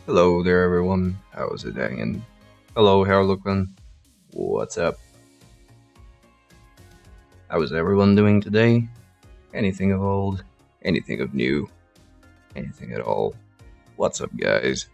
Hello there, everyone. How's it hanging? Hello, Harlequin. What's up? How is everyone doing today? Anything of old? Anything of new? Anything at all? What's up, guys?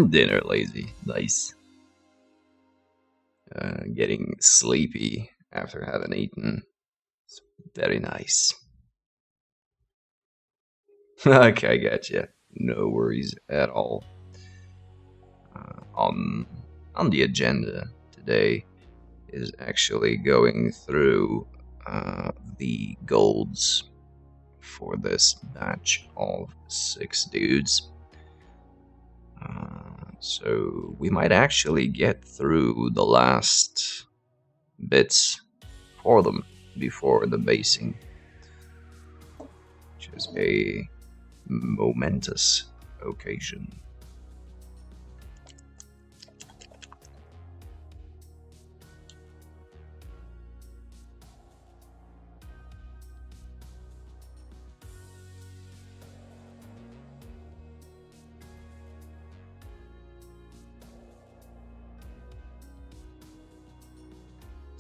Dinner lazy. Nice. Getting sleepy after having eaten. It's very nice. Okay, gotcha. No worries at all. Uh, on on the agenda today is actually going through the golds for this batch of 6 dudes. So we might actually get through the last bits for them before the basing, which is a momentous occasion.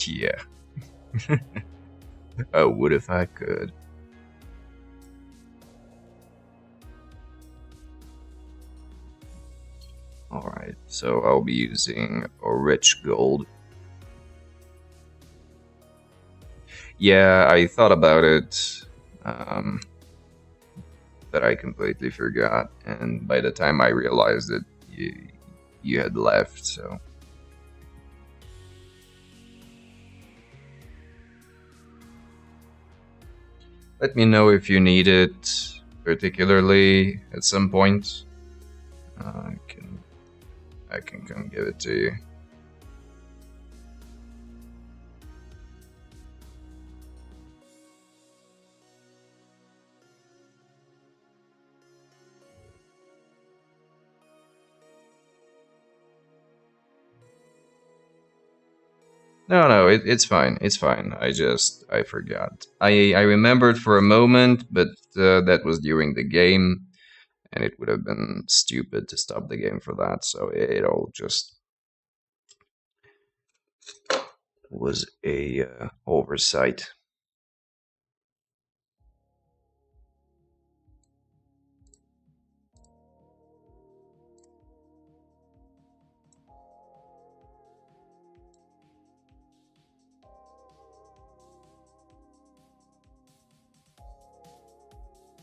Yeah, I would if I could. Alright, so I'll be using a rich gold. Yeah, I thought about it, um, but I completely forgot. And by the time I realized it, you had left. So let me know if you need it, particularly at some point. I can come give it to you. No, it's fine. It's fine. I forgot. I remembered for a moment, but that was during the game, and it would have been stupid to stop the game for that. So it all just was a oversight.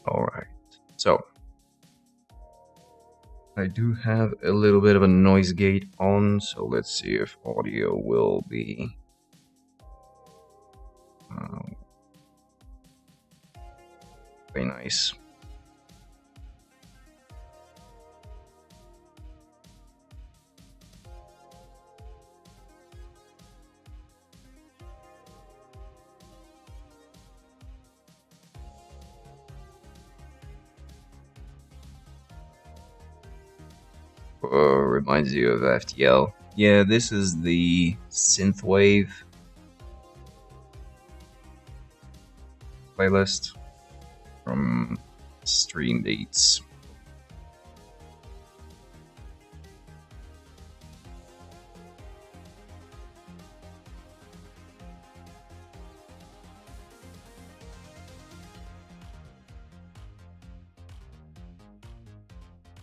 All right. So I do have a little bit of a noise gate on, so let's see if audio will be uh, very nice. Reminds you of FTL. Yeah, this is the synthwave playlist from Stream Dates.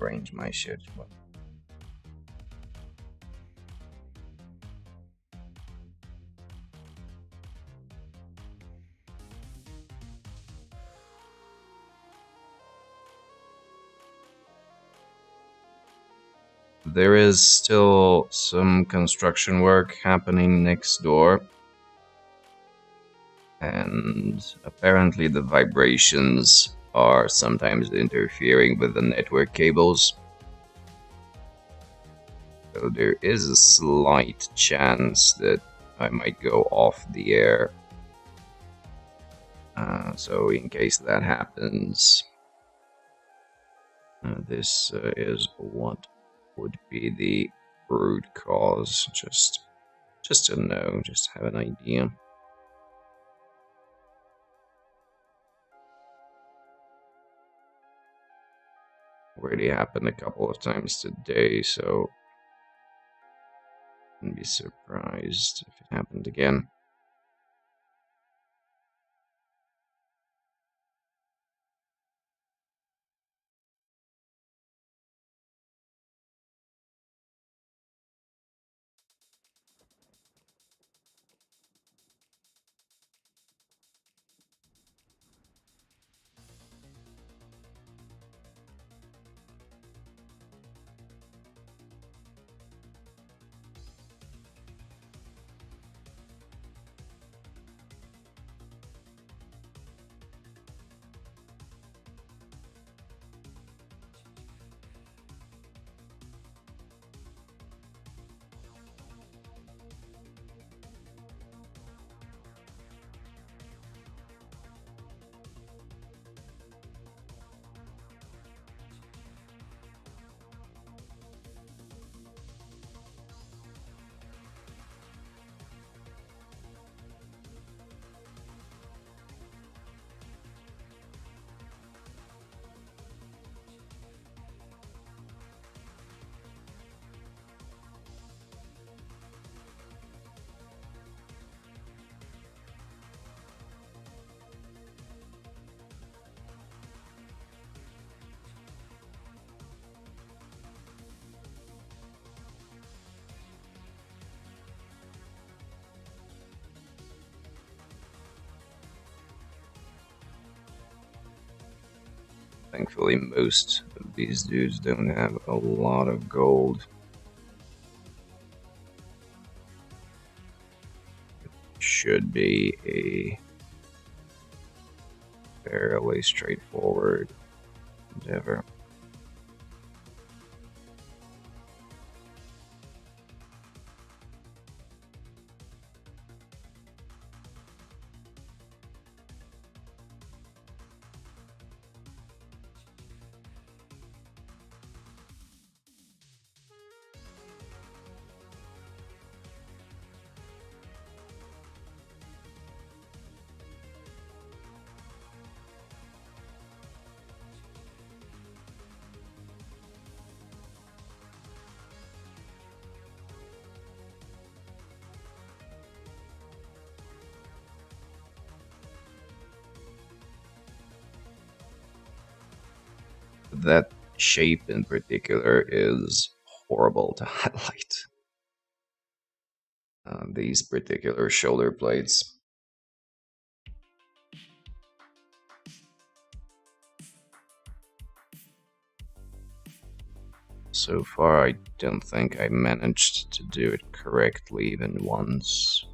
Arrange my shit. There is still some construction work happening next door, and apparently the vibrations are sometimes interfering with the network cables. So there is a slight chance that I might go off the air So in case that happens, this is what would be the root cause. Just to know, just have an idea. Already happened a couple of times today, so wouldn't be surprised if it happened again. Thankfully, most of these dudes don't have a lot of gold. Should be a fairly straightforward endeavor. That shape in particular is horrible to highlight. These particular shoulder plates. So far, I don't think I managed to do it correctly even once.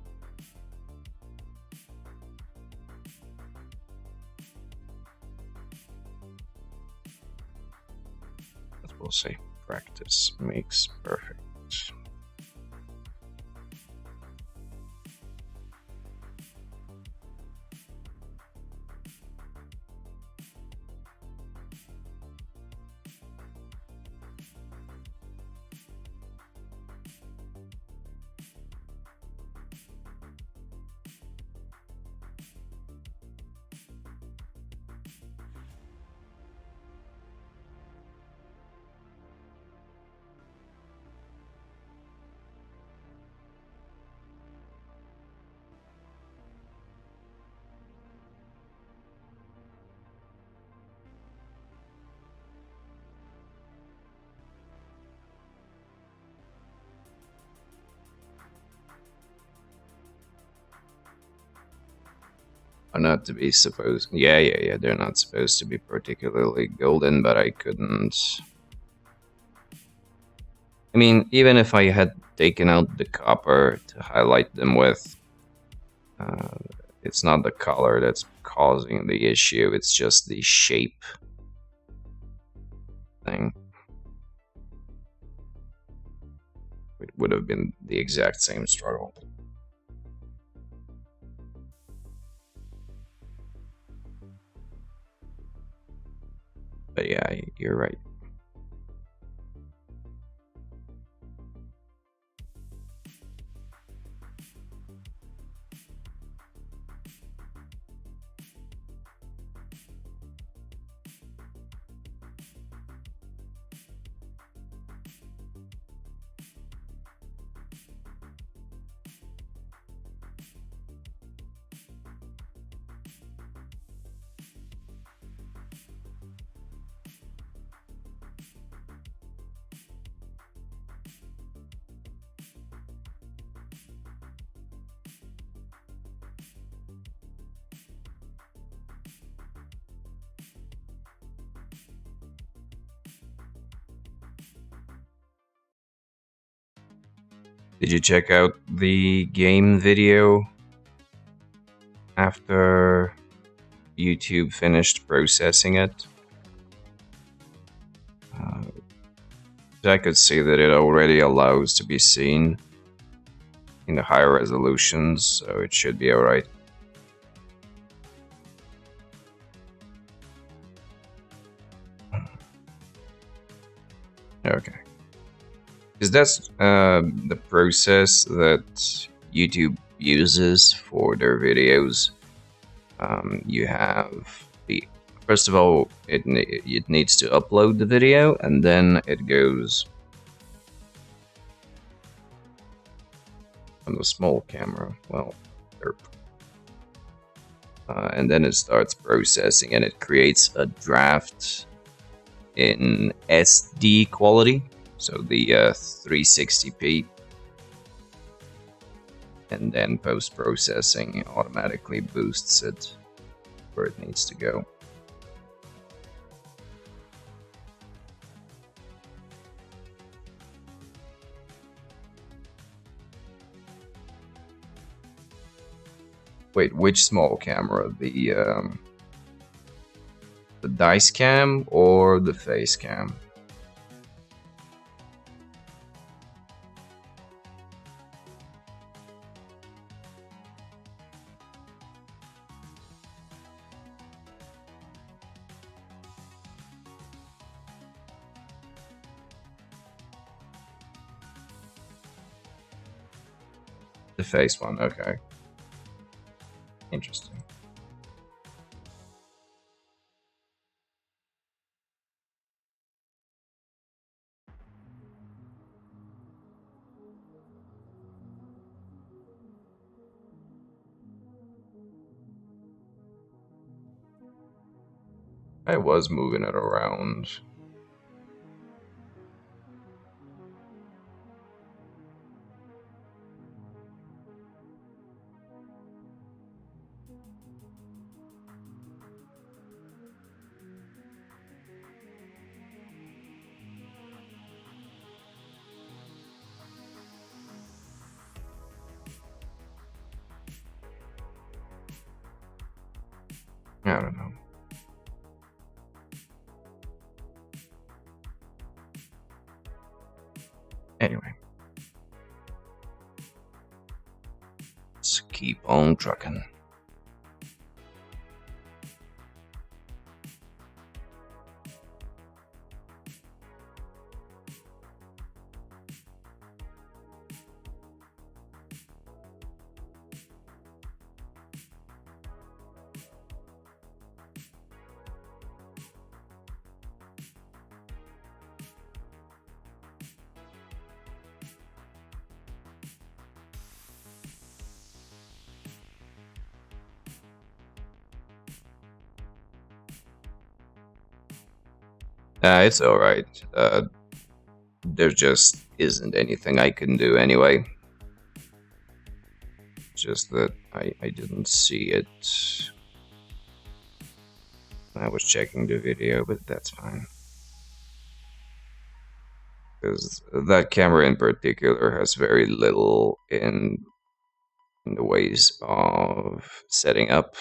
But we'll see. Practice makes perfect. Are not to be supposed. Yeah. They're not supposed to be particularly golden, but I couldn't. I mean, even if I had taken out the copper to highlight them with, uh, it's not the color that's causing the issue, it's just the shape thing. It would have been the exact same struggle. But yeah, you're right. Did you check out the game video after YouTube finished processing it? Uh, I could see that it already allows to be seen in the higher resolutions, so it should be alright. Okay. Because that's the process that YouTube uses for their videos. You have the first of all, it needs to upload the video, and then it goes on the small camera. Well, derp. And then it starts processing, and it creates a draft in SD quality, so the 360p, and then post-processing automatically boosts it where it needs to go. Wait, which small camera? The dice cam or the face cam? The face one, okay. Interesting. I was moving it around. I don't know. Anyway. Let's keep on trucking. It's alright. There just isn't anything I can do anyway. Just that I didn't see it. I was checking the video, but that's fine. Because that camera in particular has very little in the ways of setting up.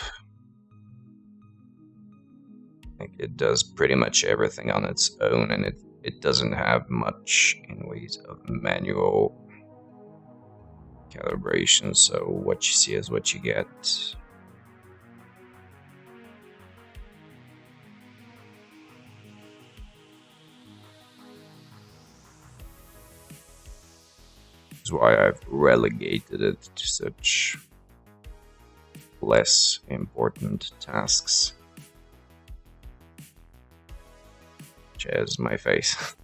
Like, it does pretty much everything on its own, and it doesn't have much in ways of manual calibration, so what you see is what you get. is why I've relegated it to such less important tasks, such as my face.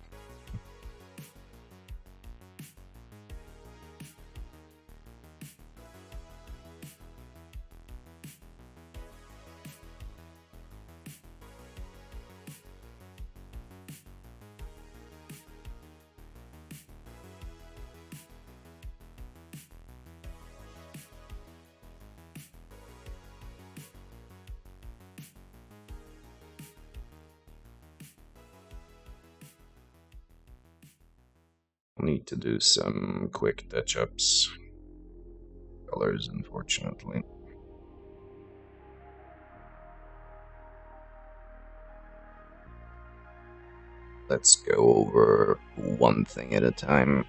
Need to do some quick touch-ups. Colors, unfortunately. Let's go over one thing at a time.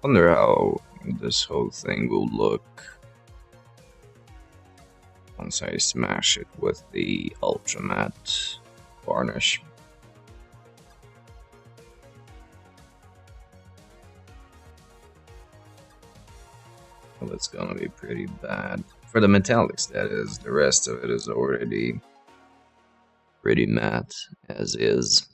Wonder how this whole thing will look once I smash it with the ultra matte varnish. Well, it's gonna be pretty bad. For the metallics, that is. The rest of it is already pretty matte, as is.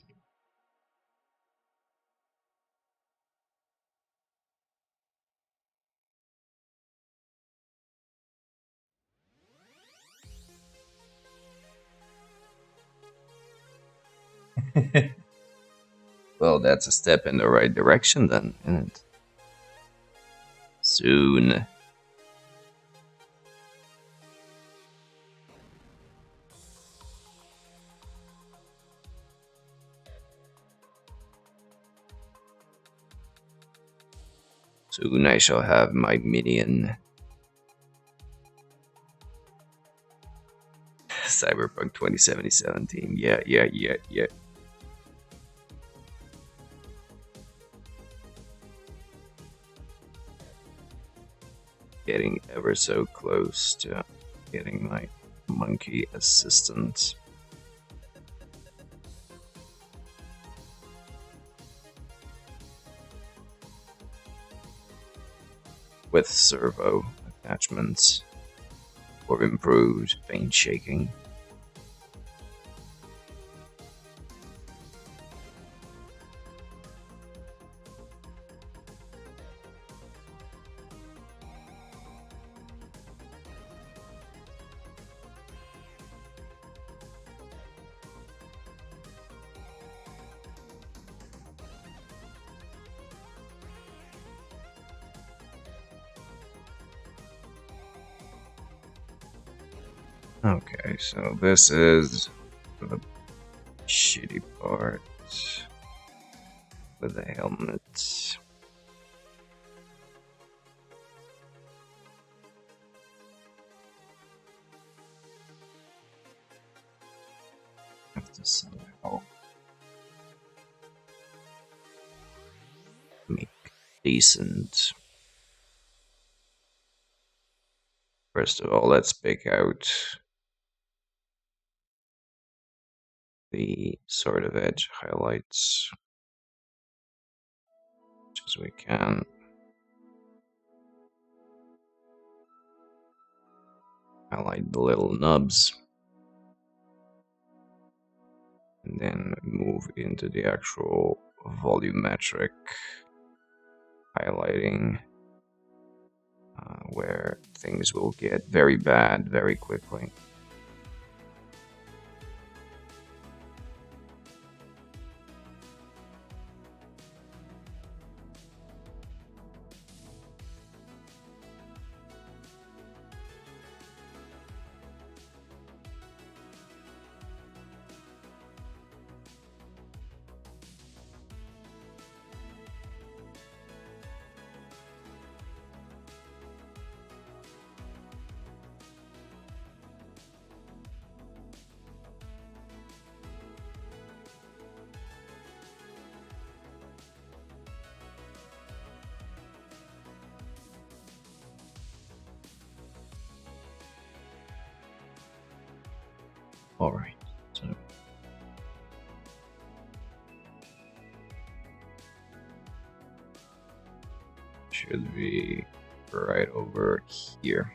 Well, that's a step in the right direction then, isn't it? Soon. Soon I shall have my minion. Cyberpunk 2077 team. Yeah, yeah, yeah, yeah. Getting ever so close to getting my monkey assistant. With servo attachments for improved paint shaking. Okay, so this is the shitty part with the helmet. Have to somehow make decent. First of all, let's pick out the sort of edge highlights much as we can. Highlight the little nubs. And then move into the actual volumetric highlighting where things will get very bad very quickly. Alright, so should be right over here.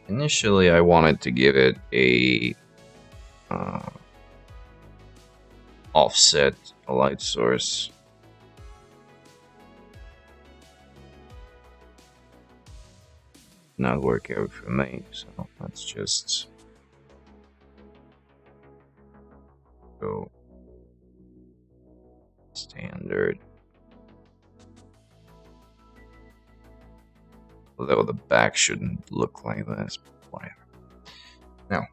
Initially, I wanted to give it a uh, offset light source. Not work out for me, so let's just go standard. Although the back shouldn't look like this, but whatever. Now,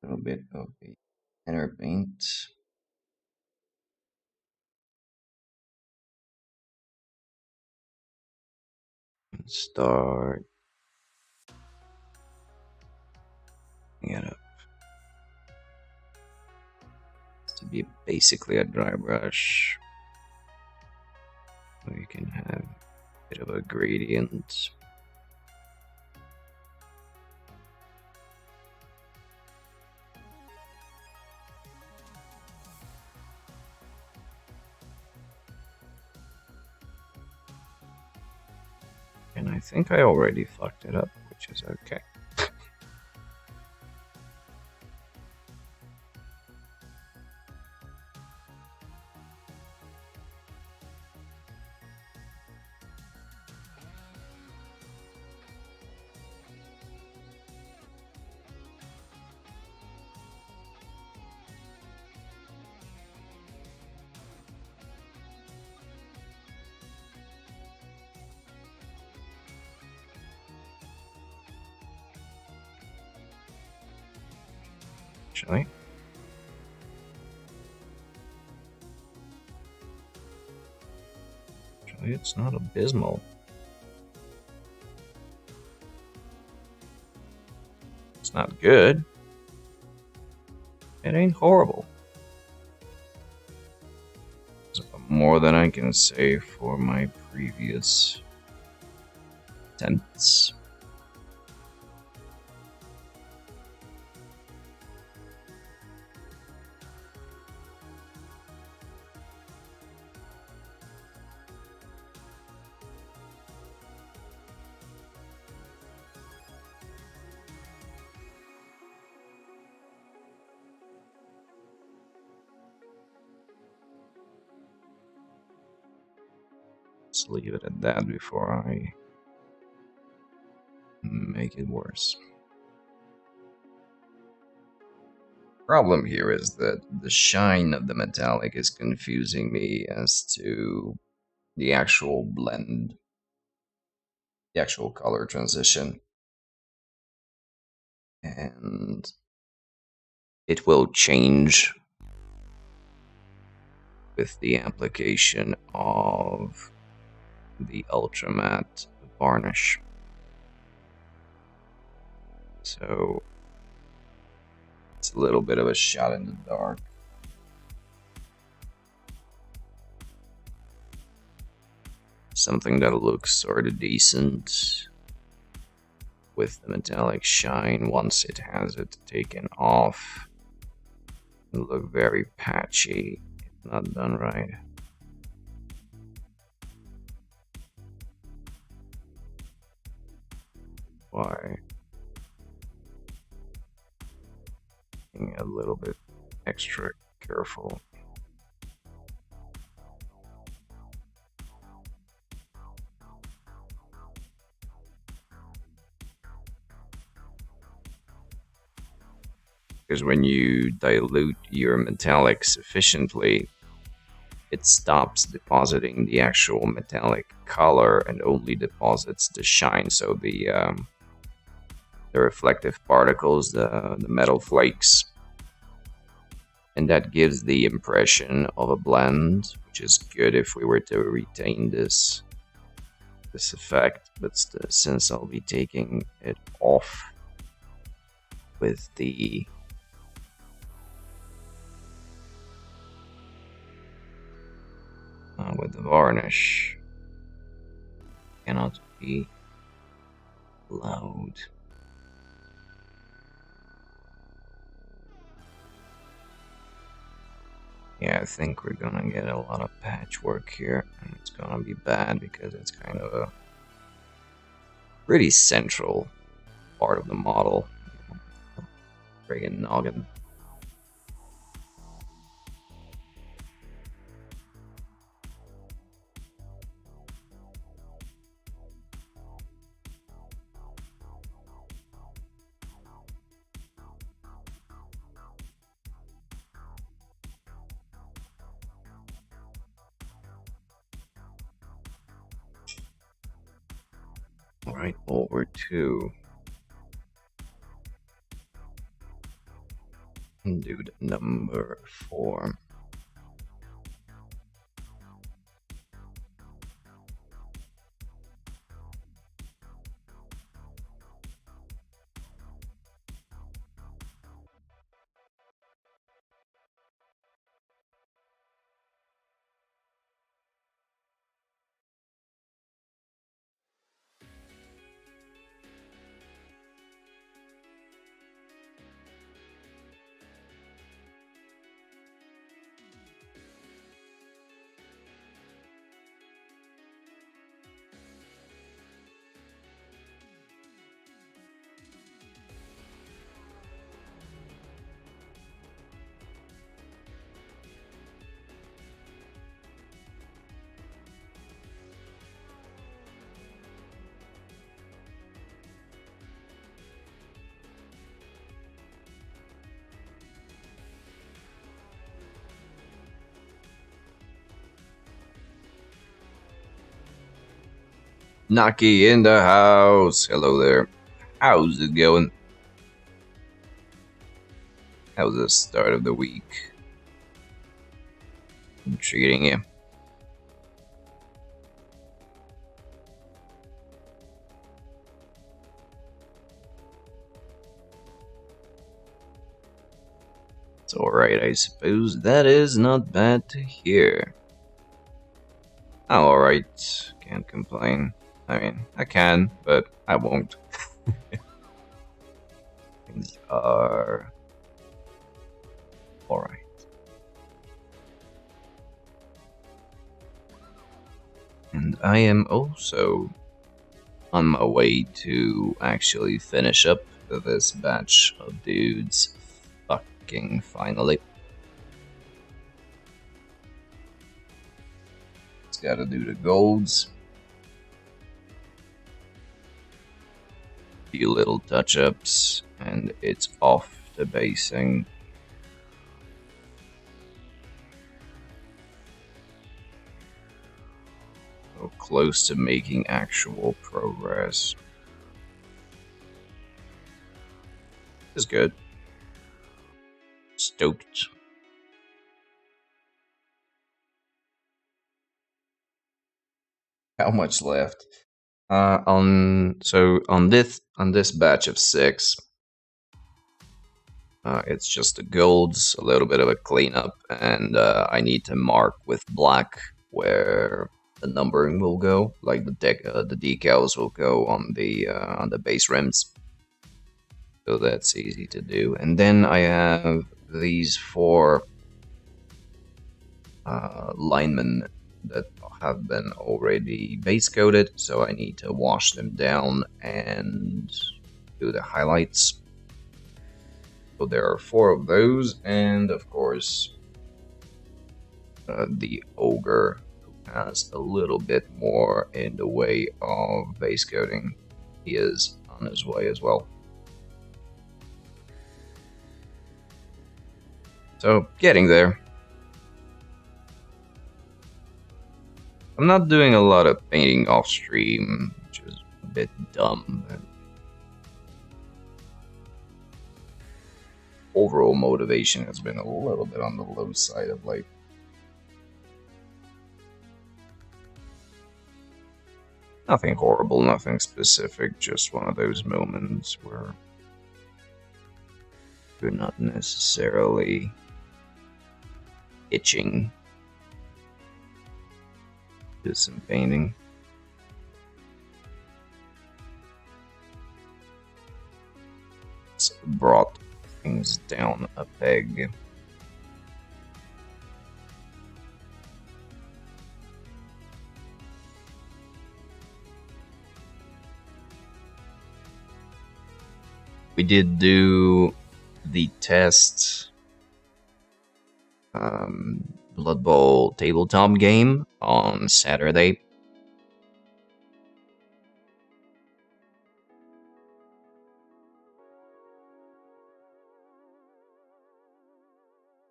a little bit of the inner paint. Start it up. be basically a dry brush. We can have a bit of a gradient. And I think I already fucked it up, which is okay. Actually, it's not abysmal. It's not good. It ain't horrible. It's more than I can say for my previous attempts. Let's leave it at that before I make it worse. Problem here is that the shine of the metallic is confusing me as to the actual blend, the actual color transition. And it will change with the application of the ultra matte varnish. So it's a little bit of a shot in the dark. Something that looks sort of decent with the metallic shine once it has it taken off. It'll look very patchy if not done right. Why? Being a little bit extra careful. Because when you dilute your metallic sufficiently, it stops depositing the actual metallic color and only deposits the shine. So the reflective particles, the metal flakes, and that gives the impression of a blend, which is good if we were to retain this effect. But since I'll be taking it off with the varnish, cannot be allowed. Yeah, I think we're gonna get a lot of patchwork here, and it's gonna be bad because it's kind of a pretty central part of the model. Friggin' noggin. Right over to do the number 4. Naki in the house. Hello there. How's it going? How's the start of the week treating you? It's alright, I suppose. That is not bad to hear. I'm alright. Can't complain. I mean, I can, but I won't. Things are alright. And I am also on my way to actually finish up this batch of dudes. Fucking finally. Just gotta do the golds. Few little touch-ups, and it's off to basing. So close to making actual progress. Is good. Stoked. How much left? On this batch of 6, it's just the golds, a little bit of a cleanup, and I need to mark with black where the numbering will go, like the decals will go on the base rims. So that's easy to do. And then I have these 4 linemen that have been already base coated, so I need to wash them down and do the highlights. So there are 4 of those, and of course the ogre, who has a little bit more in the way of base coating. He is on his way as well. So getting there. I'm not doing a lot of painting off stream, which is a bit dumb. But overall motivation has been a little bit on the low side of late. Nothing horrible, nothing specific, just one of those moments where you're not necessarily itching do some painting. It's brought things down a peg. We did do the test Blood Bowl tabletop game on Saturday.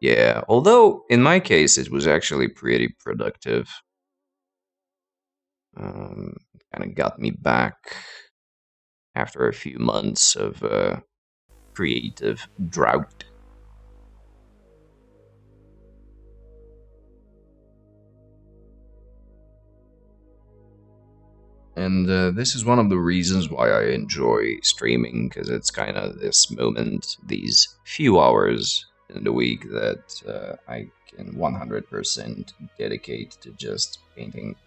Yeah, although in my case it was actually pretty productive. Kind of got me back after a few months of creative drought. And this is one of the reasons why I enjoy streaming, because it's kind of this moment, these few hours in the week that I can 100% dedicate to just painting.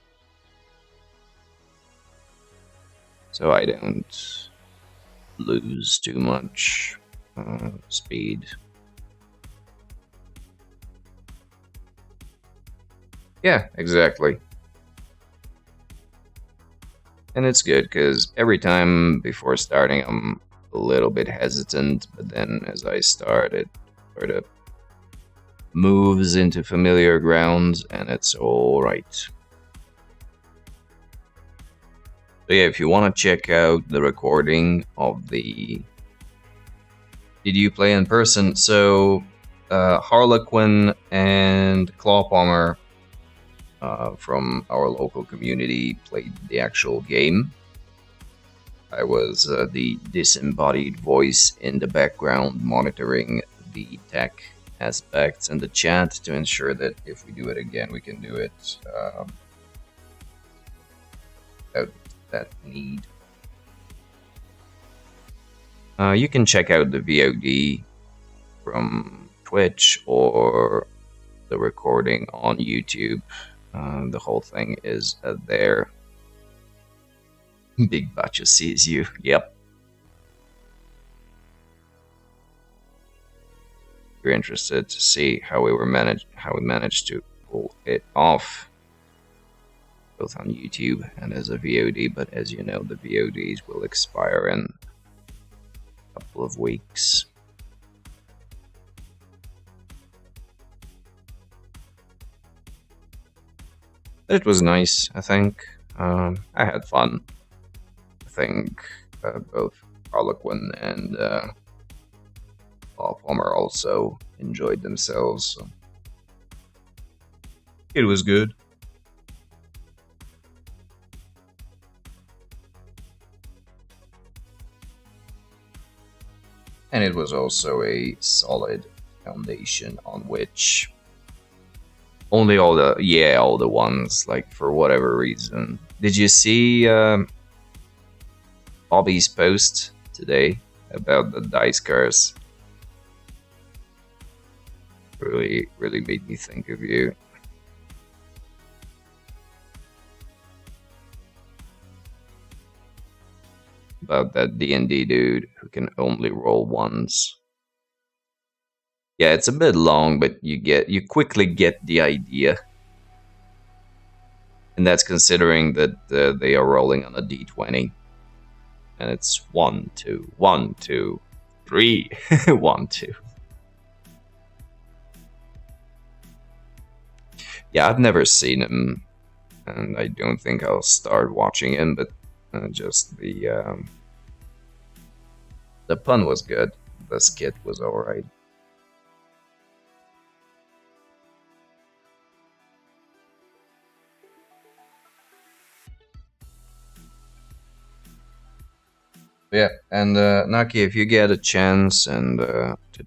So I don't lose too much speed. Yeah, exactly. And it's good, because every time before starting I'm a little bit hesitant, but then as I start it sort of moves into familiar grounds and it's alright. So yeah, if you want to check out the recording of the Did You Play in Person? So Harlequin and Clawpalmer from our local community played the actual game. I was the disembodied voice in the background monitoring the tech aspects and the chat to ensure that if we do it again, we can do it without that need. You can check out the VOD from Twitch or the recording on YouTube. The whole thing is there. Big Bacho sees you. Yep. You're interested to see how we managed to pull it off, both on YouTube and as a VOD. But as you know, the VODs will expire in a couple of weeks. It was nice, I think. I had fun. I think both Harlequin and Palmer also enjoyed themselves. So it was good. And it was also a solid foundation on which all the ones, like, for whatever reason. Did you see Bobby's post today about the dice cars? Really made me think of you. About that D&D dude who can only roll once. Yeah, it's a bit long, but you quickly get the idea. And that's considering that they are rolling on a d20. And it's 1, 2, 1, 2, 3, 1, 2. Yeah, I've never seen him, and I don't think I'll start watching him, but just the pun was good. The skit was alright. Yeah, and Naki, if you get a chance and to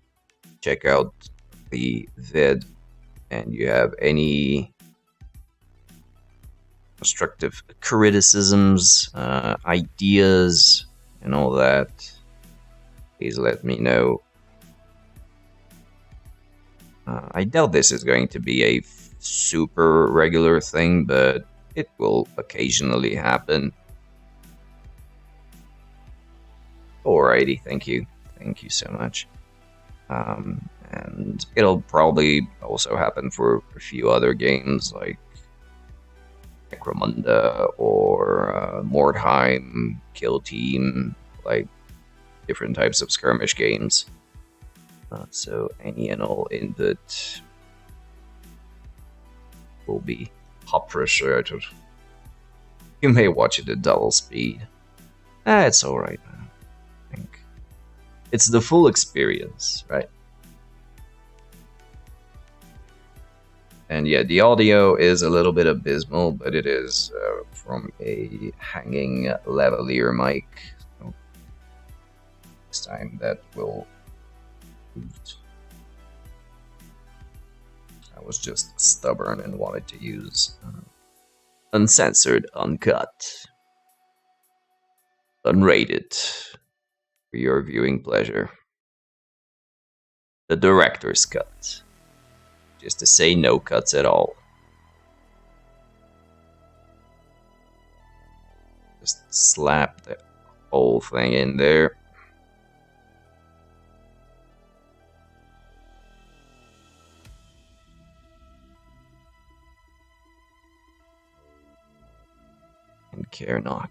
check out the vid, and you have any constructive criticisms, ideas, and all that, please let me know. I doubt this is going to be a super regular thing, but it will occasionally happen. Alrighty, thank you. Thank you so much. And it'll probably also happen for a few other games like Necromunda or Mordheim, Kill Team, like different types of skirmish games. So any and all input will be appreciated. You may watch it at double speed. It's alright, man. I think it's the full experience, right? And yeah, the audio is a little bit abysmal, but it is from a hanging lavalier mic. So next time that will. I was just stubborn and wanted to use uncensored, uncut, unrated for your viewing pleasure. The director's cut. Just to say no cuts at all. Just slap the whole thing in there. And care not.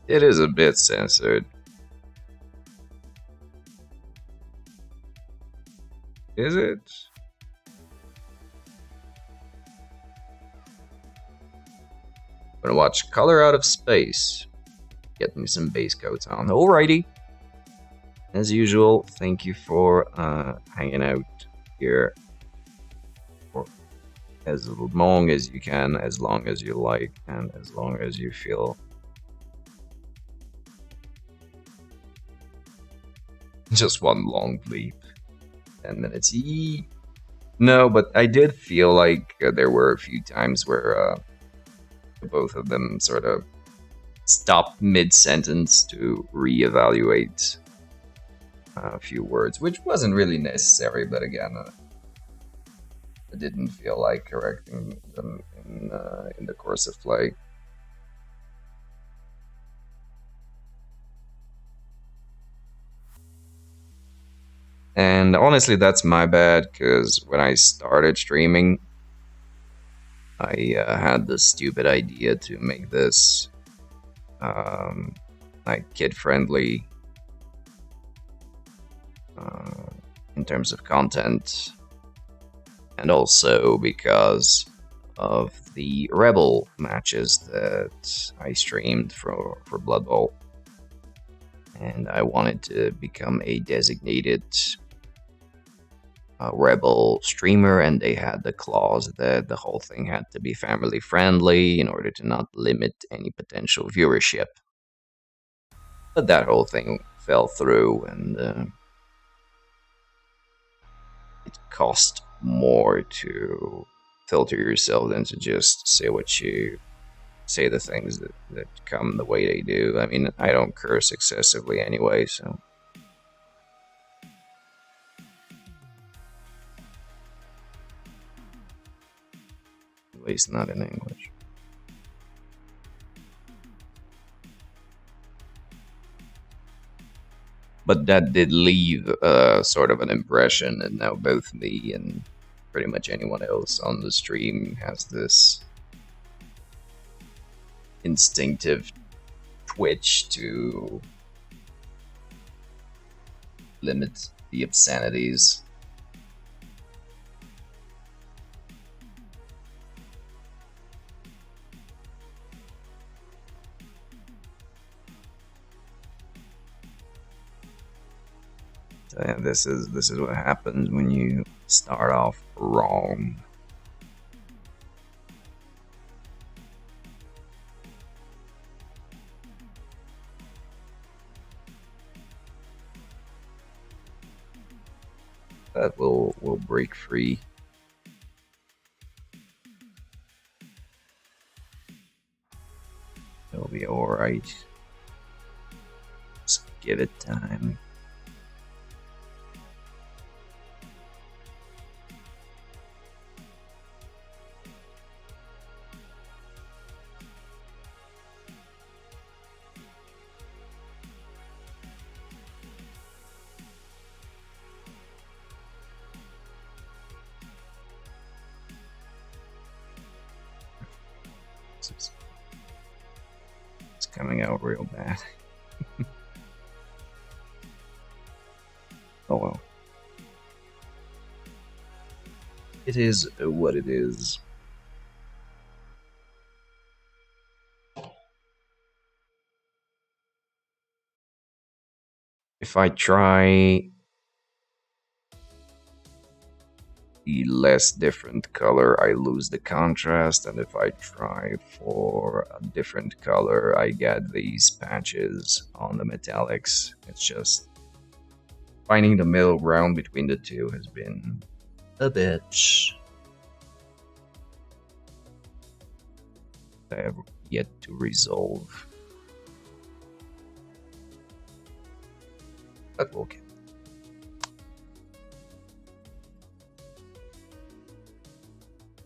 It is a bit censored. Is it? Gonna watch Color Out of Space. Get me some base coats on. Alrighty. As usual, thank you for hanging out here for as long as you can, as long as you like, and as long as you feel. Just one long bleep. 10 minutes. No, but I did feel like there were a few times where both of them sort of stopped mid-sentence to reevaluate a few words, which wasn't really necessary, but again, I didn't feel like correcting them in the course of play. And honestly, that's my bad, because when I started streaming, I had this stupid idea to make this like kid-friendly in terms of content, and also because of the Rebel matches that I streamed for Blood Bowl. And I wanted to become a designated Rebel streamer, and they had the clause that the whole thing had to be family friendly in order to not limit any potential viewership. But that whole thing fell through, and it cost more to filter yourself than to just say the things that come the way they do. I mean, I don't curse excessively anyway, so. At least not in English. But that did leave sort of an impression, and now both me and pretty much anyone else on the stream has this instinctive twitch to limit the obscenities. So yeah, this is what happens when you start off wrong. That will break free. It'll be alright. Just give it time. It's coming out real bad. Oh well. It is what it is. If I try the less different color, I lose the contrast, and if I try for a different color, I get these patches on the metallics. It's just finding the middle ground between the two has been a bitch. I have yet to resolve. But we'll get.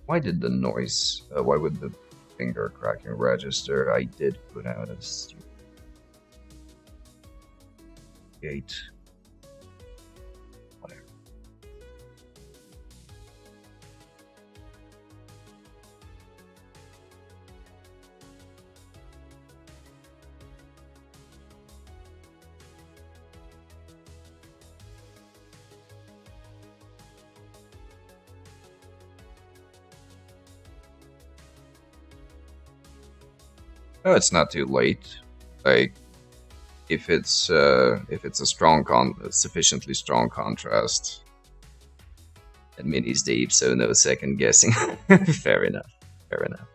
Why did the noise, why would the finger cracking register? I did put out a stupid gate. Whatever. Oh, it's not too late. Like if it's a sufficiently strong contrast, and mini's deep, so no second guessing. Fair enough. Fair enough.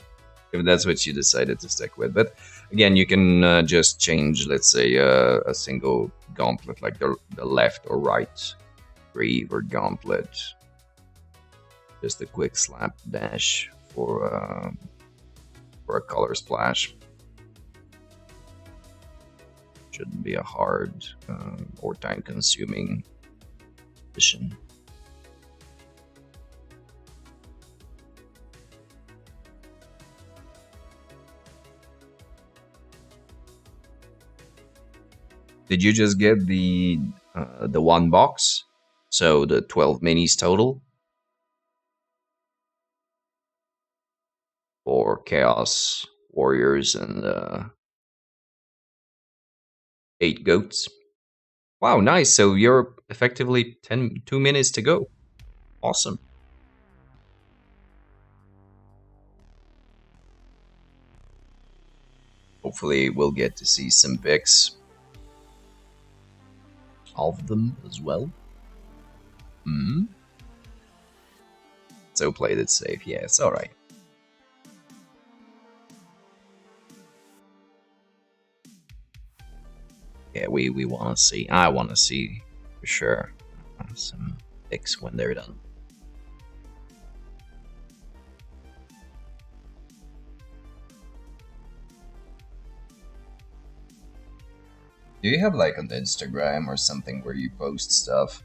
If that's what you decided to stick with, but again, you can just change, let's say, a single gauntlet, like the left or right greave or gauntlet. Just a quick slap dash for a color splash. Shouldn't be a hard or time-consuming mission. Did you just get the one box? So the 12 minis total for Chaos Warriors and 8 goats. Wow, nice. So you're effectively 2 minutes to go. Awesome. Hopefully we'll get to see some pics of them as well. Hmm. So played it safe. Yeah, it's alright. Yeah, we want to see. I want to see for sure some pics when they're done. Do you have like an Instagram or something where you post stuff?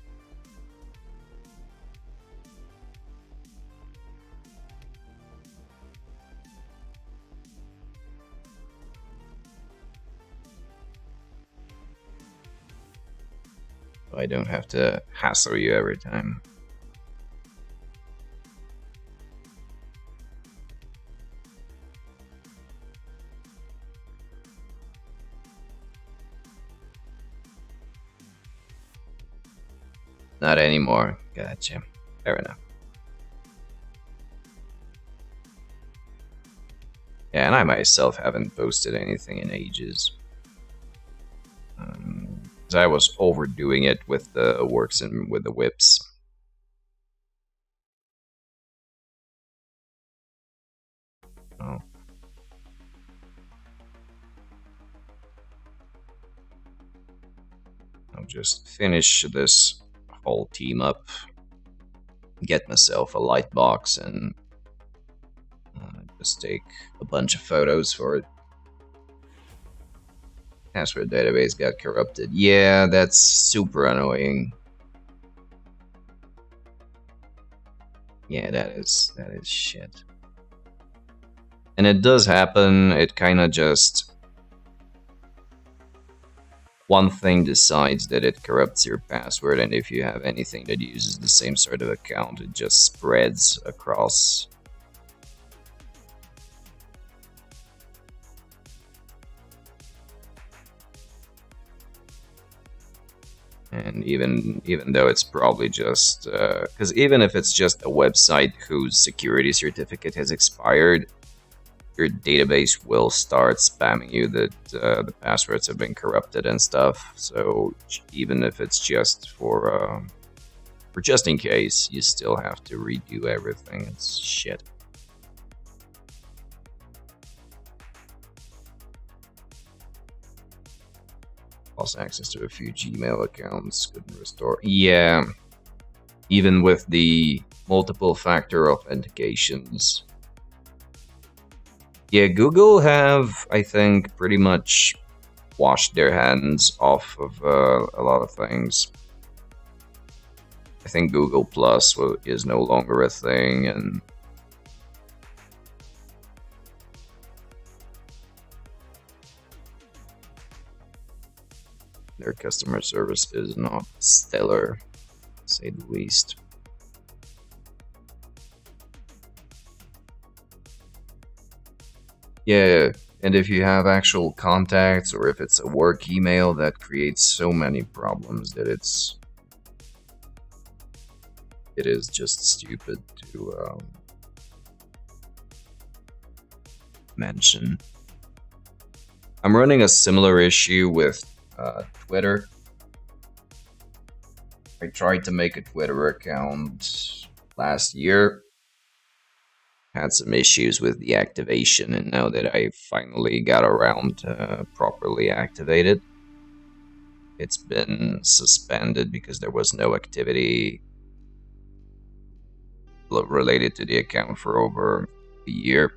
So I don't have to hassle you every time. Not anymore. Gotcha. Fair enough. Yeah, and I myself haven't posted anything in ages. 'Cause I was overdoing it with the works and with the whips. Oh, I'll just finish this whole team up, get myself a light box, and just take a bunch of photos for it. Password database got corrupted. Yeah, that's super annoying. Yeah, that is shit. And it does happen. It kind of just one thing decides that it corrupts your password, and if you have anything that uses the same sort of account, it just spreads across. And even though it's probably just because even if it's just a website whose security certificate has expired, your database will start spamming you that the passwords have been corrupted and stuff. So even if it's just for just in case, you still have to redo everything. It's shit. Lost access to a few Gmail accounts. Couldn't restore. Yeah, even with the multiple factor authentications. Yeah, Google have, I think, pretty much washed their hands off of a lot of things. I think Google Plus is no longer a thing, and their customer service is not stellar, to say the least. Yeah, and if you have actual contacts or if it's a work email, that creates so many problems that it is just stupid to mention. I'm running a similar issue with Twitter. I tried to make a Twitter account last year, had some issues with the activation, and now that I finally got around to properly activate it, it's been suspended because there was no activity related to the account for over a year.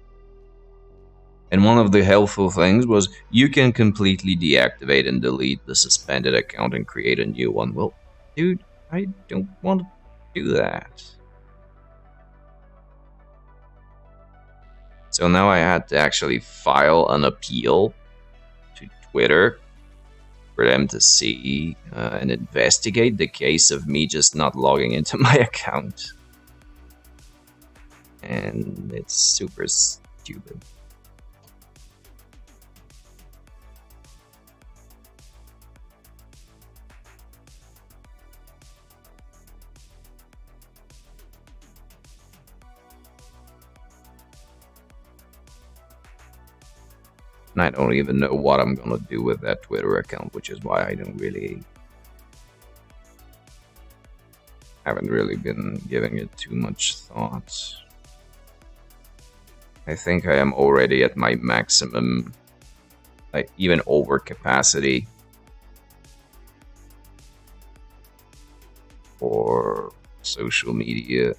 And one of the helpful things was you can completely deactivate and delete the suspended account and create a new one. Well, dude, I don't want to do that. So now I had to actually file an appeal to Twitter for them to see and investigate the case of me just not logging into my account. And it's super stupid. And I don't even know what I'm gonna do with that Twitter account, which is why I haven't really been giving it too much thought. I think I am already at my maximum, like even over capacity for social media,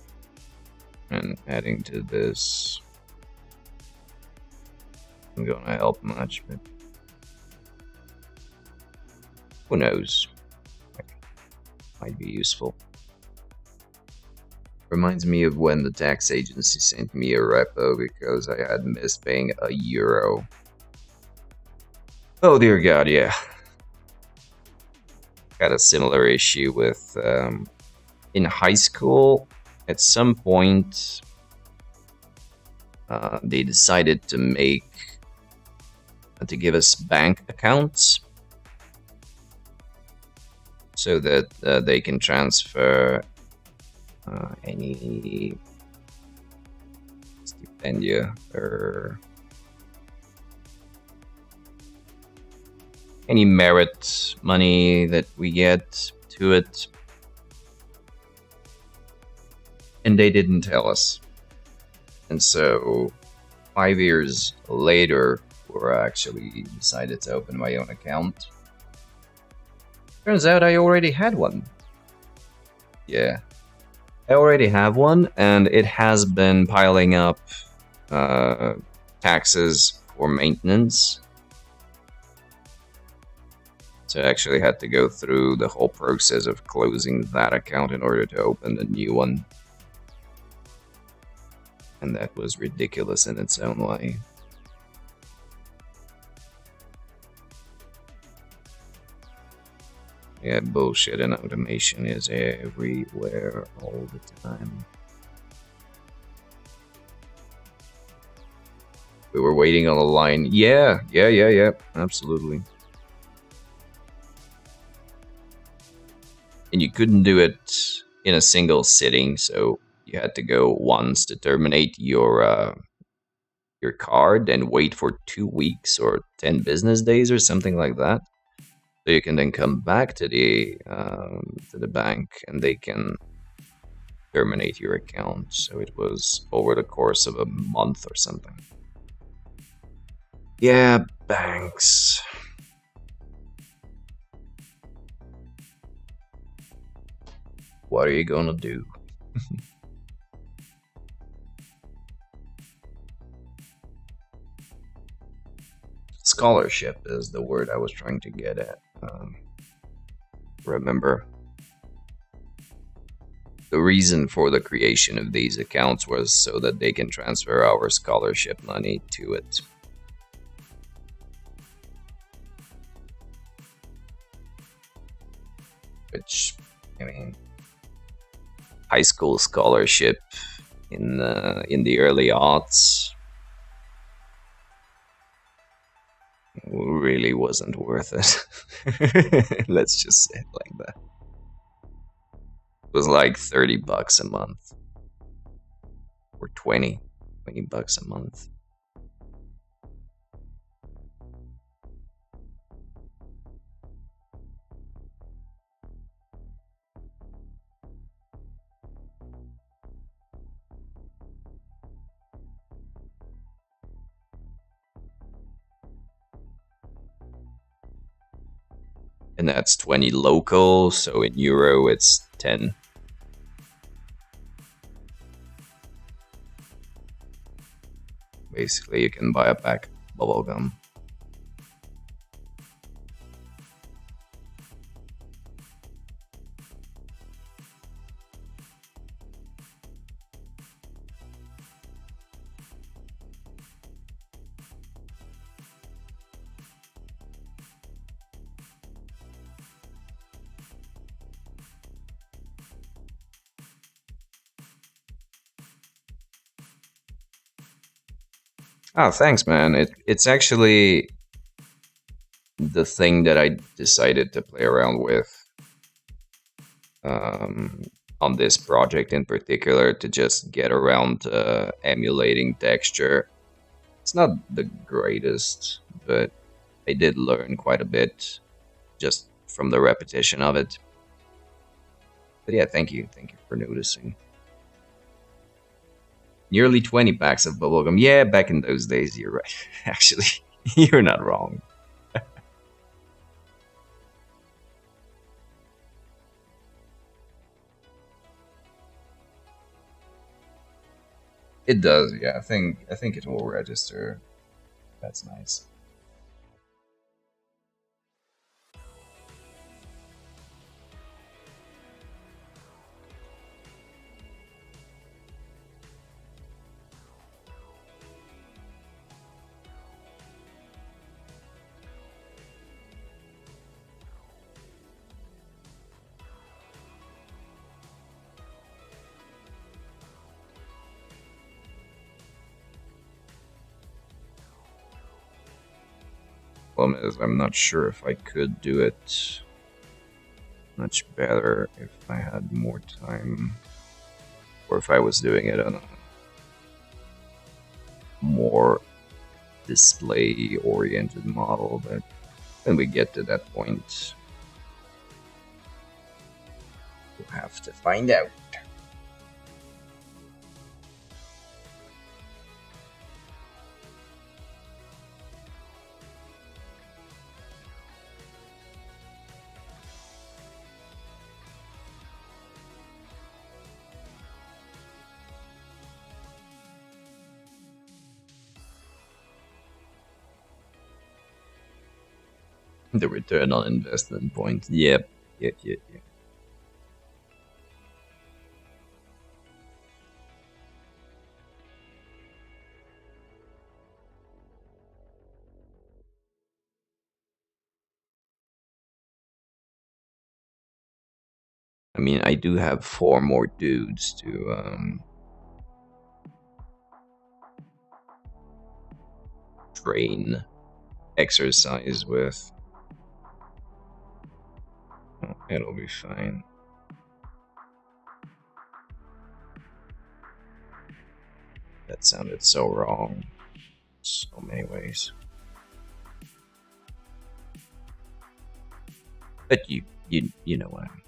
and adding to this isn't gonna help much, but who knows? Might be useful. Reminds me of when the tax agency sent me a repo because I had missed paying €1. Oh dear God, yeah. Had a similar issue with in high school. At some point, they decided to give us bank accounts so that they can transfer any stipendia or any merit money that we get to it. And they didn't tell us. And so 5 years later, we actually decided to open my own account. Turns out I already had one. Yeah. I already have one, and it has been piling up taxes for maintenance. So I actually had to go through the whole process of closing that account in order to open the new one. And that was ridiculous in its own way. Yeah, bullshit and automation is everywhere all the time. We were waiting on a line. Yeah, absolutely. And you couldn't do it in a single sitting, so you had to go once to terminate your card and wait for 2 weeks or 10 business days or something like that. So you can then come back to the bank and they can terminate your account. So it was over the course of a month or something. Yeah, banks. What are you gonna do? Scholarship is the word I was trying to get at. Remember, the reason for the creation of these accounts was so that they can transfer our scholarship money to it. Which, I mean, high school scholarship in the early aughts really wasn't worth it. Let's just say it like that. It was like $30 a month, or 20 bucks a month. and that's 20 local, so in euro it's 10. Basically, you can buy a pack of bubblegum. Oh, thanks, man. It's actually the thing that I decided to play around with um, on this project in particular to just get around emulating texture. It's not the greatest, but I did learn quite a bit just from the repetition of it. But yeah, thank you for noticing. Nearly 20 packs of bubblegum. Yeah, back in those days, you're right. Actually, you're not wrong. It does, yeah. I think it will register. That's nice. Problem is, I'm not sure if I could do it much better if I had more time, or if I was doing it on a more display-oriented model. But when we get to that point, we'll have to find out. The return on investment point. Yep, yep. I mean, I do have four more dudes to train, exercise with. Oh, it'll be fine. That sounded so wrong. So many ways. But you know what I mean.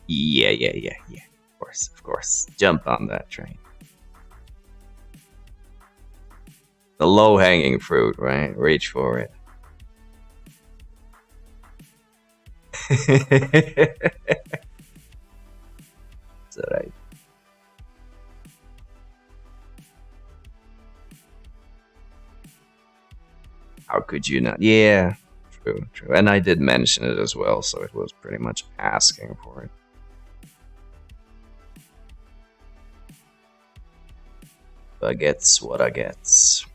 Yeah. Of course. Jump on that train. The low hanging fruit, right? Reach for it. It's alright. How could you not? Yeah, true. And I did mention it as well, so it was pretty much asking for it. But gets what I gets.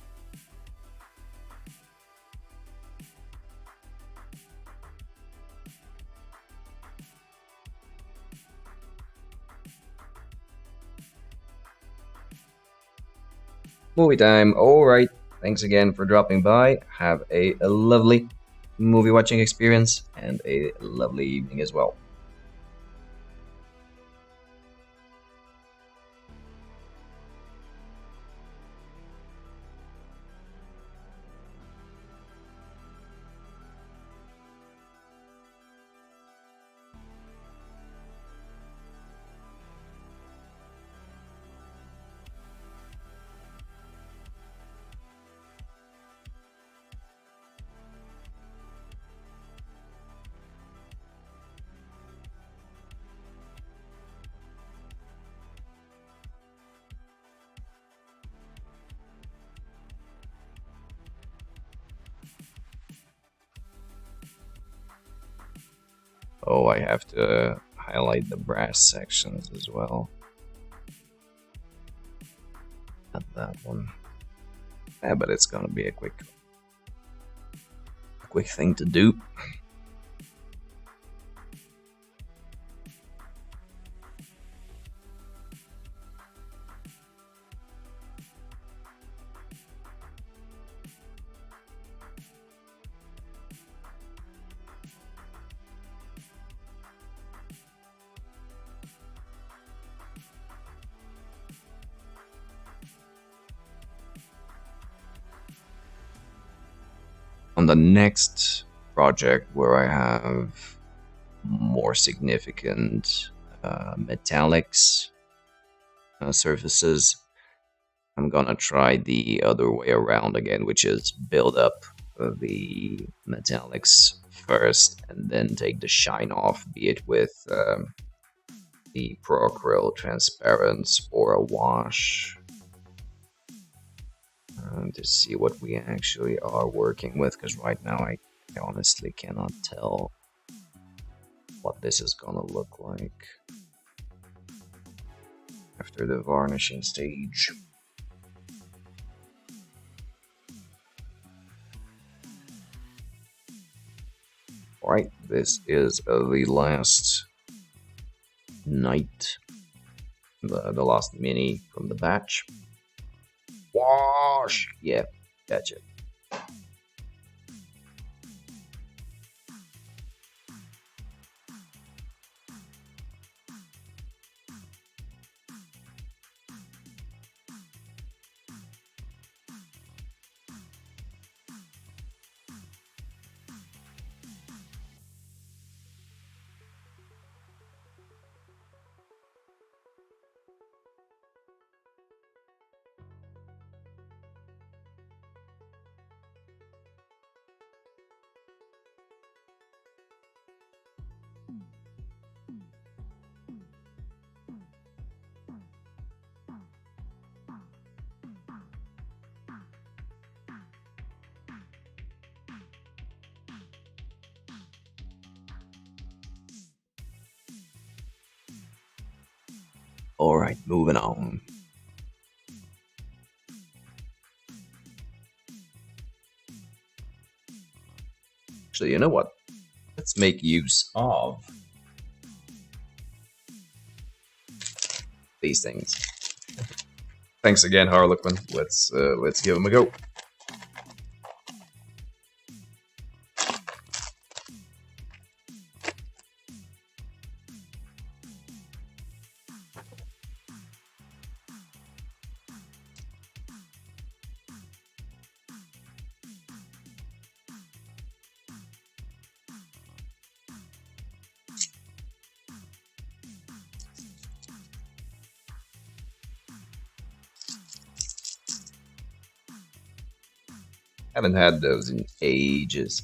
Movie time. All right. Thanks again for dropping by. Have a lovely movie watching experience and a lovely evening as well. Oh, I have to highlight the brass sections as well. Not that one. Yeah, but it's gonna be a quick thing to do. On the next project where I have more significant metallics surfaces, I'm gonna try the other way around again, which is build up the metallics first and then take the shine off, be it with the Pro Acryl Transparent or a wash, to see what we actually are working with, because right now I honestly cannot tell what this is gonna look like after the varnishing stage. Alright, this is the last night, the last mini from the batch. Wash! Yeah, gotcha. Alright, moving on. Actually, you know what? Let's make use of these things. Thanks again, Harlequin. Let's give them a go. Haven't had those in ages.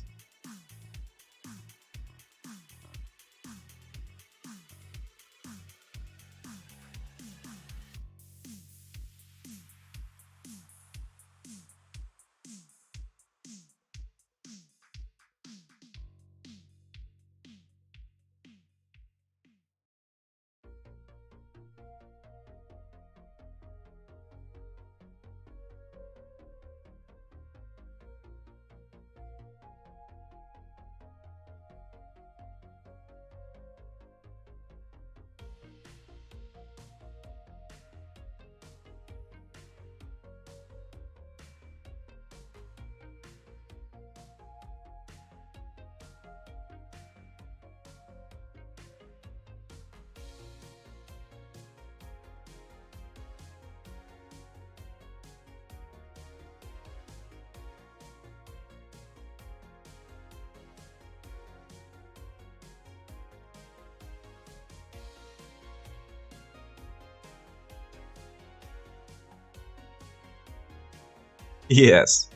Yes.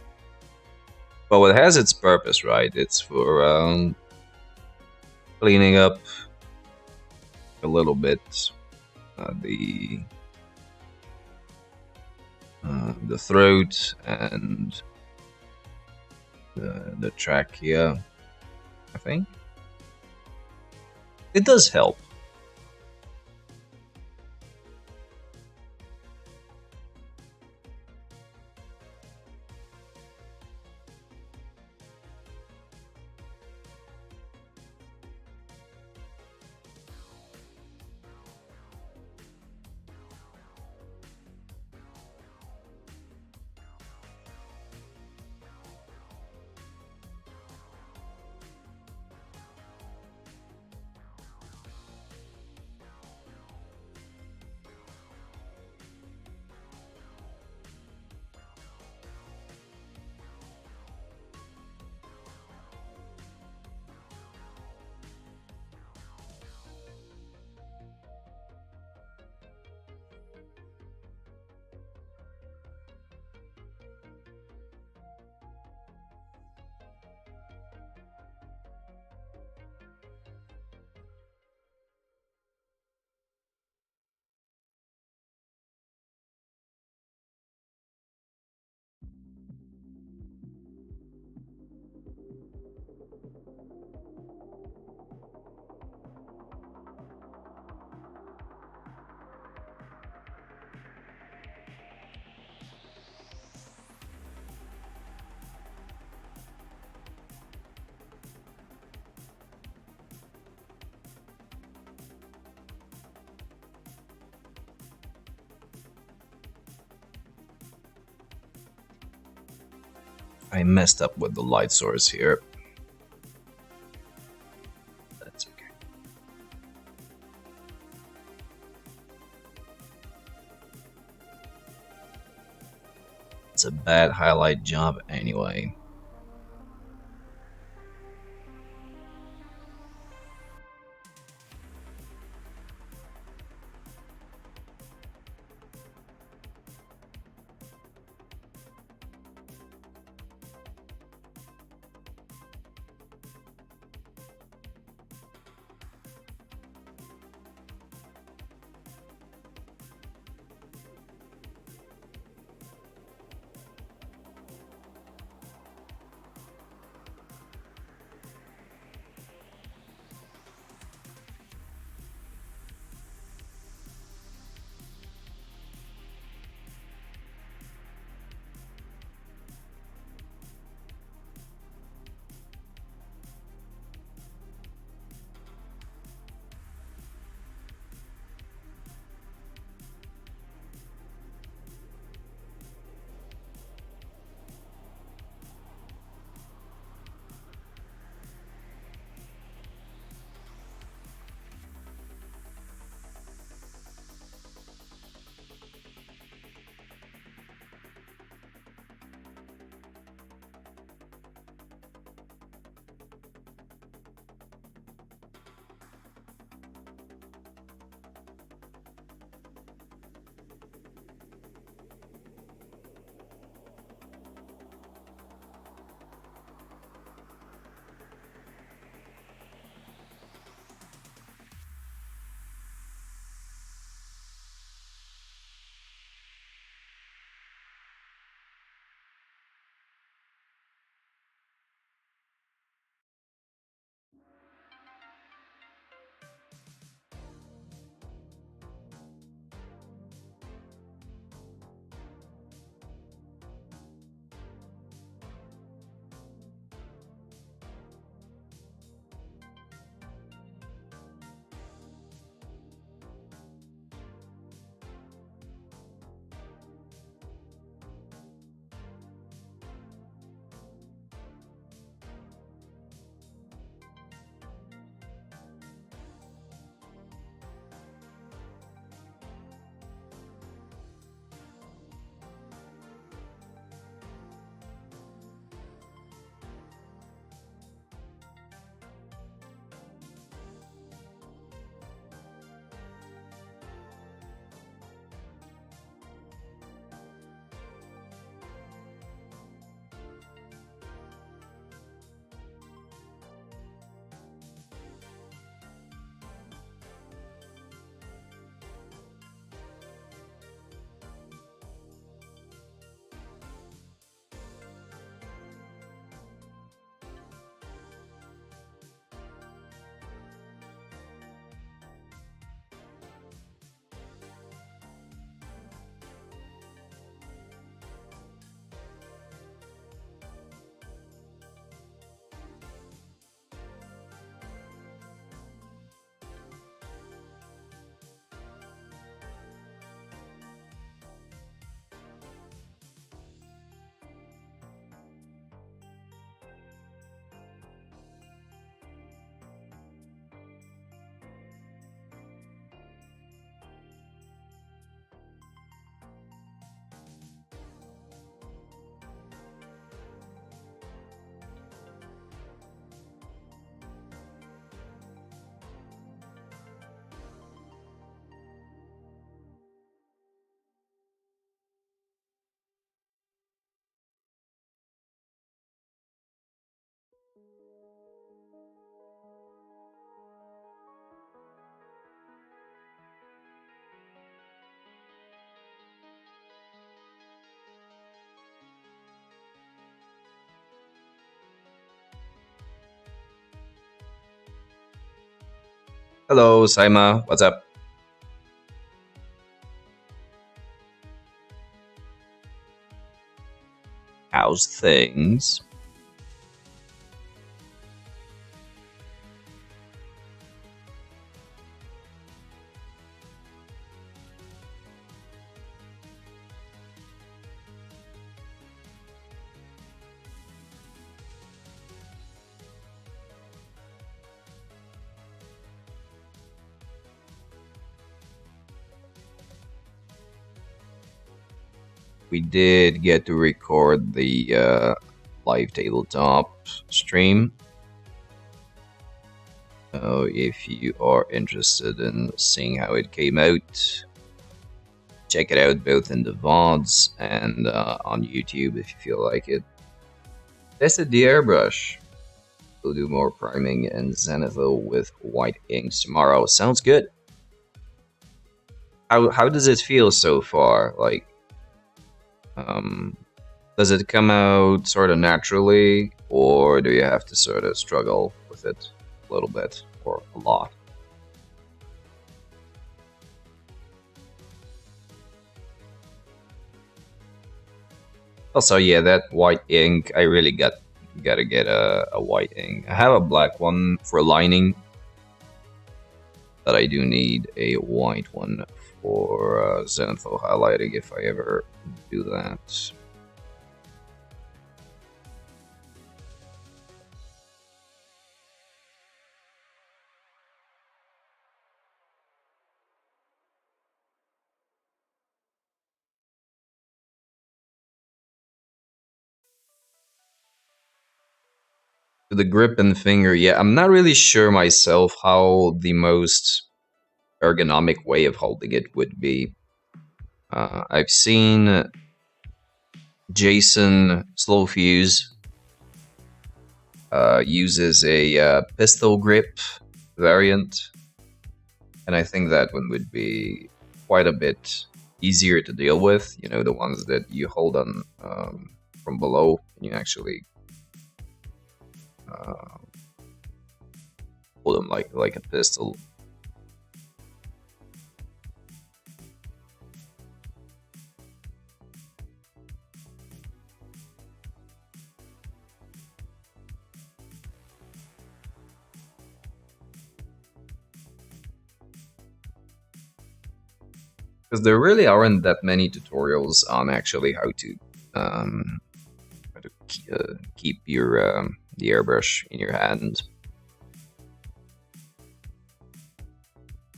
Well, it has its purpose, right? It's for cleaning up a little bit the throat and the trachea, I think. It does help. I messed up with the light source here. That's okay. It's a bad highlight job anyway. Hello, Saima. What's up? How's things? We did get to record the live tabletop stream. So if you are interested in seeing how it came out, check it out both in the VODs and on YouTube if you feel like it. Tested the airbrush. We'll do more priming and Zenithal with white inks tomorrow. Sounds good. How does it feel so far? Like, um, does it come out sort of naturally, or do you have to sort of struggle with it a little bit or a lot? Also, yeah, that white ink, I really gotta get a white ink. I have a black one for lining, but I do need a white one for Zenithal highlighting if I ever do that. The grip and finger, yeah, I'm not really sure myself how the most ergonomic way of holding it would be. I've seen Jason Slowfuse uses a pistol grip variant, and I think that one would be quite a bit easier to deal with. You know, the ones that you hold on from below, and you actually uh, hold them like a pistol. Because there really aren't that many tutorials on actually um, how to keep your the airbrush in your hand.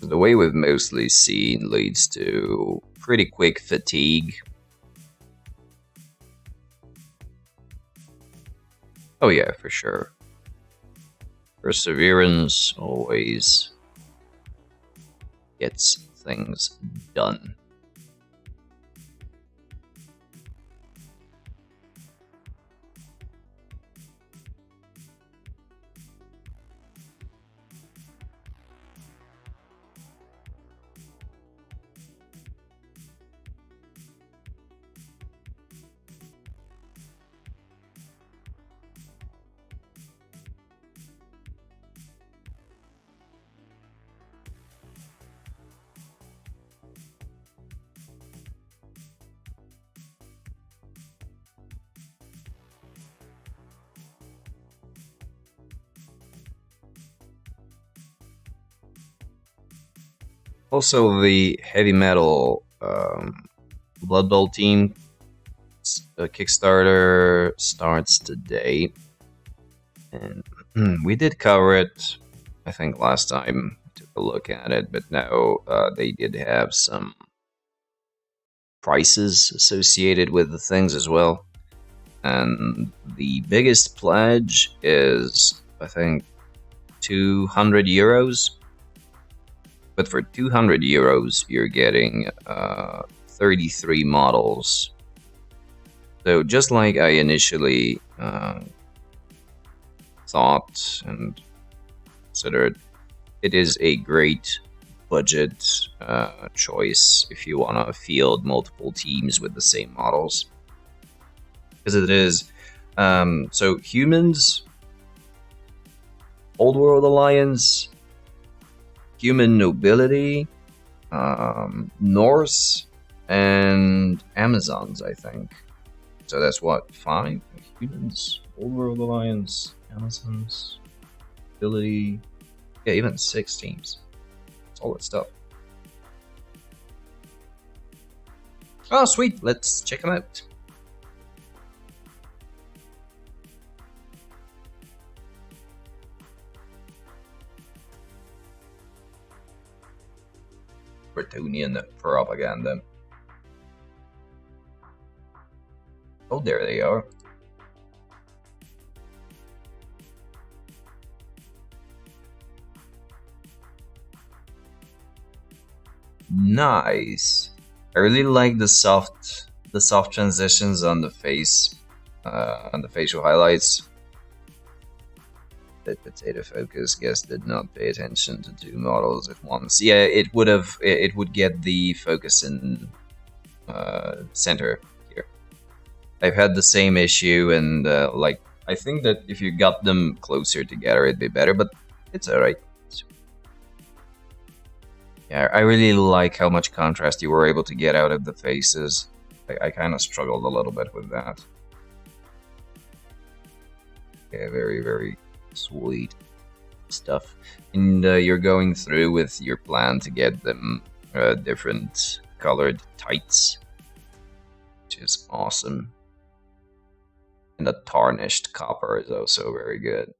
The way we've mostly seen leads to pretty quick fatigue. Oh yeah, for sure. Perseverance always gets things done. Also, the heavy metal Blood Bowl team Kickstarter starts today, and we did cover it. I think last time took a look at it, but now they did have some prices associated with the things as well. And the biggest pledge is, I think, 200 euros. But for 200 euros, you're getting 33 models. So just like I initially thought and considered, it is a great budget choice if you want to field multiple teams with the same models. Because it is. So humans, Old World Alliance, human nobility, Norse, and Amazons, I think. So that's what, 5? Humans, Old World Alliance, Amazons, nobility. Yeah, even 6 teams. Solid stuff. Oh, sweet. Let's check them out. Bretonian propaganda. Oh, there they are. Nice. I really like the soft transitions on the face, on the facial highlights. That potato focus guess did not pay attention to 2 models at once. Yeah, it would get the focus in center here. I've had the same issue, and like I think that if you got them closer together, it'd be better. But it's alright. Yeah, I really like how much contrast you were able to get out of the faces. I kind of struggled a little bit with that. Yeah, very, very sweet stuff. And you're going through with your plan to get them different colored tights, which is awesome. And the tarnished copper is also very good.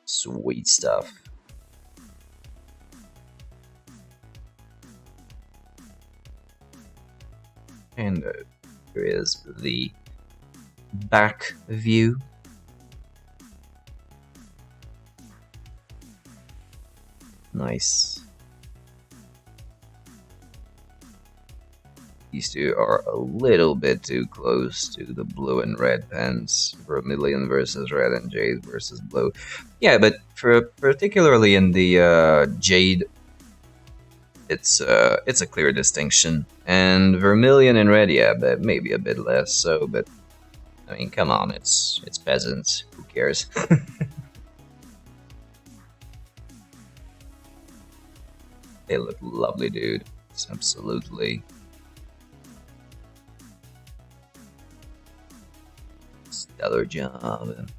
Sweet stuff. And here is the back view. Nice. These two are a little bit too close to the blue and red pens. Vermilion versus red and jade versus blue. Yeah, but for particularly in the jade, it's a clear distinction. And vermilion and red, yeah, but maybe a bit less so. But I mean, come on, it's peasants. Who cares? They look lovely, dude. It's absolutely stellar job.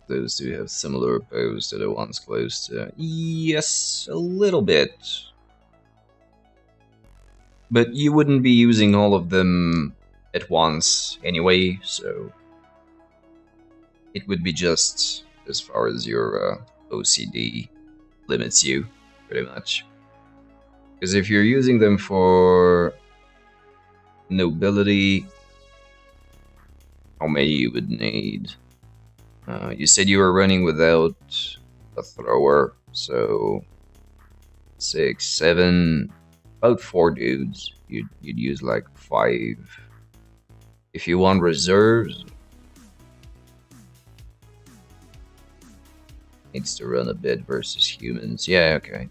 Those two have similar pose to the ones close to. Yes, a little bit. But you wouldn't be using all of them at once anyway, so it would be just as far as your OCD limits you, pretty much. Because if you're using them for nobility, how many you would need? You said you were running without a thrower, so 6, 7, about 4 dudes. You'd use like 5. If you want reserves, needs to run a bit versus humans. Yeah, okay.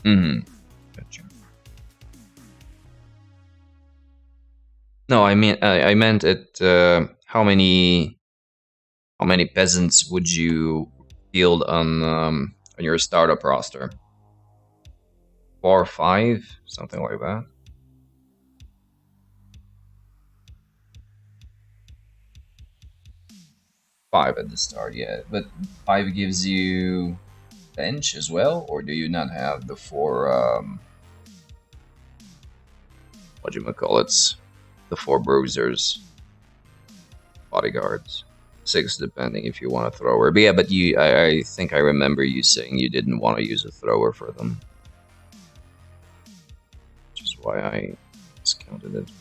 Gotcha. No, I meant it. How many peasants would you field on your startup roster? 4 or 5, something like that. 5 at the start, yeah. But 5 gives you bench as well, or do you not have the 4? What do you call it? The 4 bruisers, bodyguards. 6 depending if you want a thrower. But yeah, but I think I remember you saying you didn't want to use a thrower for them. Which is why I discounted it.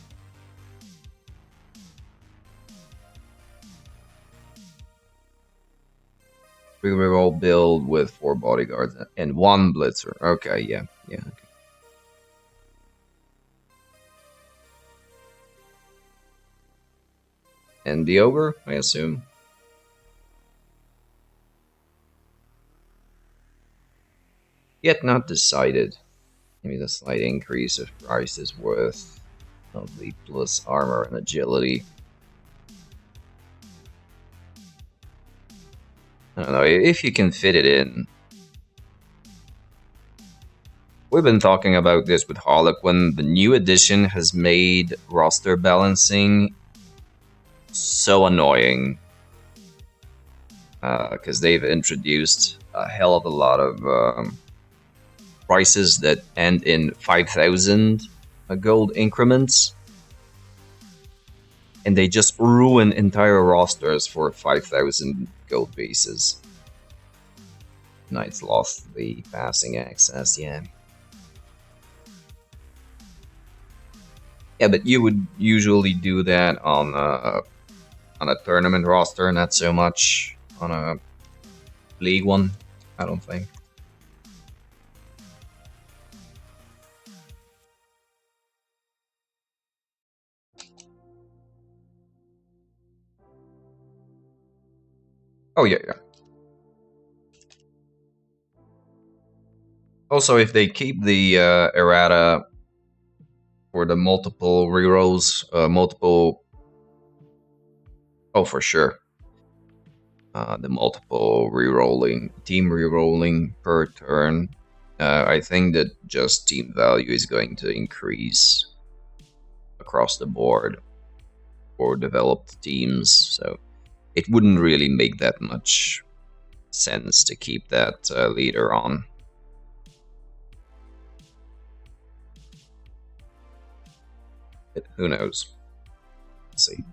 We were all build with 4 bodyguards and 1 blitzer. Okay, yeah, okay. And the ogre, I assume. Yet not decided. Maybe the slight increase of price is worth of the plus armor and agility. I don't know if you can fit it in. We've been talking about this with Harlequin. The new edition has made roster balancing so annoying because they've introduced a hell of a lot of prices that end in 5,000 gold increments, and they just ruin entire rosters for 5,000 gold bases. Knights lost the passing access, yeah. Yeah, but you would usually do that on a tournament roster, not so much on a league one, I don't think. Oh yeah, yeah. Also, if they keep the errata for the multiple rerolls, multiple. Oh, for sure. The multiple rerolling, team rerolling per turn. I think that just team value is going to increase across the board for developed teams, so it wouldn't really make that much sense to keep that leader on. But who knows? Let's see.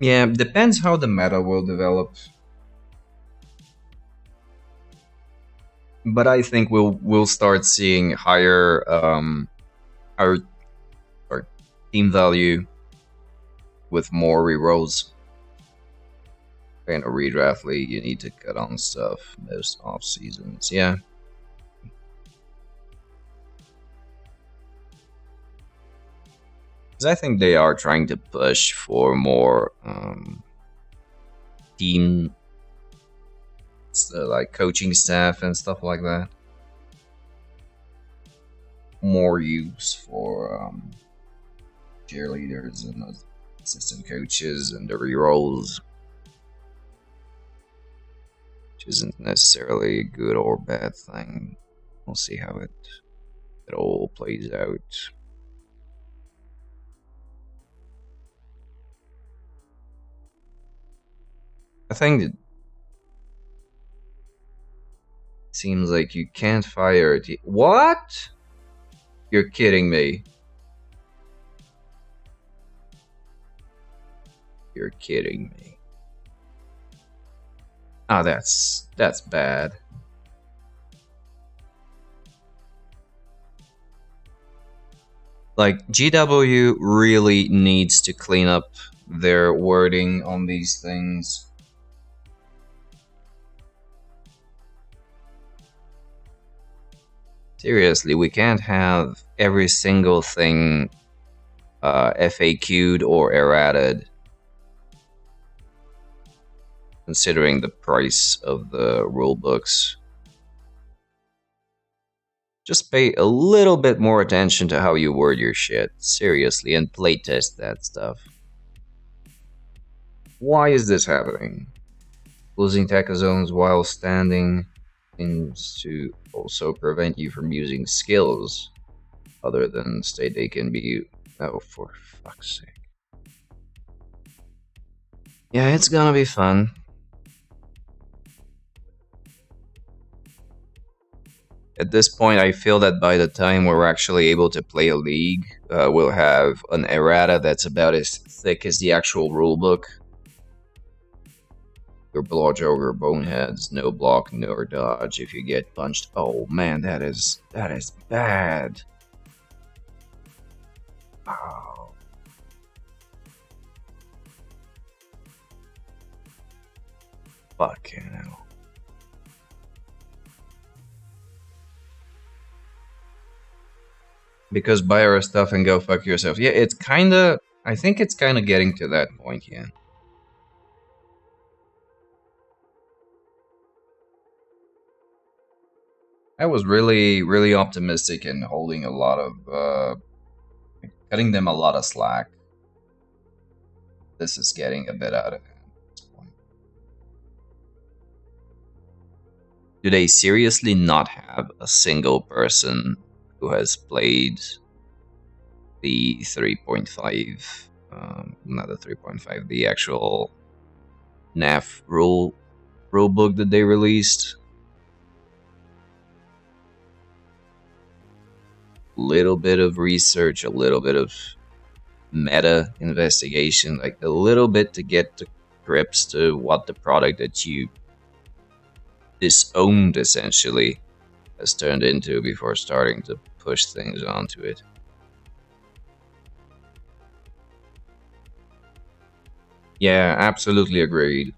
Yeah, depends how the meta will develop. But I think we'll start seeing higher our or team value with more rerolls. In a redraft league, you need to cut on stuff most off seasons. Yeah, because I think they are trying to push for more team, like coaching staff and stuff like that. More use for cheerleaders and assistant coaches and the rerolls, which isn't necessarily a good or bad thing. We'll see how it all plays out. I think it seems like you can't fire a team. What? You're kidding me. You're kidding me. Oh, that's bad. Like GW really needs to clean up their wording on these things. Seriously, we can't have every single thing FAQ'd or errated, considering the price of the rulebooks. Just pay a little bit more attention to how you word your shit, seriously, and playtest that stuff. Why is this happening? Losing tech zones while standing seems to also prevent you from using skills other than state they can be. Oh, for fuck's sake. Yeah, it's gonna be fun. At this point, I feel that by the time we're actually able to play a league, we'll have an errata that's about as thick as the actual rulebook. Your blodge over boneheads, no block, no dodge if you get punched. Oh man, that is bad. Oh. Fucking hell. because buy our stuff and go fuck yourself. Yeah, it's kind of. I think it's kind of getting to that point. Yeah, I was really, really optimistic and holding a lot of, cutting them a lot of slack. This is getting a bit out of hand at this point. Do they seriously not have a single person who has played the 3.5, not the 3.5, the actual NAF rule book that they released? Little bit of research, a little bit of meta investigation, like a little bit to get to grips to what the product that you disowned essentially has turned into before starting to push things onto it. Yeah, absolutely agreed.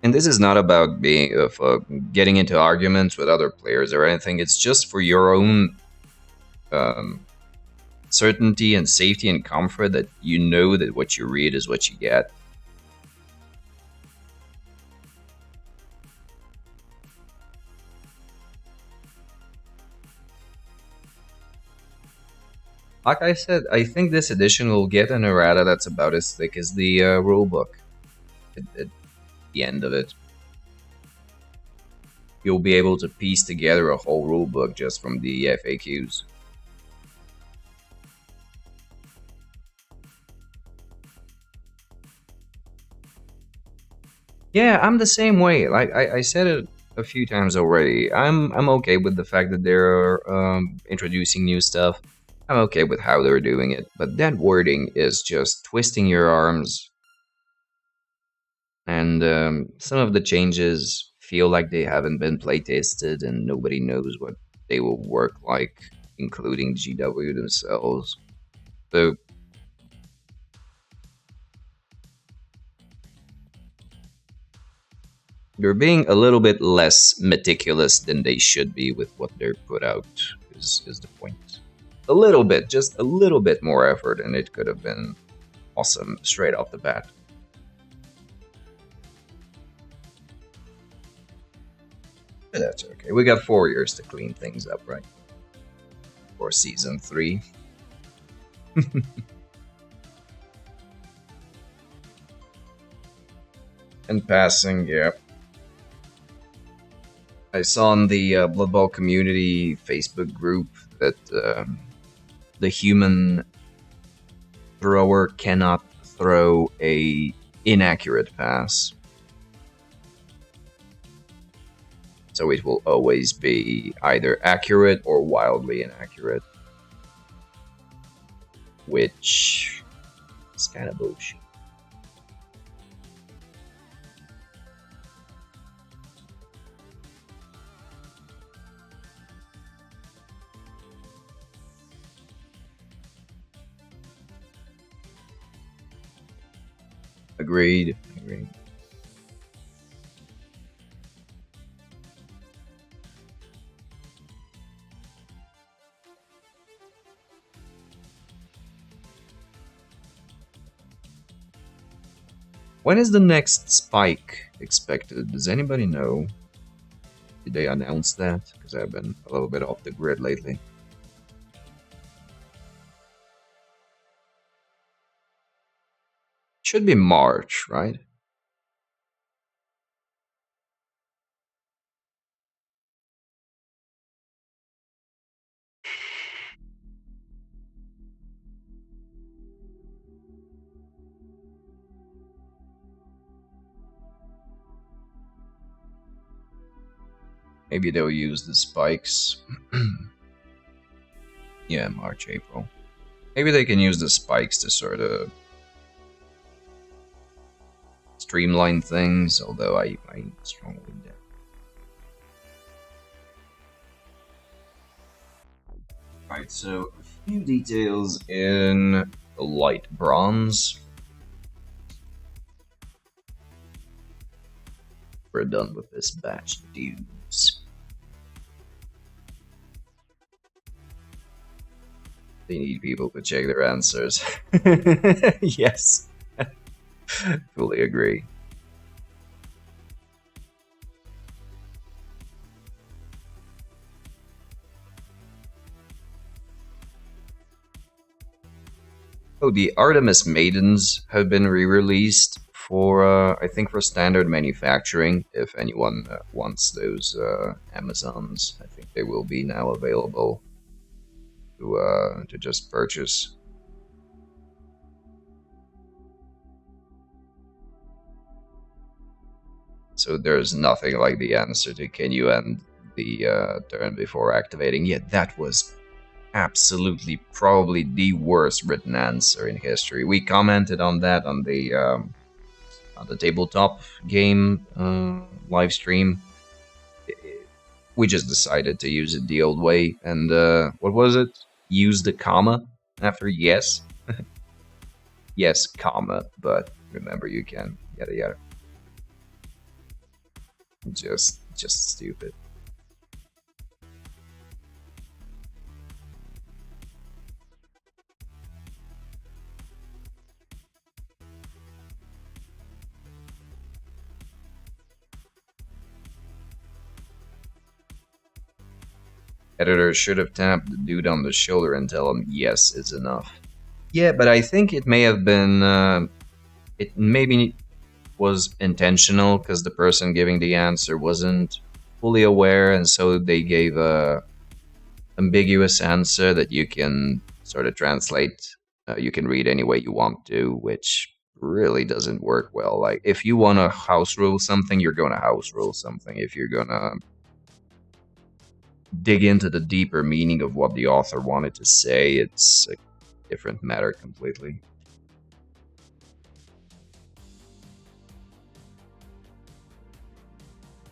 And this is not about being getting into arguments with other players or anything. It's just for your own um, certainty and safety and comfort that you know that what you read is what you get. Like I said, I think this edition will get an errata that's about as thick as the rulebook. At the end of it, you'll be able to piece together a whole rulebook just from the FAQs. Yeah, I'm the same way. Like I said it a few times already. I'm okay with the fact that they're introducing new stuff. I'm okay with how they're doing it, but that wording is just twisting your arms, and some of the changes feel like they haven't been play tested, and nobody knows what they will work like, including GW themselves. So they're being a little bit less meticulous than they should be with what they're put out. Is the point? A little bit, just a little bit more effort, and it could have been awesome straight off the bat. But that's okay. We got 4 years to clean things up, right? For season 3. And passing, yeah. I saw in the Blood Bowl community Facebook group that the human thrower cannot throw a inaccurate pass. So it will always be either accurate or wildly inaccurate, which is kind of bullshit. Agreed. Agreed. When is the next spike expected? Does anybody know? Did they announce that? Because I've been a little bit off the grid lately. Should be March, right? Maybe they'll use the spikes. Yeah, March, April. Maybe they can use the spikes to sort of streamline things, although I strongly doubt. Right, so a few details in light bronze. we're done with this batch, dudes. They need people to check their answers. Yes, fully agree. Oh, the Artemis Maidens have been re-released for, I think, for standard manufacturing. If anyone wants those Amazons, I think they will be now available to just purchase. So there's nothing like the answer to can you end the turn before activating. Yeah, that was absolutely probably the worst written answer in history. We commented on the tabletop game live stream. We just decided to use it the old way, and what was it? Use the comma after yes, yes, comma. But remember, you can yada yada. Just stupid. Editor should have tapped the dude on the shoulder and tell him yes is enough. Yeah, but I think it may have been it maybe was intentional because the person giving the answer wasn't fully aware, and so they gave a ambiguous answer that you can sort of translate. You can read any way you want to, which really doesn't work well. Like if you want to house rule something, you're going to house rule something. If you're going to dig into the deeper meaning of what the author wanted to say, it's a different matter completely.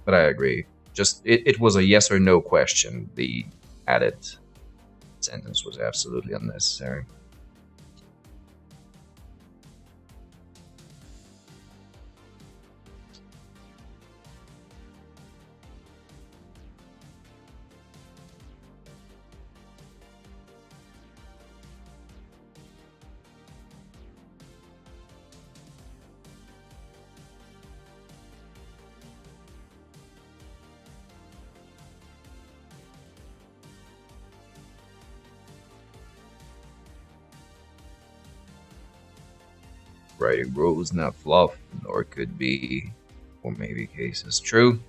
But I agree. Just it was a yes or no question. The added sentence was absolutely unnecessary. Writing rules, not fluff, nor could be, or maybe cases. True.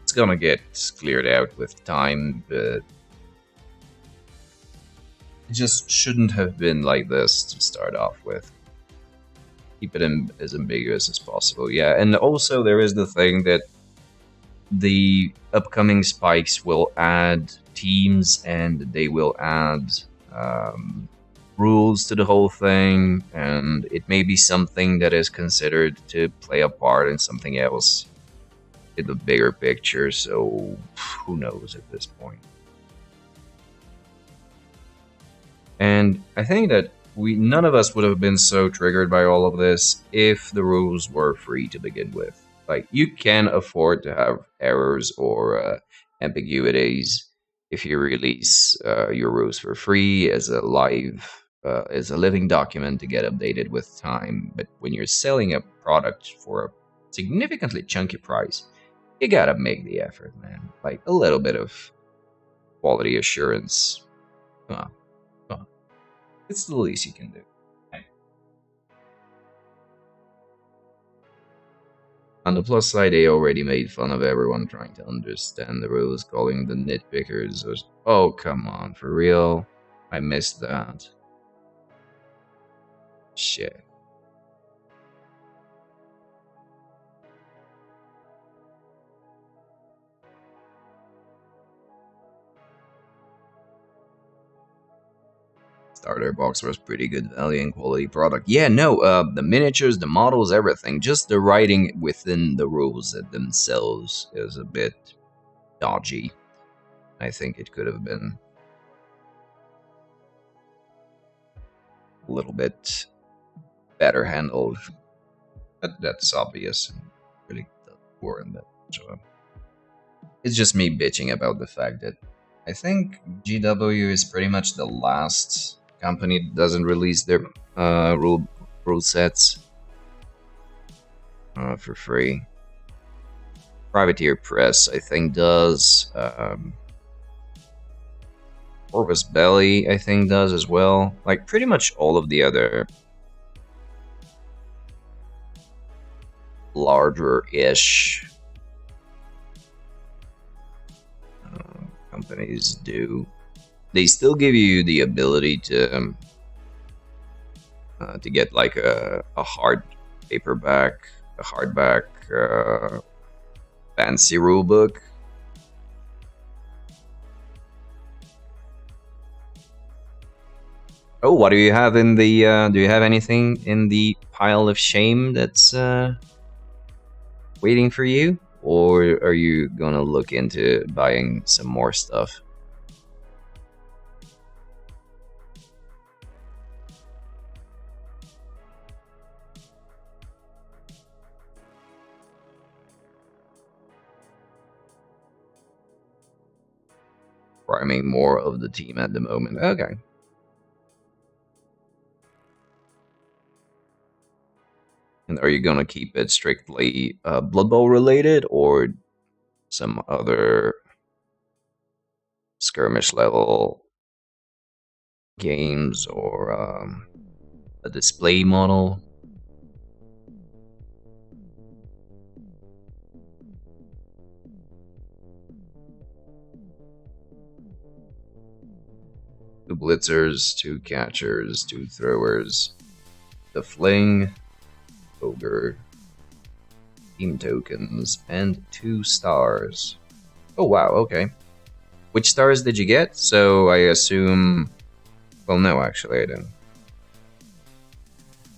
It's gonna get cleared out with time, but it just shouldn't have been like this to start off with. Keep it as ambiguous as possible. Yeah, and also there is the thing that the upcoming spikes will add teams and they will add um, rules to the whole thing, and it may be something that is considered to play a part in something else in the bigger picture. So who knows at this point? And I think that we none of us would have been so triggered by all of this if the rules were free to begin with. Like you can afford to have errors or ambiguities if you release your rules for free as a living document to get updated with time. But when you're selling a product for a significantly chunky price, you gotta make the effort, man. Like a little bit of quality assurance. Uh, it's the least you can do. On the plus side, they already made fun of everyone trying to understand the rules, calling the nitpickers. Oh, come on, for real? I missed that. Shit. Starter box was pretty good value and quality product. Yeah, no, the miniatures, the models, everything. Just the writing within the rules themselves is a bit dodgy. I think it could have been a little bit better handled. But that's obvious. Really weren't that much of a. It's just me bitching about the fact that I think GW is pretty much the last company that doesn't release their rule sets for free. Privateer Press, I think, does. Corvus Belly, I think, does as well. Like, pretty much all of the other larger-ish companies do. They still give you the ability to get like a hard paperback, a hardback fancy rulebook. Oh, what do you have in the? Do you have anything in the pile of shame that's waiting for you, or are you gonna look into buying some more stuff? Priming more of the team at the moment. Okay. And are you gonna keep it strictly Blood Bowl related, or some other skirmish level games, or a display model? Two blitzers, two catchers, two throwers, the fling, ogre, team tokens, and 2 stars. Oh wow, okay. Which stars did you get? So I assume... Well, no, actually I didn't.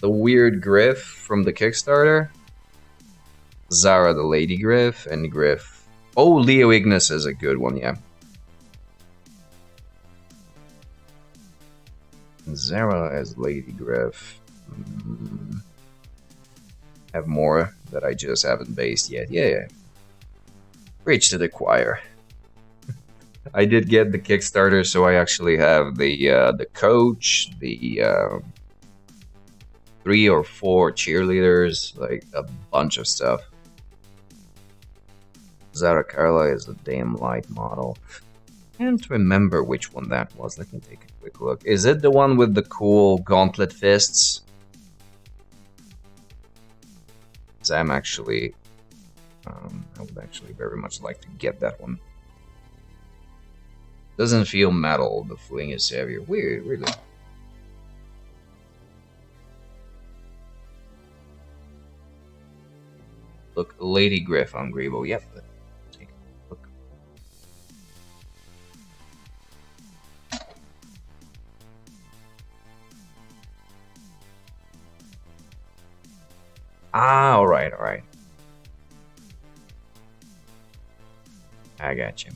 The weird Griff from the Kickstarter? Zara the Lady Griff, and Griff... Oh, Leo Ignis is a good one, yeah. Zara as Lady Griff. Have more that I just haven't based yet. Yeah. Preach to the choir. I did get the Kickstarter, so I actually have the coach, the 3 or 4 cheerleaders, like a bunch of stuff. Zara Carla is a damn light model. Can't remember which one that was. Let me take a quick look. Is it the one with the cool gauntlet fists? Because I'm actually... I would actually very much like to get that one. Doesn't feel metal. The fling is heavier. Weird, really. Look, Lady Griff on Grebo. Yep. Take a look. Ah, alright. I got you.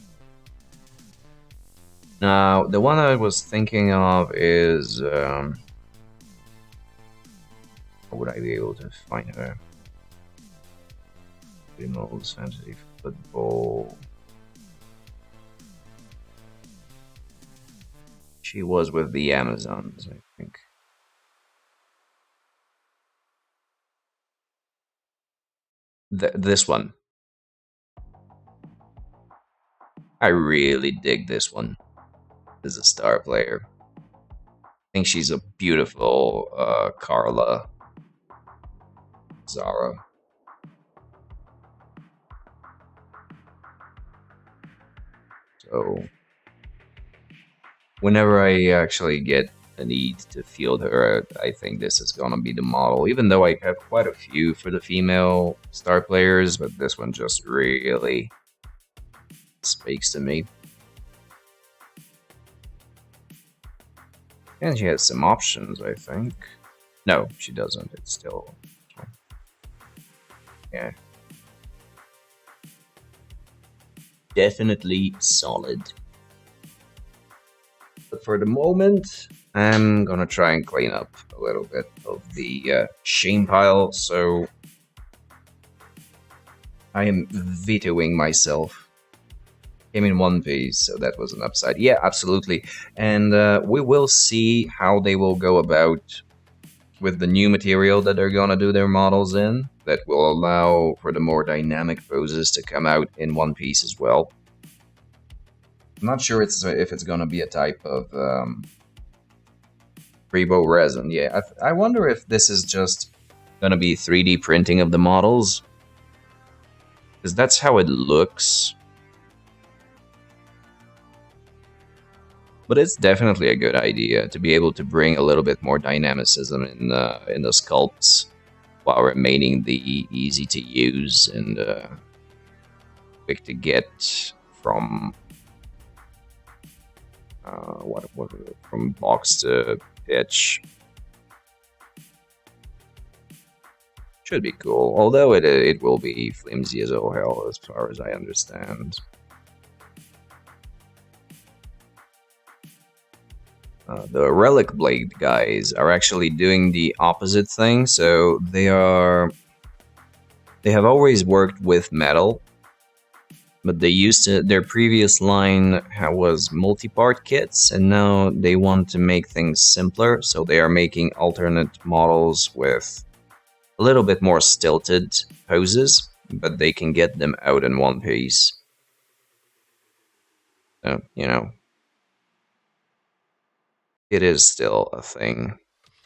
Now, the one I was thinking of is... how would I be able to find her? BrettsNobles Fantasy Football. She was with the Amazons, I think. This one. I really dig this one. As a star player. I think she's a beautiful Carla. Zara. So, whenever I actually get a need to field her, I think this is gonna be the model. Even though I have quite a few for the female star players, but this one just really speaks to me. And she has some options, I think. No, she doesn't. It's still... Yeah. definitely solid. But for the moment, I'm gonna try and clean up a little bit of the shame pile. So I am vetoing myself. Came in one piece, so that was an upside. Yeah, absolutely. And we will see how they will go about with the new material that they're gonna do their models in. That will allow for the more dynamic poses to come out in one piece as well. I'm not sure if it's gonna be a type of Rebo resin. Yeah, I wonder if this is just gonna be 3D printing of the models, because that's how it looks. But it's definitely a good idea to be able to bring a little bit more dynamicism in the sculpts while remaining the easy to use and quick to get from what from box to pitch. Should be cool, although it will be flimsy as all hell as far as I understand. The Relic Blade guys are actually doing the opposite thing, so they have always worked with metal, but they used to their previous line was multi-part kits, and now they want to make things simpler, so they are making alternate models with a little bit more stilted poses, but they can get them out in one piece. So, it is still a thing,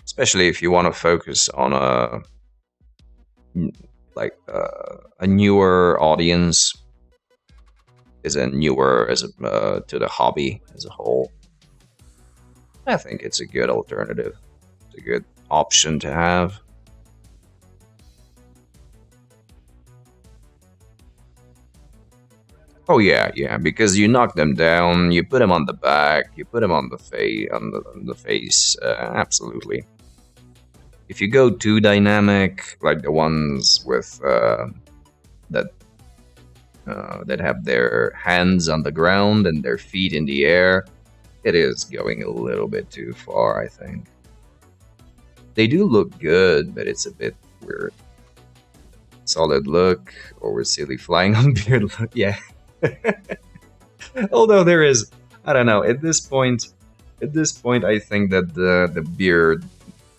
especially if you want to focus on a newer audience, is a newer as to the hobby as a whole. I think it's a good alternative. It's a good option to have. Oh yeah, yeah, because you knock them down, you put them on the back, you put them on the face, on the face. Absolutely. If you go too dynamic, like the ones with that that have their hands on the ground and their feet in the air, it is going a little bit too far, I think. They do look good, but it's a bit weird. Solid look, or silly flying on beard look, yeah. Although there is, I don't know, at this point, I think that the beard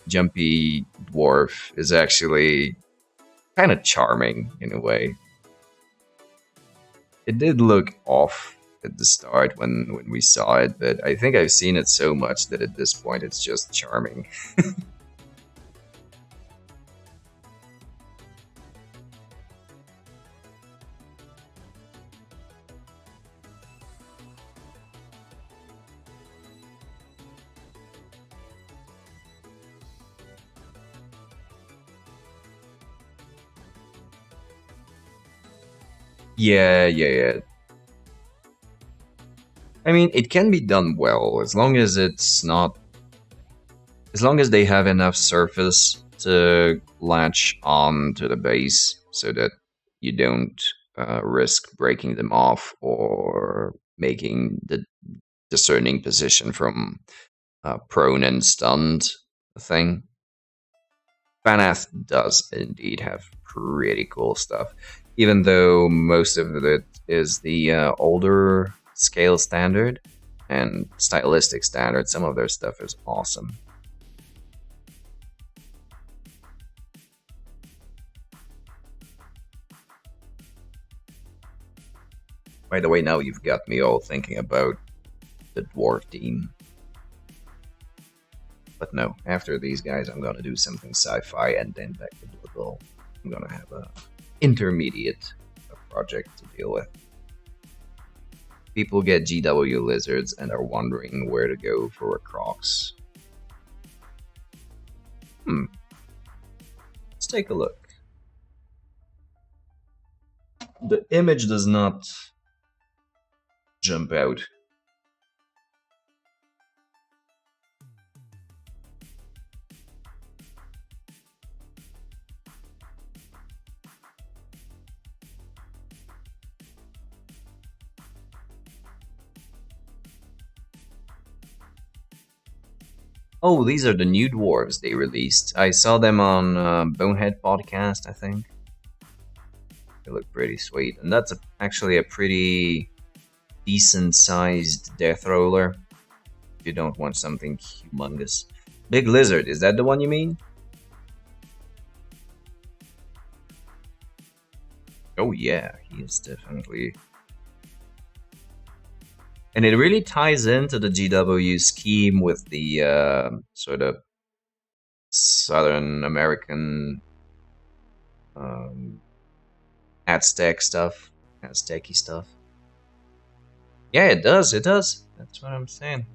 jumpy dwarf is actually kind of charming in a way. It did look off at the start when we saw it, but I think I've seen it so much that at this point it's just charming. Yeah, yeah, yeah. I mean, it can be done well as long as it's not, as long as they have enough surface to latch on to the base so that you don't risk breaking them off or making the discerning position from prone and stunned thing. Fanath does indeed have pretty cool stuff, even though most of it is the older scale standard and stylistic standard. Some of their stuff is awesome. By the way, now you've got me all thinking about the dwarf team. But no, after these guys, I'm gonna do something sci-fi and then back to Blood Bowl. I'm gonna have a intermediate project to deal with. People get GW lizards and are wondering where to go for a Crocs. Let's take a look. The image does not jump out. Oh, these are the new dwarves they released. I saw them on Bonehead podcast, I think. They look pretty sweet, and that's actually a pretty decent-sized death roller. If you don't want something humongous. Big Lizard, is that the one you mean? Oh yeah, he is definitely. And it really ties into the GW scheme with the sort of Southern American um, Aztec stuff, Aztec-y stuff. Yeah, it does. It does. That's what I'm saying.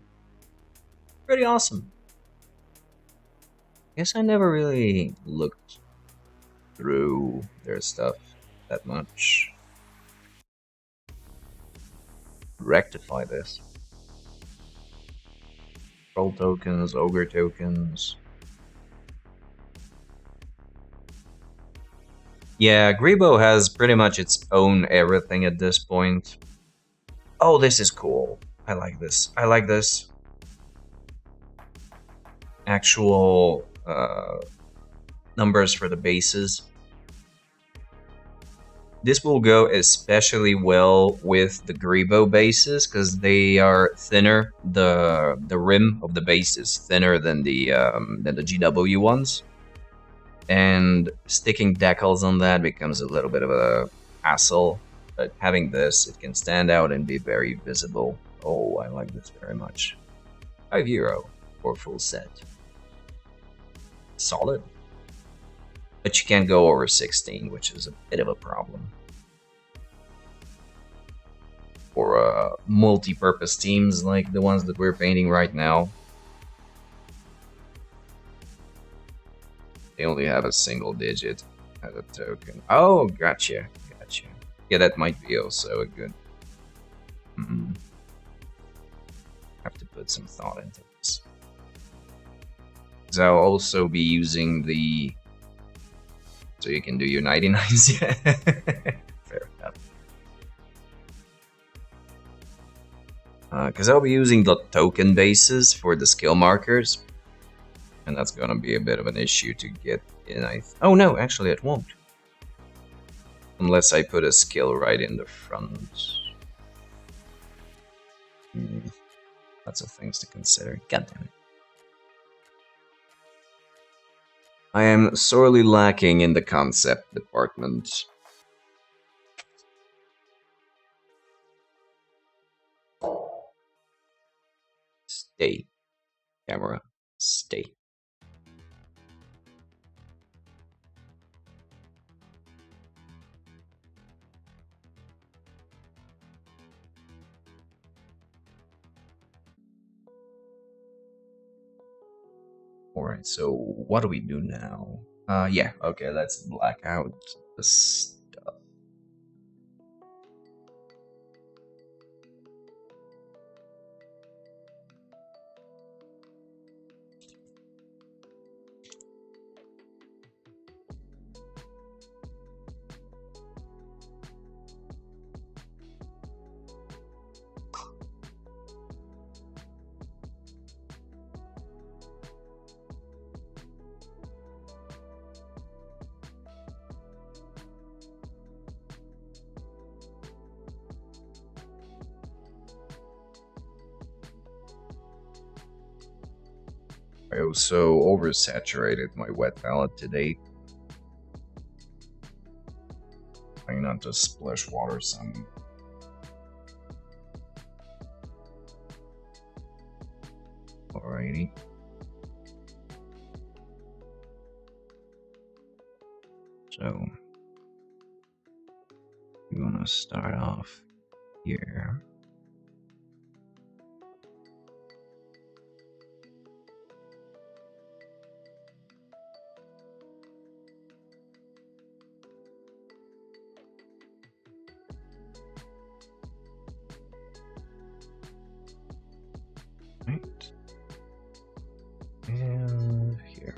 Pretty awesome. Guess I never really looked through their stuff that much. Rectify this. Troll tokens, ogre tokens. Yeah, Grebo has pretty much its own everything at this point. Oh, this is cool. I like this. I like this. Actual numbers for the bases. This will go especially well with the Grebo bases because they are thinner. The rim of the base is thinner than the GW ones, and sticking decals on that becomes a little bit of a hassle. But having this, it can stand out and be very visible. Oh, I like this very much. 5 € for full set. Solid. But you can't go over 16, which is a bit of a problem. For multi-purpose teams like the ones that we're painting right now. They only have a single digit as a token. Oh, gotcha. Gotcha. Yeah, that might be also a good... Have to put some thought into this. So I'll also be using the... So you can do your 99s. Yeah. Fair enough. Because I'll be using the token bases for the skill markers. And that's gonna be a bit of an issue to get in. Oh no, actually it won't. Unless I put a skill right in the front. Lots of things to consider. God damn it. I am sorely lacking in the concept department. Stay. Camera. Stay. Alright, so what do we do now? Yeah, okay, let's black out the stuff. I also oversaturated my wet palette today. Trying not to splash water some. Alrighty. So we want to start off here. Right. And here.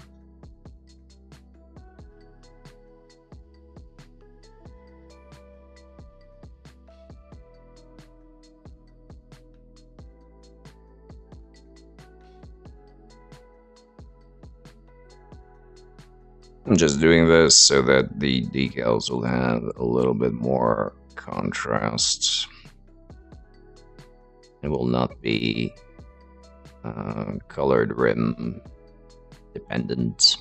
I'm just doing this so that the decals will have a little bit more contrast. It will not be colored rim dependent.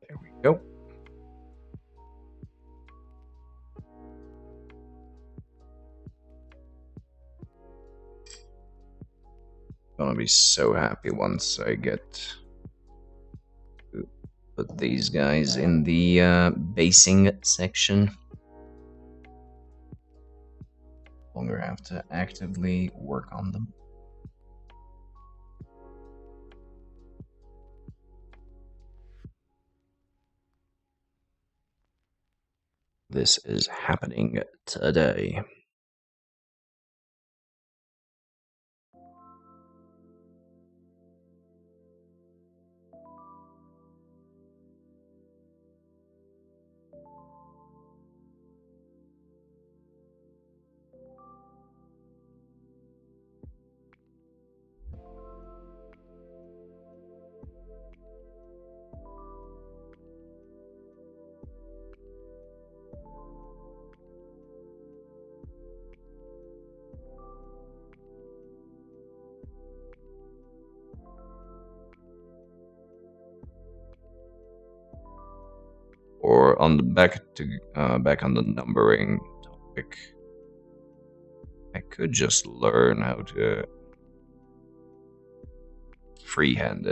There we go. Gonna be so happy once I get to put these guys in the basing section. Longer have to actively work on them. This is happening today. Or on the back on the numbering topic, I could just learn how to freehand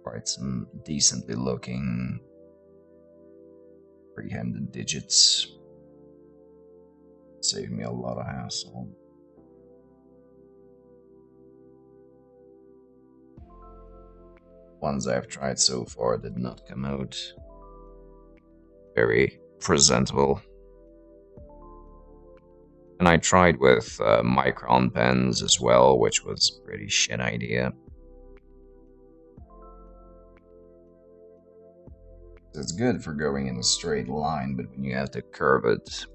write some decently looking freehanded digits. Save me a lot of hassle. Ones I've tried so far did not come out very presentable. And I tried with micron pens as well, which was a pretty shit idea. It's good for going in a straight line, but when you have to curve it,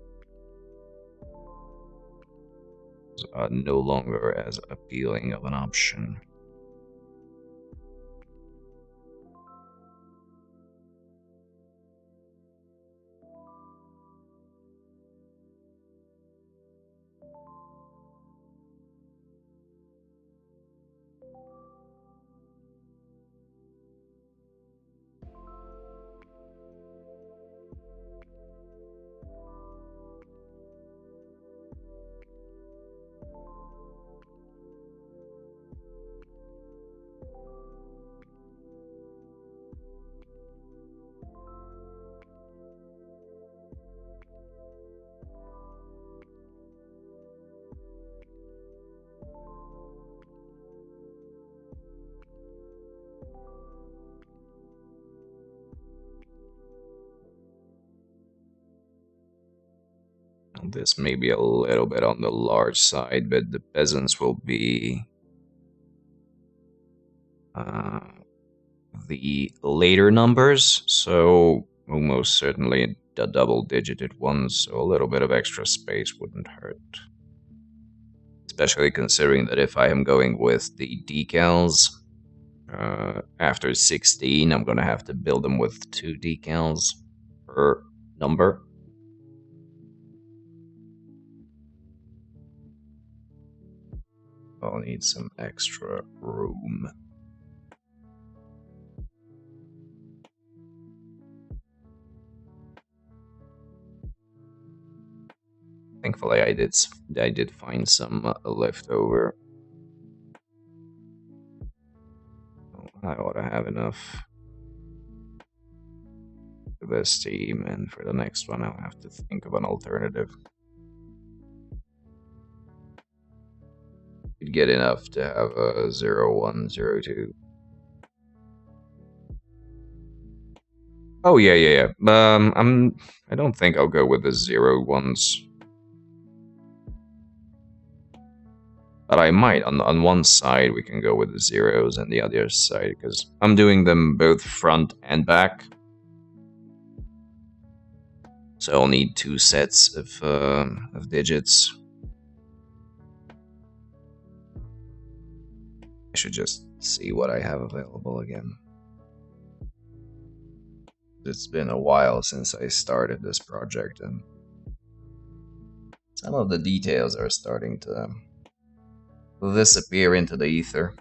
it's no longer as appealing of an option. This may be a little bit on the large side, but the peasants will be uh, the later numbers, so almost certainly the double-digited ones, so a little bit of extra space wouldn't hurt. Especially considering that if I am going with the decals, after 16, I'm gonna have to build them with 2 decals per number. I'll need some extra room. Thankfully, I did find some leftover. I ought to have enough for this team, and for the next one, I'll have to think of an alternative. You'd get enough to have a 0102. Oh yeah. I don't think I'll go with the 01s. But I might. On one side, we can go with the zeros, and the other side, because I'm doing them both front and back. So I'll need 2 sets of digits. I should just see what I have available again. It's been a while since I started this project, and some of the details are starting to disappear into the ether.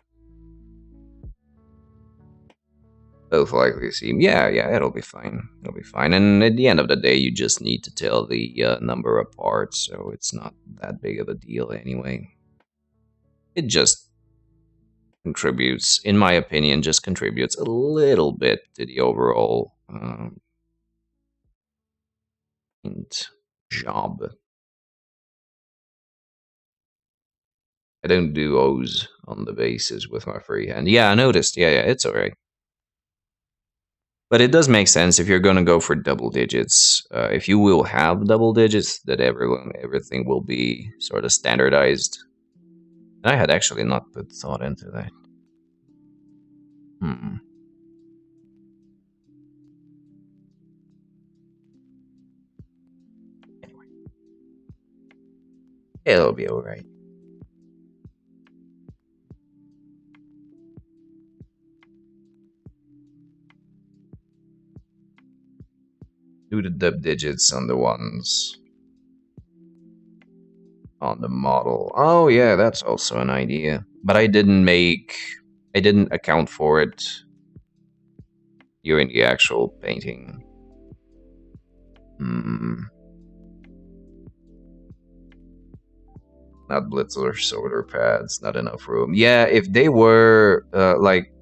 Both likely seem, yeah, it'll be fine. It'll be fine. And at the end of the day, you just need to tell the number apart, so it's not that big of a deal anyway. It just contributes, in my opinion, just contributes a little bit to the overall job. I don't do O's on the bases with my freehand. Yeah, I noticed. Yeah, it's alright. But it does make sense if you're going to go for double digits. If you will have double digits, that everything will be sort of standardized. I had actually not put thought into that. Anyway, it'll be alright. Do the dub digits on the ones on the model. Oh yeah, that's also an idea. But I didn't account for it during the actual painting. Not blitzer shoulder pads, not enough room. Yeah, if they were like,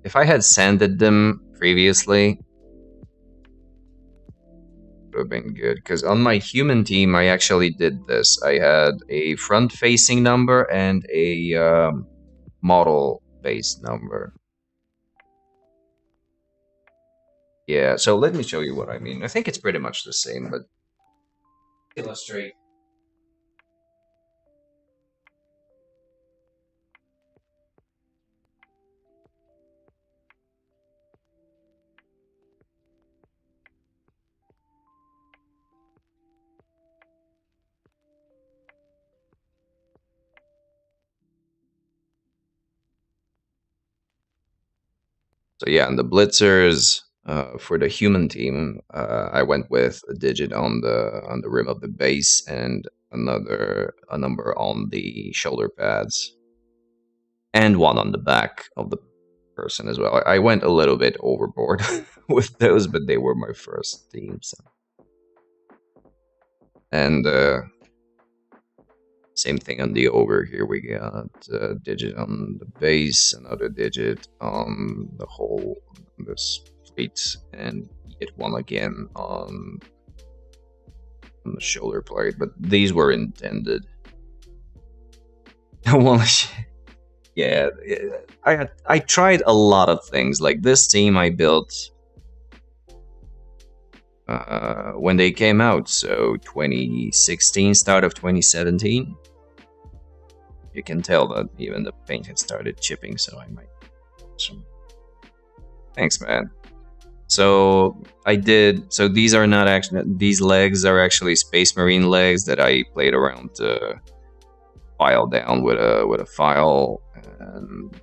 if I had sanded them previously, would have been good. Because on my human team, I actually did this. I had a front-facing number and a model-based number. Yeah, so let me show you what I mean. I think it's pretty much the same, but illustrate. So yeah, and the blitzers for the human team, I went with a digit on the rim of the base and a number on the shoulder pads, and one on the back of the person as well. I went a little bit overboard with those, but they were my first team. So. And same thing on the over here. We got a digit on the base, another digit on the whole this plate, and yet one again on the shoulder plate. But these were intended. Well, yeah, I tried a lot of things. Like this team, I built when they came out. So 2016, start of 2017. You can tell that even the paint had started chipping, so I might. Some... Thanks, man. So I did. So these are not actually. These legs are actually Space Marine legs that I played around to file down with a file, and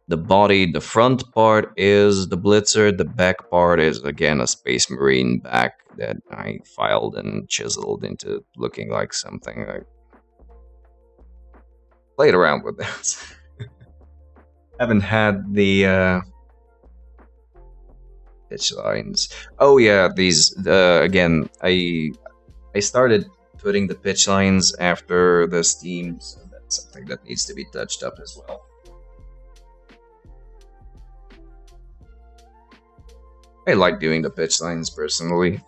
the body, the front part is the Blitzer. The back part is again a Space Marine back that I filed and chiseled into looking like something. I played around with this. Haven't had the pitch lines. Oh yeah, these again. I started putting the pitch lines after the Steam, so that's something that needs to be touched up as well. I like doing the pitch lines personally.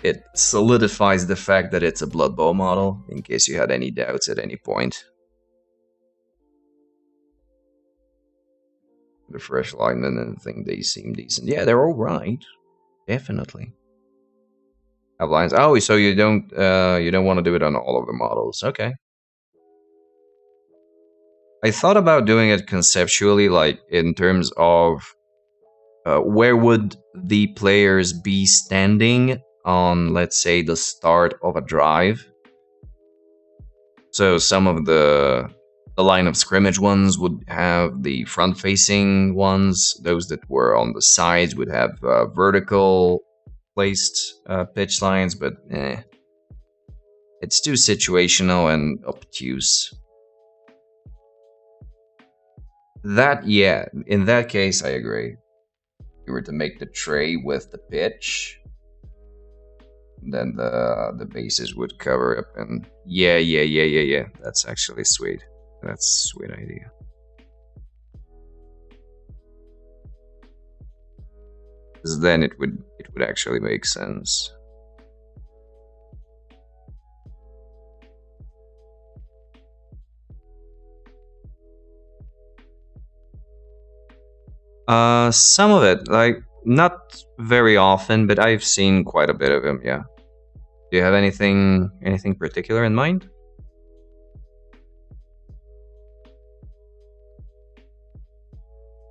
It solidifies the fact that it's a Blood Bowl model, in case you had any doubts at any point. The fresh alignment and thing, they seem decent. Yeah, they're all right. Definitely. Outlines. Oh, so you don't want to do it on all of the models. Okay. I thought about doing it conceptually, like in terms of where would the players be standing on, let's say, the start of a drive. So some of the line of scrimmage ones would have the front-facing ones. Those that were on the sides would have vertical placed pitch lines, but it's too situational and obtuse. That, yeah, in that case, I agree. If you were to make the tray with the pitch, then the bases would cover up, and yeah. That's actually sweet. That's a sweet idea. Because then it would actually make sense. Some of it, like not very often, but I've seen quite a bit of him. Yeah. Do you have anything particular in mind?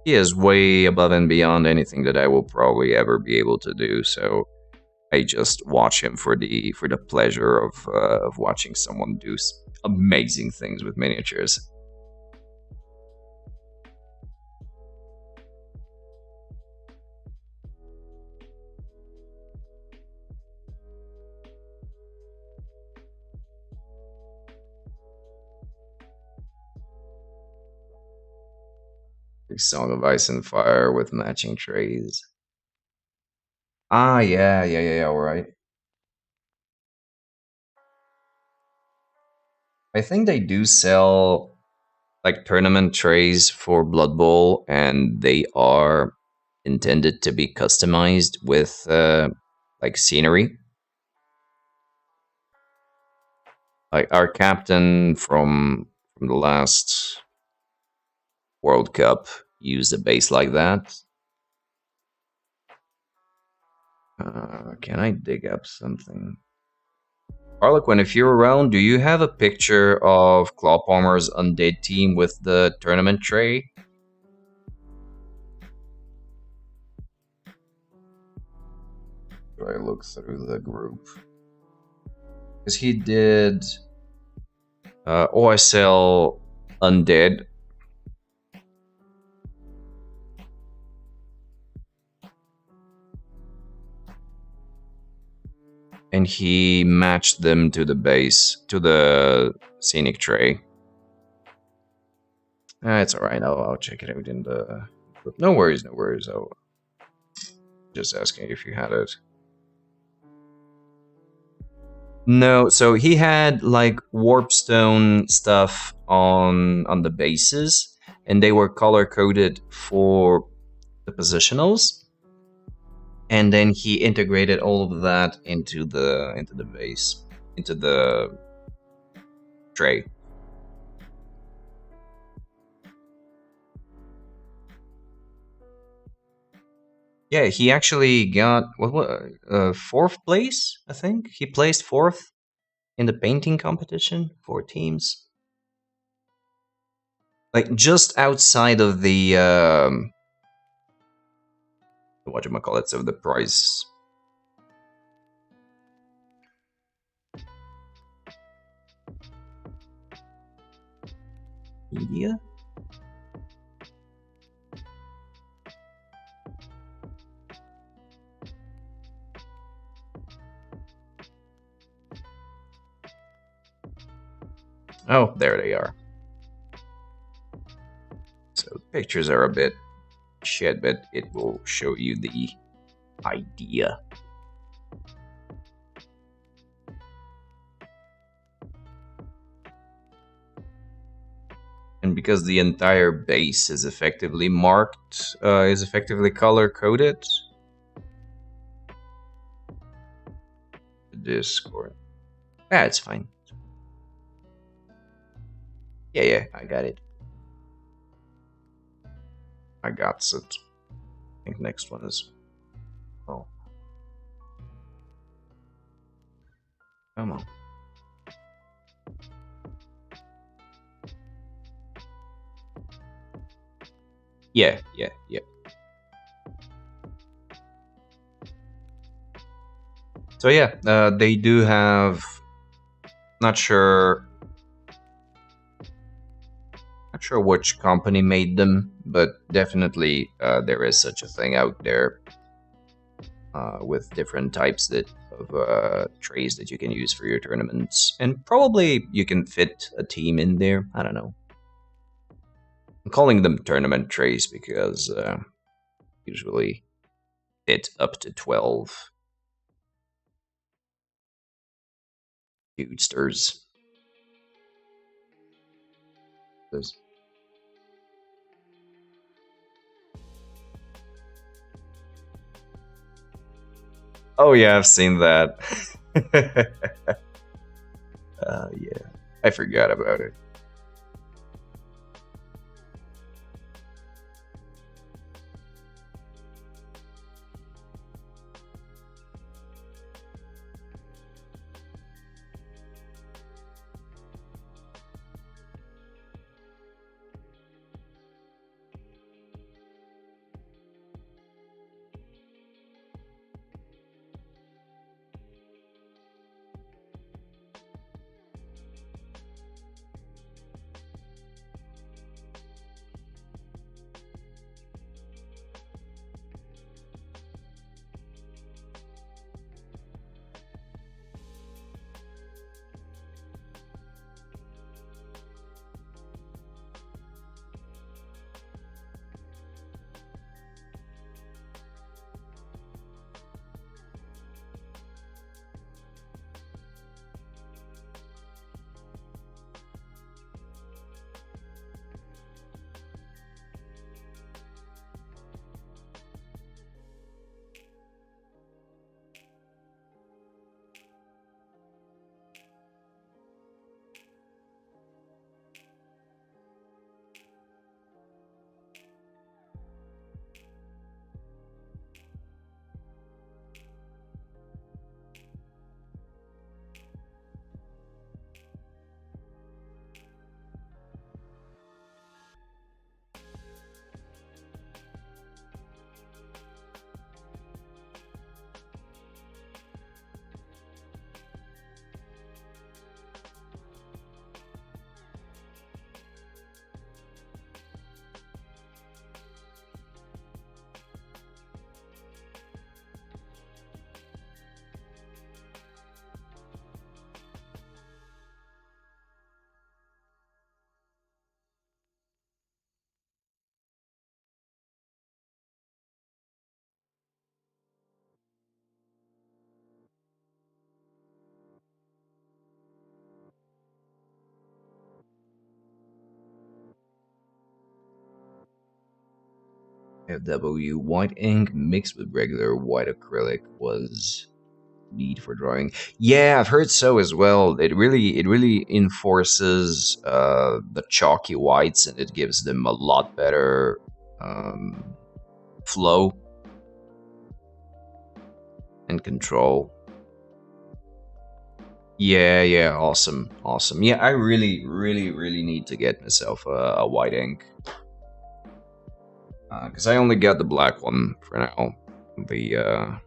He is way above and beyond anything that I will probably ever be able to do. So I just watch him for the pleasure of watching someone do amazing things with miniatures. Song of Ice and Fire with matching trays. Ah, yeah. All right. I think they do sell like tournament trays for Blood Bowl, and they are intended to be customized with like scenery. Like our captain from the last World Cup used a base like that. Can I dig up something? Harlequin, if you're around, do you have a picture of Clawpalmer's undead team with the tournament tray? Do I look through the group? Because he did OSL Undead. And he matched them to the base, to the scenic tray. It's alright, I'll check it out in the group. No worries. I'll just asking if you had it. No, so he had like warpstone stuff on the bases, and they were color coded for the positionals, and then he integrated all of that into the base, into the tray. Yeah, he actually got fourth place. I think he placed fourth in the painting competition for teams, like just outside of the what you call it, so the prize media. Oh, there they are. So the pictures are a bit shit, but it will show you the idea. And because the entire base is effectively marked, is effectively color coded, Discord. Yeah, it's fine. Yeah, yeah, I got it. I got it. I think next one is. Oh, come on. Yeah, yeah, yeah. So yeah, they do have. Not sure. Not sure which company made them, but definitely there is such a thing out there with different types of trays that you can use for your tournaments, and probably you can fit a team in there. I don't know. I'm calling them tournament trays because usually fit up to 12 dudesters. There's- Oh yeah, I've seen that. Yeah, I forgot about it. FW white ink mixed with regular white acrylic was need for drawing. Yeah, I've heard so as well. It really enforces the chalky whites, and it gives them a lot better flow. and control. Yeah, yeah, awesome, awesome. Yeah, I really, really, really need to get myself a white ink. Because I only got the black one for now. The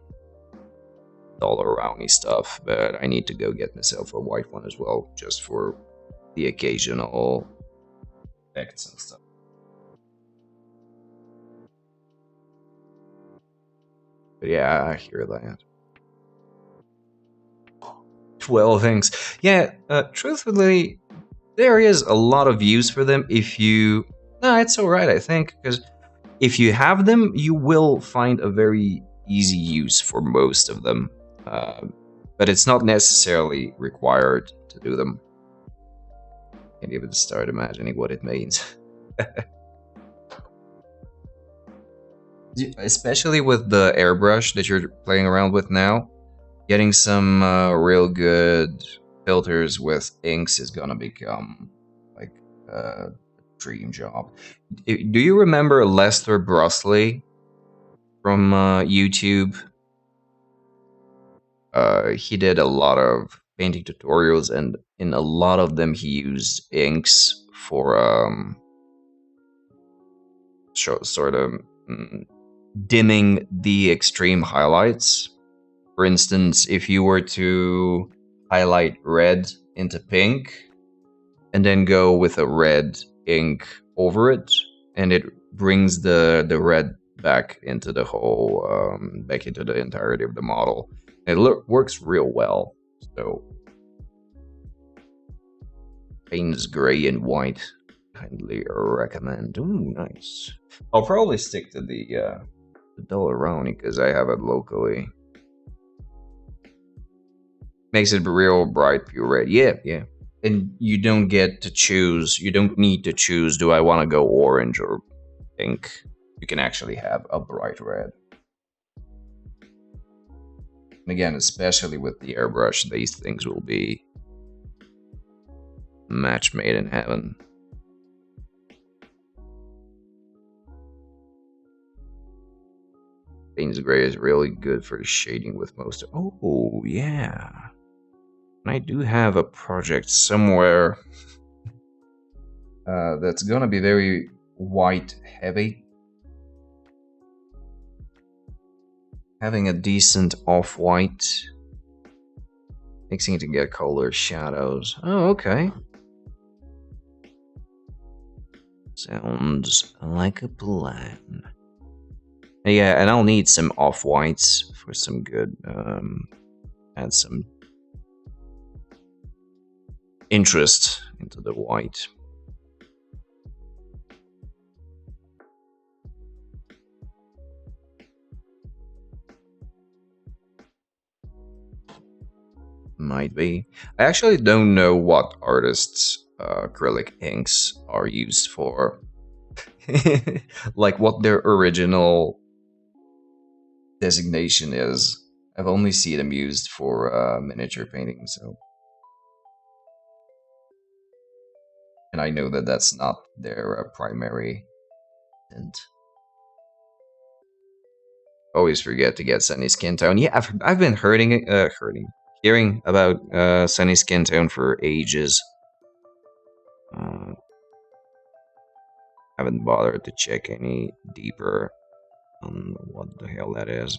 dollar roundy stuff, but I need to go get myself a white one as well, just for the occasional effects and stuff. But yeah, I hear that. 12 inks. Yeah, truthfully, there is a lot of use for them if you. No, it's alright, I think, because if you have them, you will find a very easy use for most of them. But it's not necessarily required to do them. Can't even start imagining what it means. Especially with the airbrush that you're playing around with now, getting some real good filters with inks is gonna become like a dream job. Do you remember Lester Brusley from YouTube? He did a lot of painting tutorials, and in a lot of them he used inks for sort of dimming the extreme highlights. For instance, if you were to highlight red into pink and then go with a red ink over it, and it brings the red back into the whole back into the entirety of the model. It works real well. So paints gray and white. Kindly recommend. Ooh, nice. I'll probably stick to the Dollaroni because I have it locally. Makes it real bright pure red. Yeah, yeah. And you don't get to choose. You don't need to choose. Do I want to go orange or pink? You can actually have a bright red. And again, especially with the airbrush, these things will be match made in heaven. Payne's Gray is really good for the shading with most. Oh, yeah. I do have a project somewhere that's gonna be very white heavy. Having a decent off-white, mixing it to get color shadows. Oh, okay. Sounds like a plan. Yeah, and I'll need some off-whites for some good, add some interest into the white. Might be. I actually don't know what artists' acrylic inks are used for. Like what their original designation is. I've only seen them used for miniature painting, so. And I know that that's not their primary tint. Always forget to get Sunny Skin Tone. Yeah, I've been hearing about Sunny Skin Tone for ages. Haven't bothered to check any deeper on what the hell that is.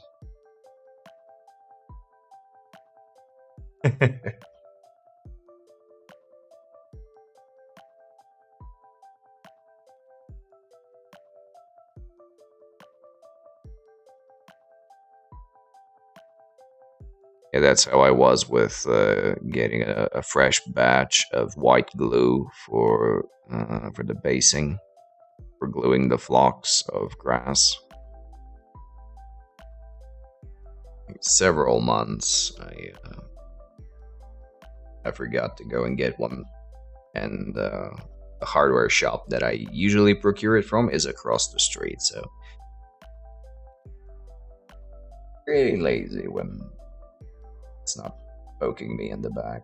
Yeah, that's how I was with getting a fresh batch of white glue for the basing, for gluing the flocks of grass. Several months, I forgot to go and get one, and the hardware shop that I usually procure it from is across the street, so pretty lazy when it's not poking me in the back.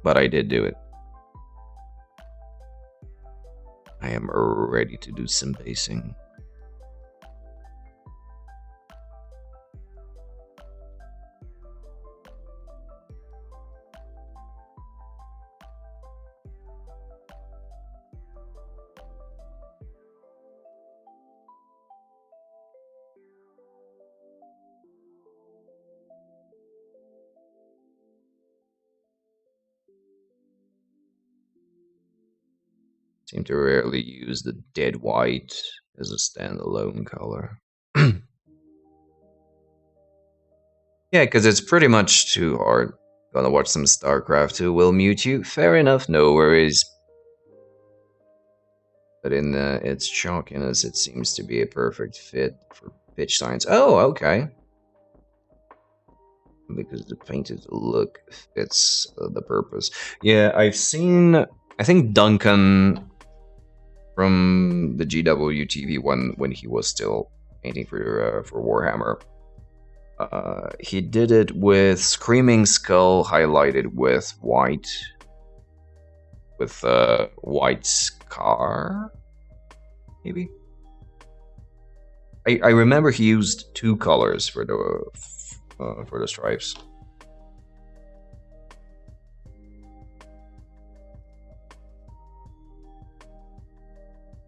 but I did do it. I am ready to do some basing. Seem to rarely use the dead white as a standalone color. Yeah, because it's pretty much too hard. Gonna watch some StarCraft 2 will mute you. Fair enough, no worries. But in its chalkiness, it seems to be a perfect fit for pitch signs. Oh, okay. Because the painted look fits the purpose. Yeah, I've seen. I think Duncan from the GWTV one when he was still painting for Warhammer. He did it with Screaming Skull highlighted with white, with white scar, maybe. I remember he used two colors for the stripes.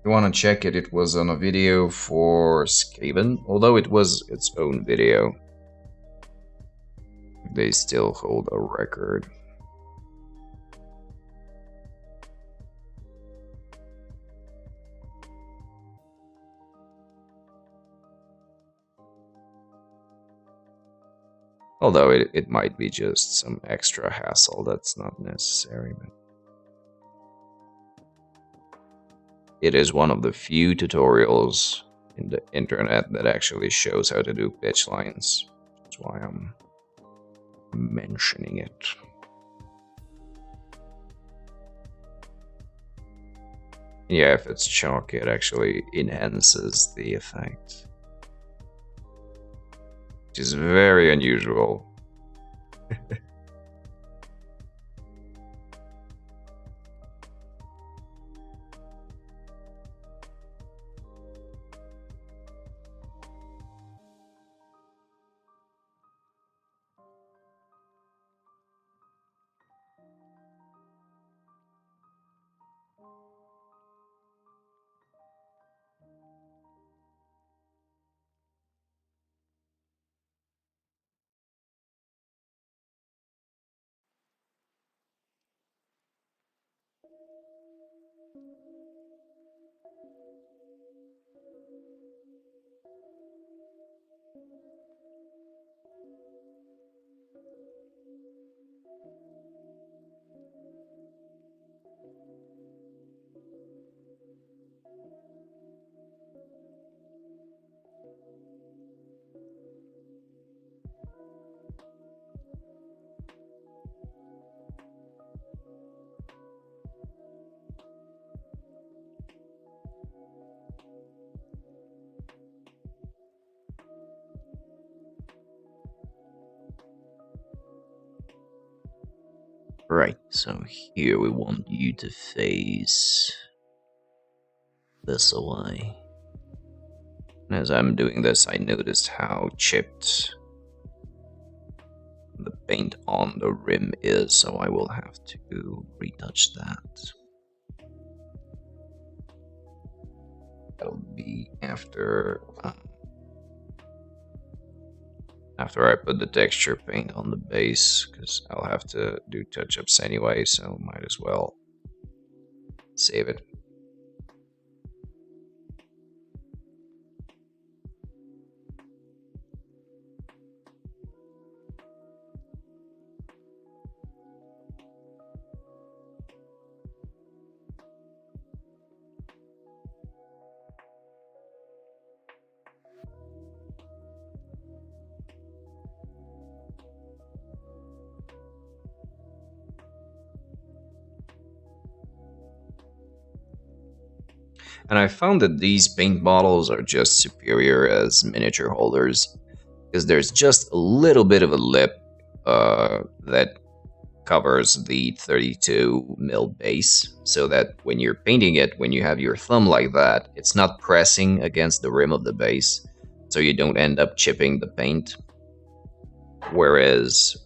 You want to check it? It was on a video for Skaven, although it was its own video. They still hold a record. Although it might be just some extra hassle that's not necessary. But it is one of the few tutorials in the internet that actually shows how to do pitch lines. That's why I'm mentioning it. Yeah, if it's chalk, it actually enhances the effect, which is very unusual. Right, so here we want you to face this away. And as I'm doing this, I noticed how chipped the paint on the rim is, so I will have to retouch that. That'll be after I put the texture paint on the base, because I'll have to do touch-ups anyway, so might as well save it. And I found that these paint bottles are just superior as miniature holders, because there's just a little bit of a lip that covers the 32 mil base, so that when you're painting it, when you have your thumb like that, it's not pressing against the rim of the base, so you don't end up chipping the paint. Whereas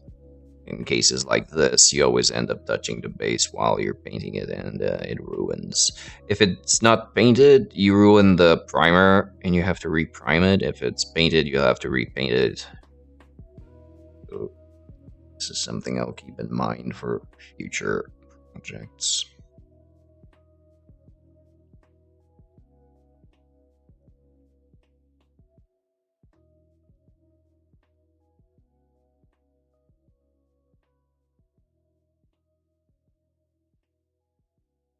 in cases like this, you always end up touching the base while you're painting it, and it ruins. If it's not painted, you ruin the primer and you have to reprime it. If it's painted, you have to repaint it. So this is something I'll keep in mind for future projects.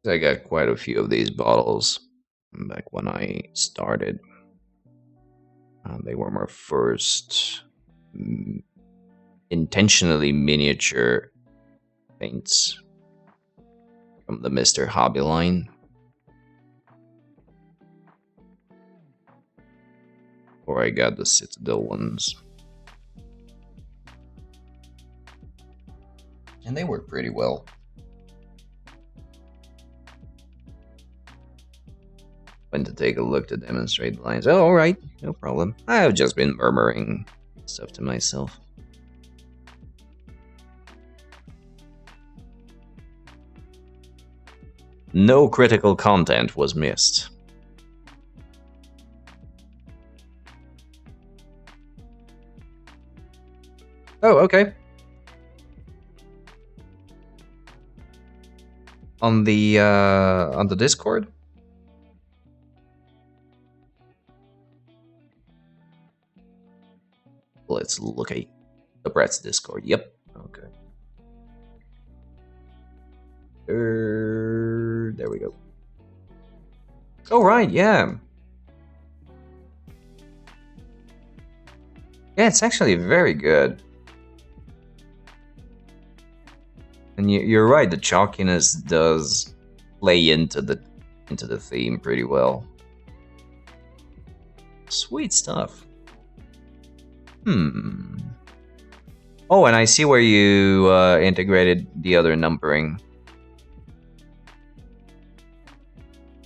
I got quite a few of these bottles back when I started. They were my first intentionally miniature paints from the Mr. Hobby line. Or I got the Citadel ones. And they work pretty well. Went to take a look to demonstrate the lines. Oh, alright, no problem. I've just been murmuring stuff to myself. No critical content was missed. Oh, okay. On the Discord? Let's look at the Brett's Discord. Yep. Okay. There we go. Oh, right, yeah. Yeah, it's actually very good. And you're right, the chalkiness does play into the theme pretty well. Sweet stuff. Oh, and I see where you integrated the other numbering.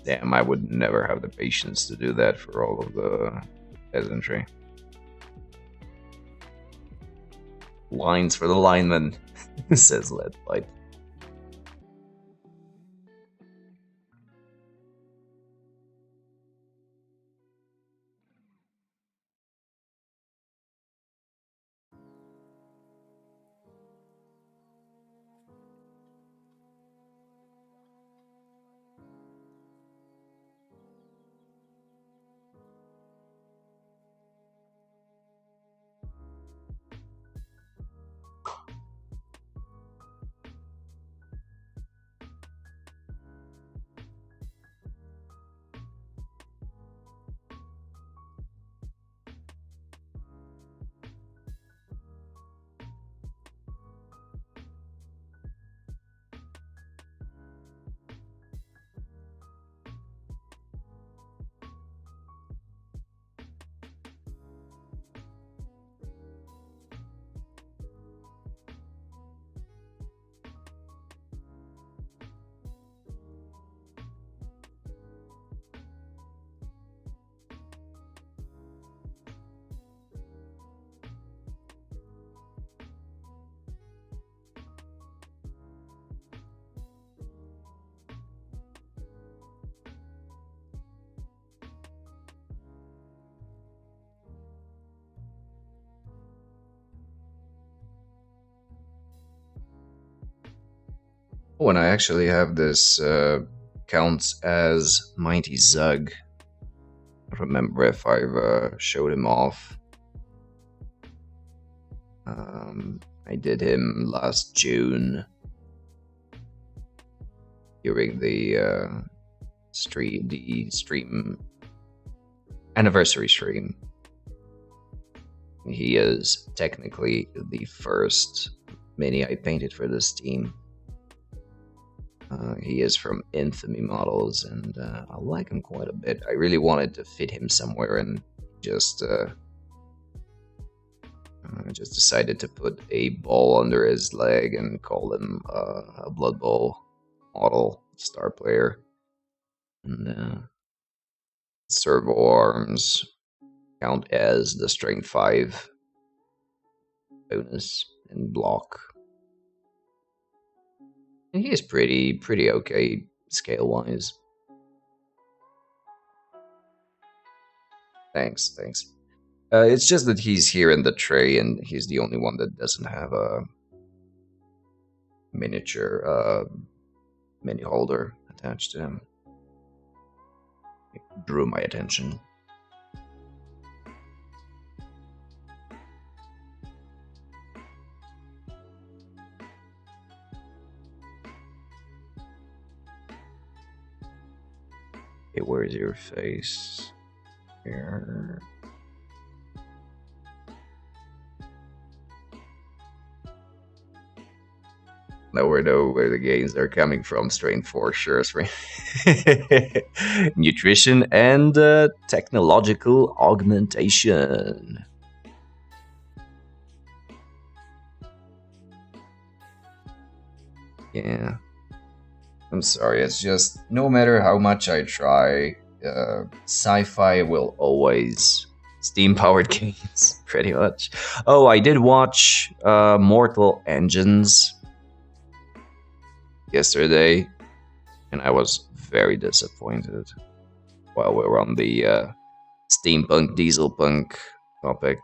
Damn, I would never have the patience to do that for all of the peasantry. Lines for the lineman, says Lead Pipe. Oh, and I actually have this counts as Mighty Zug. I don't remember if I've showed him off. I did him last June during the stream anniversary stream. He is technically the first mini I painted for this team. He is from Infamy Models, and I like him quite a bit. I really wanted to fit him somewhere, and just I just decided to put a ball under his leg and call him a Blood Bowl model star player. And servo arms count as the strength 5 bonus and block. And he is pretty okay scale wise. Thanks. It's just that he's here in the tray and he's the only one that doesn't have a miniature mini holder attached to him. It drew my attention. Okay, where's your face? Here. Now we know where the gains are coming from. Strength 4, sure. Nutrition and technological augmentation. Yeah. I'm sorry, it's just no matter how much I try, sci-fi will always steam powered games, pretty much. Oh, I did watch Mortal Engines yesterday, and I was very disappointed. While we're on the steampunk dieselpunk topic,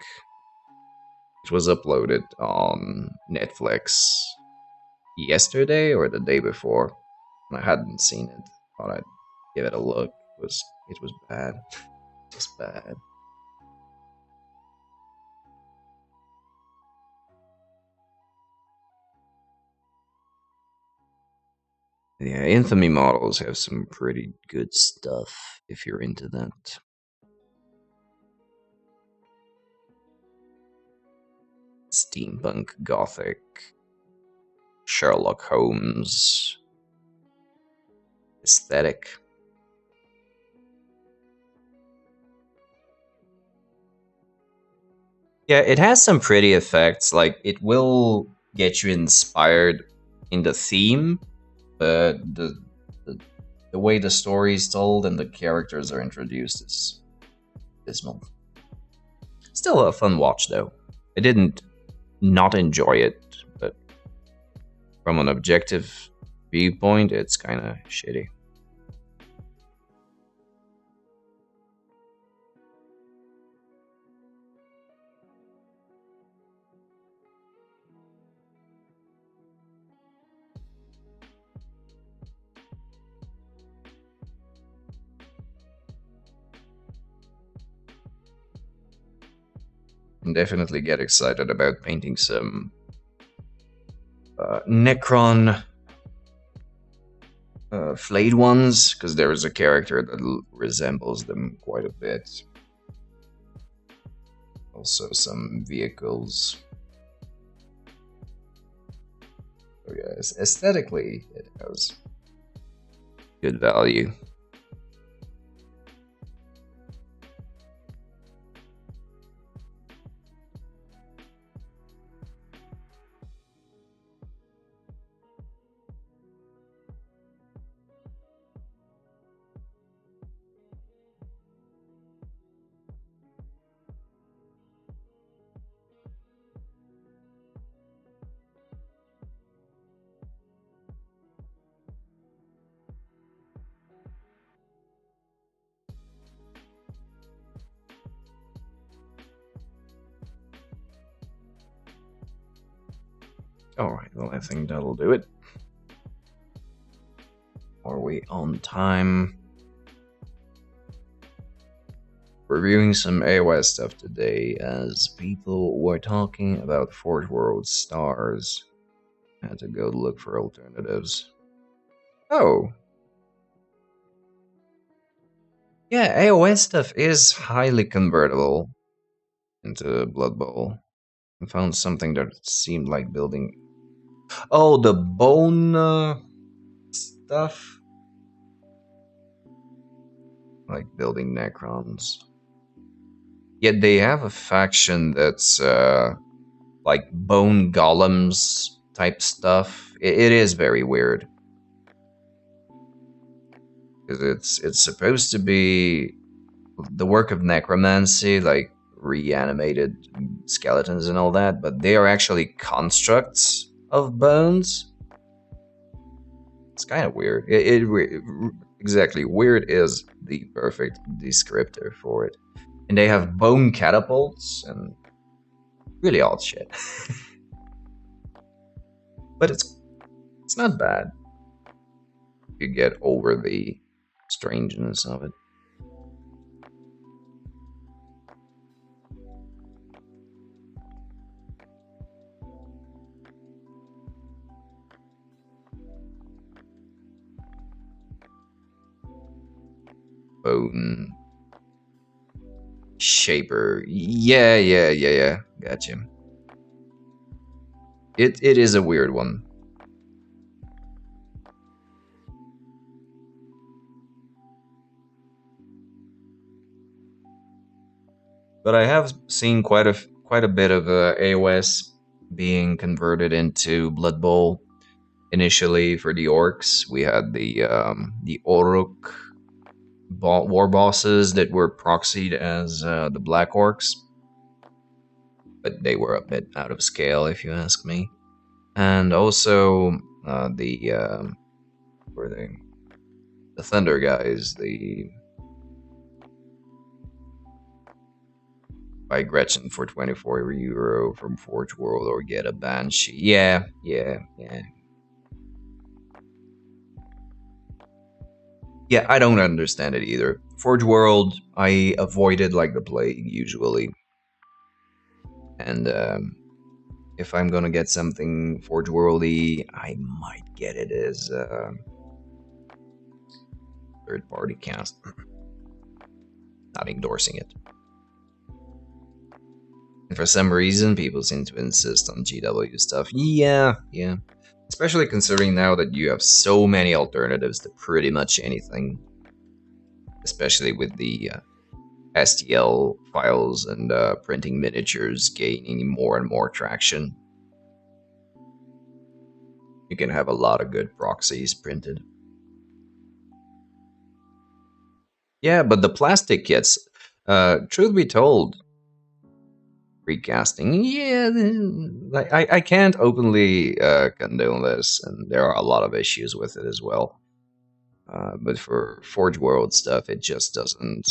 it was uploaded on Netflix yesterday or the day before. I hadn't seen it. Thought I'd give it a look. It was bad. Just bad. Yeah, Infamy models have some pretty good stuff if you're into that. Steampunk Gothic, Sherlock Holmes aesthetic. Yeah, it has some pretty effects. Like, it will get you inspired in the theme, but the way the story is told and the characters are introduced is dismal. Still a fun watch, though. I didn't not enjoy it, but from an objective viewpoint, it's kind of shitty. And definitely get excited about painting some Necron flayed ones, because there is a character that resembles them quite a bit. Also some vehicles. So yeah, aesthetically it has good value. Alright, well, I think that'll do it. Are we on time? Reviewing some AOS stuff today as people were talking about Forge World stars. I had to go look for alternatives. Oh. Yeah, AOS stuff is highly convertible into Blood Bowl. I found something that seemed like building. Oh, the bone stuff? Like building Necrons. Yet they have a faction that's like bone golems type stuff. It is very weird because it's supposed to be the work of necromancy, like reanimated skeletons and all that, but they are actually constructs of bones. It's kind of weird. Exactly, weird is the perfect descriptor for it. And they have bone catapults and really odd shit. But it's not bad. You get over the strangeness of it. Bone shaper. Yeah. Gotcha. It is a weird one. But I have seen quite a bit of AOS being converted into Blood Bowl. Initially, for the orcs, we had the Oruk war bosses that were proxied as the Black Orcs, but they were a bit out of scale, if you ask me. And also the were they the Thunder guys, the buy Gretchen for 24 euro from Forge World or get a Banshee. Yeah. Yeah, I don't understand it either. Forge World, I avoided like the plague usually. And if I'm gonna get something Forge Worldy, I might get it as third party cast. Not endorsing it. And for some reason, people seem to insist on GW stuff. Yeah. Especially considering now that you have so many alternatives to pretty much anything. Especially with the STL files and printing miniatures gaining more and more traction. You can have a lot of good proxies printed. Yeah, but the plastic kits, truth be told, recasting, yeah, I can't openly condone this, and there are a lot of issues with it as well. But for Forge World stuff, it just doesn't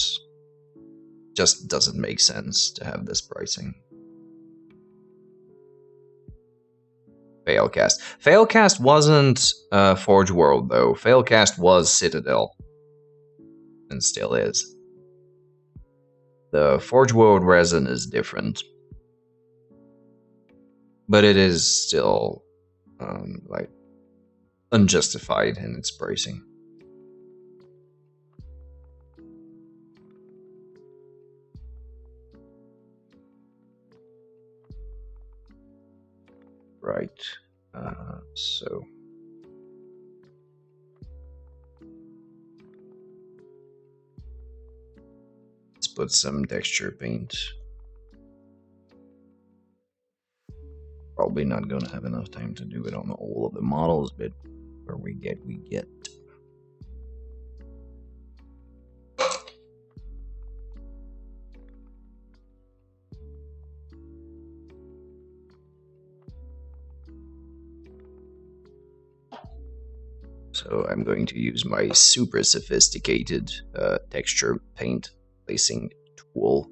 make sense to have this pricing. Failcast. Failcast wasn't Forge World though. Failcast was Citadel, and still is. The Forge World resin is different, but it is still like unjustified in its pricing. Right. So let's put some texture paint. Probably not gonna have enough time to do it on all of the models, but where we get, we get. So I'm going to use my super sophisticated texture paint placing tool.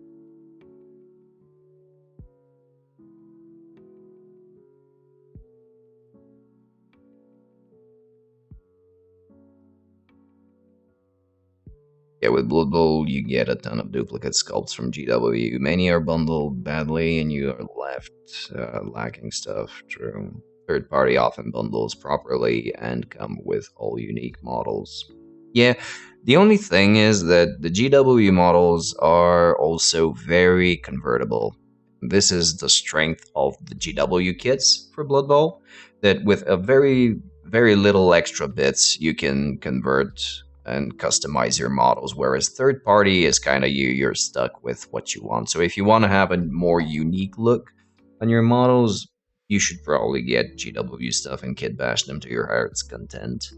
Yeah, with Blood Bowl, you get a ton of duplicate sculpts from GW. Many are bundled badly, and you are left lacking stuff. True. Third party often bundles properly and come with all unique models. Yeah, the only thing is that the GW models are also very convertible. This is the strength of the GW kits for Blood Bowl, that with a very little extra bits, you can convert and customize your models, whereas third party is kind of you're stuck with what you want. So if you want to have a more unique look, On your models, you should probably get GW stuff and kit bash them to your heart's content.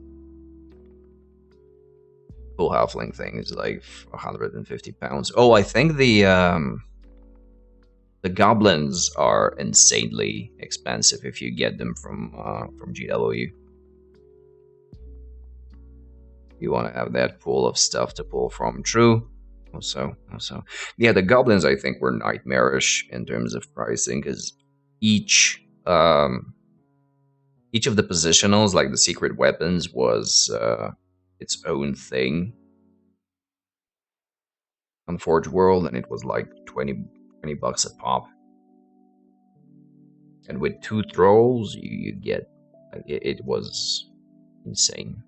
Full halfling thing is like 150 pounds. Oh, I think the goblins are insanely expensive if you get them from GW. You want to have that pool of stuff to pull from. True. Also, yeah, the goblins I think were nightmarish in terms of pricing because each each of the positionals, like the secret weapons, was its own thing on Forge World, and it was like 20 bucks a pop. And with two trolls, you get like, it was insane.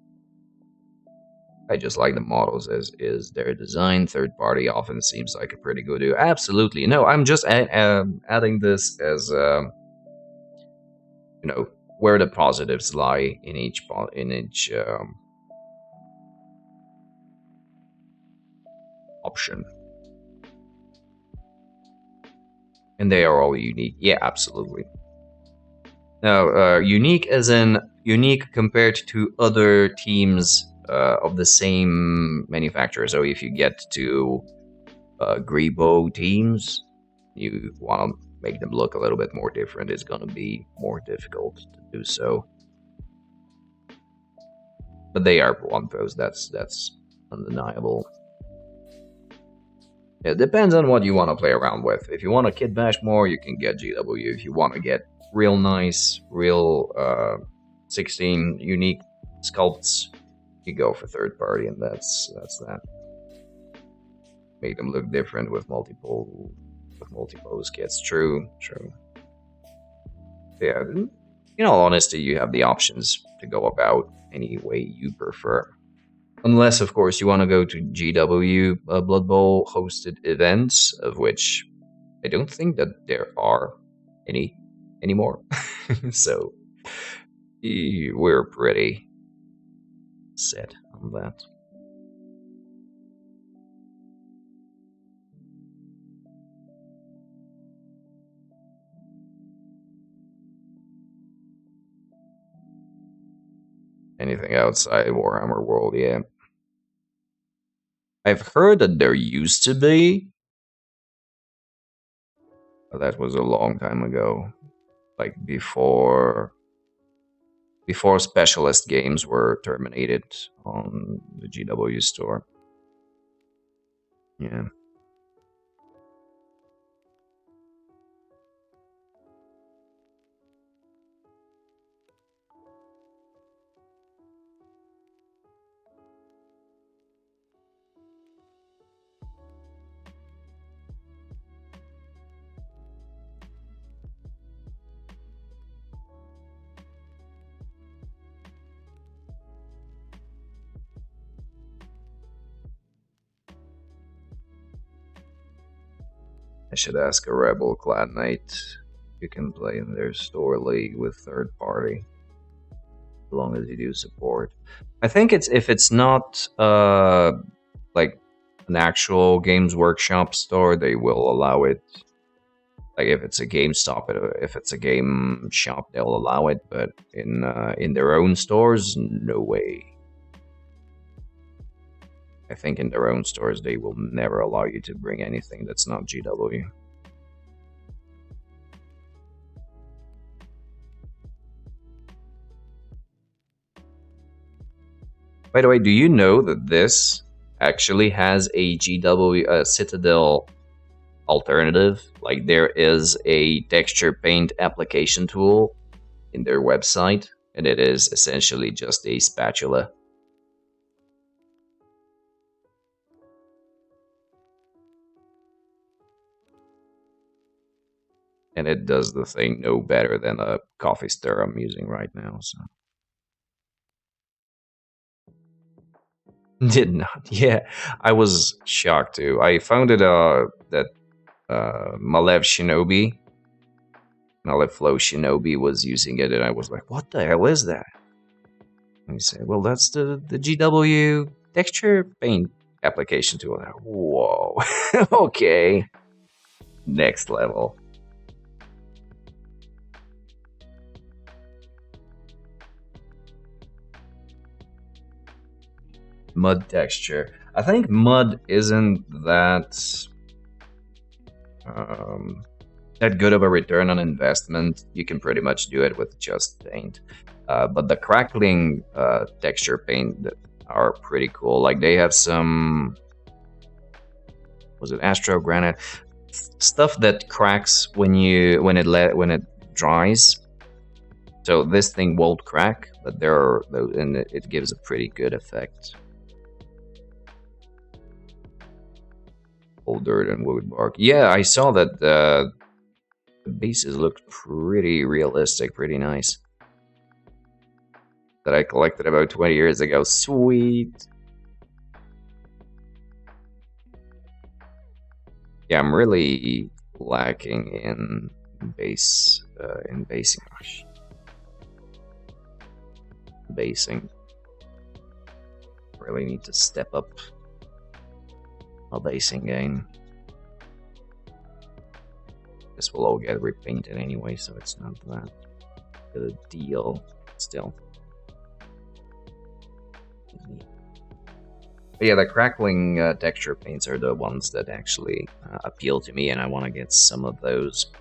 I just like the models as is their design. Third party often seems like a pretty good deal. Absolutely, no. I'm just adding this as you know where the positives lie in each option, and they are all unique. Yeah, absolutely. Now, unique as in unique compared to other teams of the same manufacturer. So if you get to Grebo teams, you want to make them look a little bit more different. It's going to be more difficult to do so. But they are one post. That's undeniable. It depends on what you want to play around with. If you want to kit bash more, you can get GW. If you want to get real nice, real 16 unique sculpts, you go for third party, and that's that. Make them look different with multi-pose kits. True. Yeah, in all honesty, you have the options to go about any way you prefer. Unless, of course, you want to go to GW Blood Bowl hosted events, of which I don't think that there are any anymore. So we're pretty set on that. Anything outside Warhammer World, yeah. I've heard that there used to be, but that was a long time ago. Like before specialist games were terminated on the GW store. Yeah. I should ask a Rebel Clan Knight. You can play in their store league with third party, as long as you do support. I think it's if it's not like an actual Games Workshop store, they will allow it. Like if it's a GameStop, if it's a game shop, they'll allow it. But in their own stores, no way. I think in their own stores, they will never allow you to bring anything that's not GW. By the way, do you know that this actually has a GW Citadel alternative? Like there is a texture paint application tool in their website, and it is essentially just a spatula. And it does the thing no better than a coffee stir I'm using right now. So did not. Yeah, I was shocked too. I found it that Malev Shinobi, Malev Flow Shinobi was using it, and I was like, "What the hell is that?" And he said, "Well, that's the GW texture paint application tool." Like, whoa, okay, next level. Mud texture. I think mud isn't um, that good of a return on investment. You can pretty much do it with just paint. But the crackling texture paint that are pretty cool. Like they have some, was it Astro Granite stuff that cracks when it dries. So this thing won't crack, but there are and it gives a pretty good effect. Old dirt and wood bark. Yeah, I saw that the bases looked pretty realistic, pretty nice. That I collected about 20 years ago. Sweet. Yeah, I'm really lacking in basing. Oh, shit. Basing. Really need to step up a basing game. This will all get repainted anyway, so it's not that good a deal. Still. But yeah, the crackling texture paints are the ones that actually appeal to me, and I want to get some of those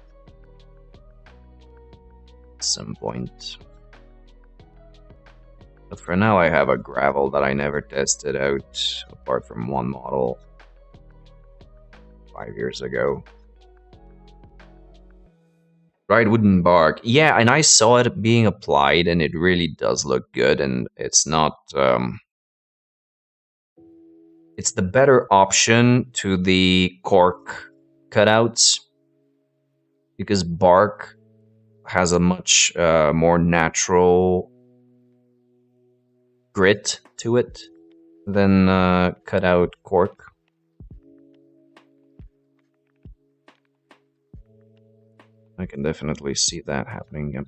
at some point. But for now, I have a gravel that I never tested out, apart from one model 5 years ago. Dried wooden bark. Yeah, and I saw it being applied, and it really does look good, and it's not... it's the better option to the cork cutouts, because bark has a much more natural grit to it than cutout cork. I can definitely see that happening. Yep.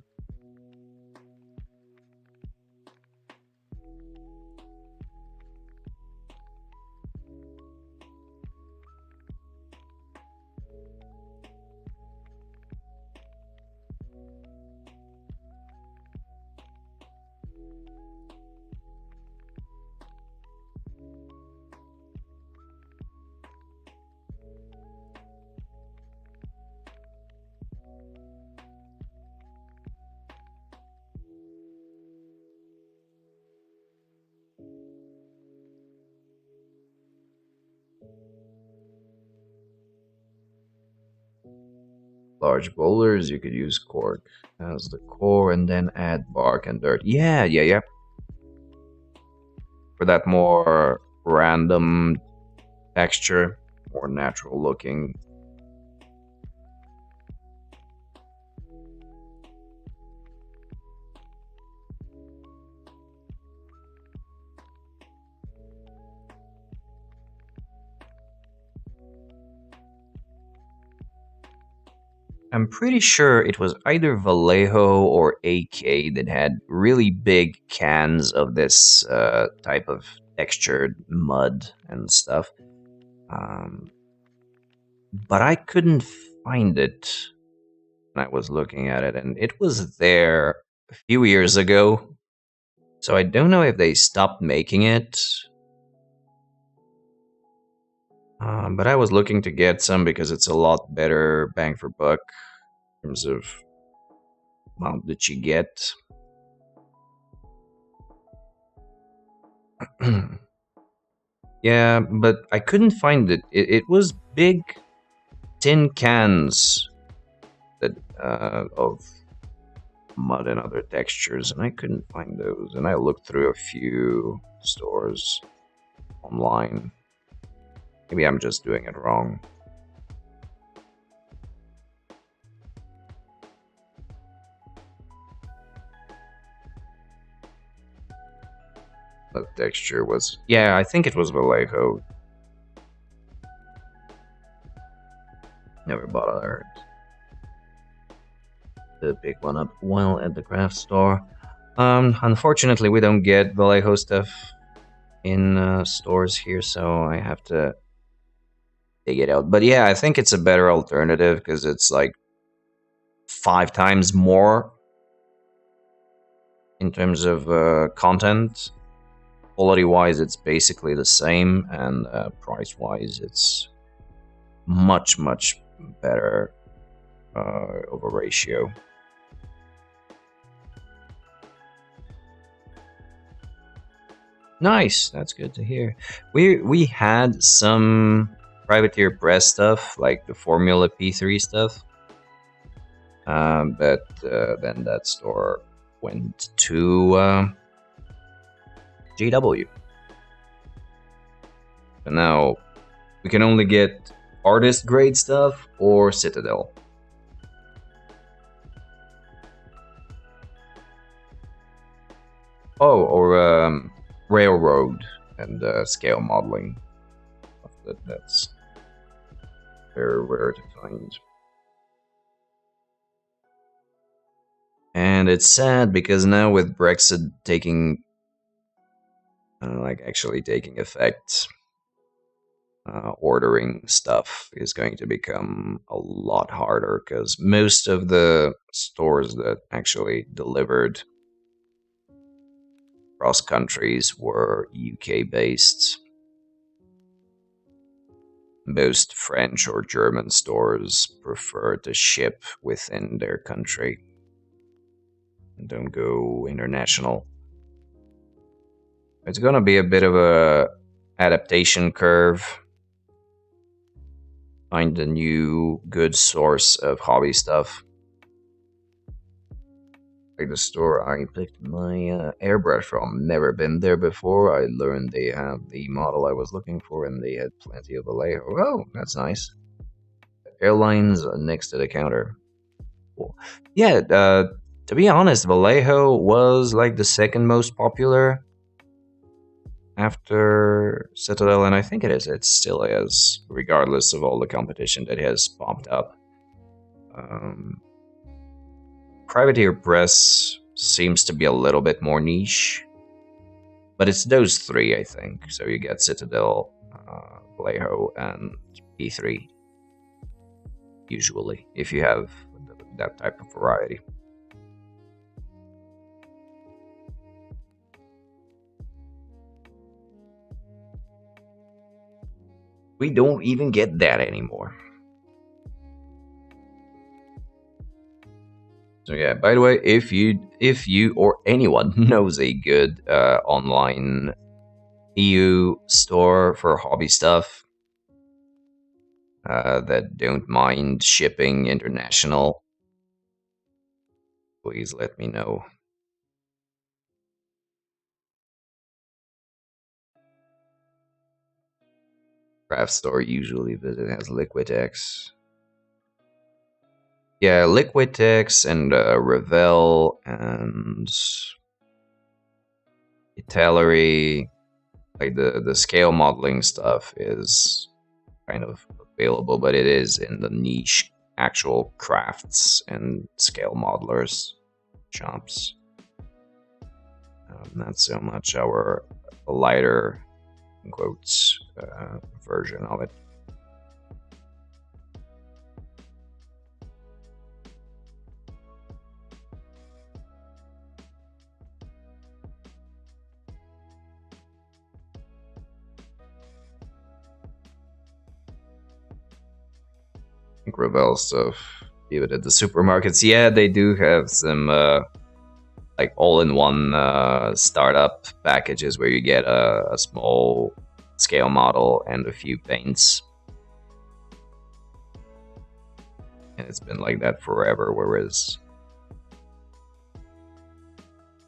Large boulders, you could use cork as the core and then add bark and dirt. Yeah. For that more random texture, more natural looking. I'm pretty sure it was either Vallejo or AK that had really big cans of this type of textured mud and stuff. But I couldn't find it when I was looking at it, and it was there a few years ago. So I don't know if they stopped making it. But I was looking to get some because it's a lot better bang for buck in terms of amount that you get. Yeah, but I couldn't find it. It was big tin cans that of mud and other textures, and I couldn't find those. And I looked through a few stores online. Maybe I'm just doing it wrong. The texture was... yeah, I think it was Vallejo. Never bothered to pick one up while at the craft store. Unfortunately, we don't get Vallejo stuff in stores here, so I have to dig it out. But yeah, I think it's a better alternative because it's like 5 times more in terms of content. Quality wise, it's basically the same, and price wise, it's much better of a ratio. Nice, that's good to hear. We had some privateer press stuff, like the Formula P3 stuff, but then that store went to GW. So now we can only get artist grade stuff or Citadel. Oh, or railroad and scale modeling. That's very rare to find. And it's sad because now with Brexit taking, like actually taking effect, ordering stuff is going to become a lot harder because most of the stores that actually delivered cross countries were UK based. Most French or German stores prefer to ship within their country and don't go international. It's gonna be a bit of a adaptation curve. Find a new good source of hobby stuff. Like the store I picked my airbrush from. Never been there before. I learned they have the model I was looking for and they had plenty of Vallejo. Oh, that's nice. Airlines next to the counter. Cool. Yeah, to be honest, Vallejo was like the second most popular after Citadel, and I think it is. It still is, regardless of all the competition that has popped up. Um, Privateer Press seems to be a little bit more niche, but it's those three, I think. So you get Citadel, Vallejo, and P3, usually, if you have that type of variety. We don't even get that anymore. So yeah, by the way, if you or anyone knows a good online EU store for hobby stuff that don't mind shipping international, please let me know. Craft store usually visit has Liquitex. Yeah, Liquitex and Revell and Italeri, like the scale modeling stuff is kind of available, but it is in the niche actual crafts and scale modelers shops. Not so much our lighter, in quotes, version of it. I think Revell stuff, even at the supermarkets, yeah, they do have some like all-in-one startup packages where you get a small scale model and a few paints. And it's been like that forever, whereas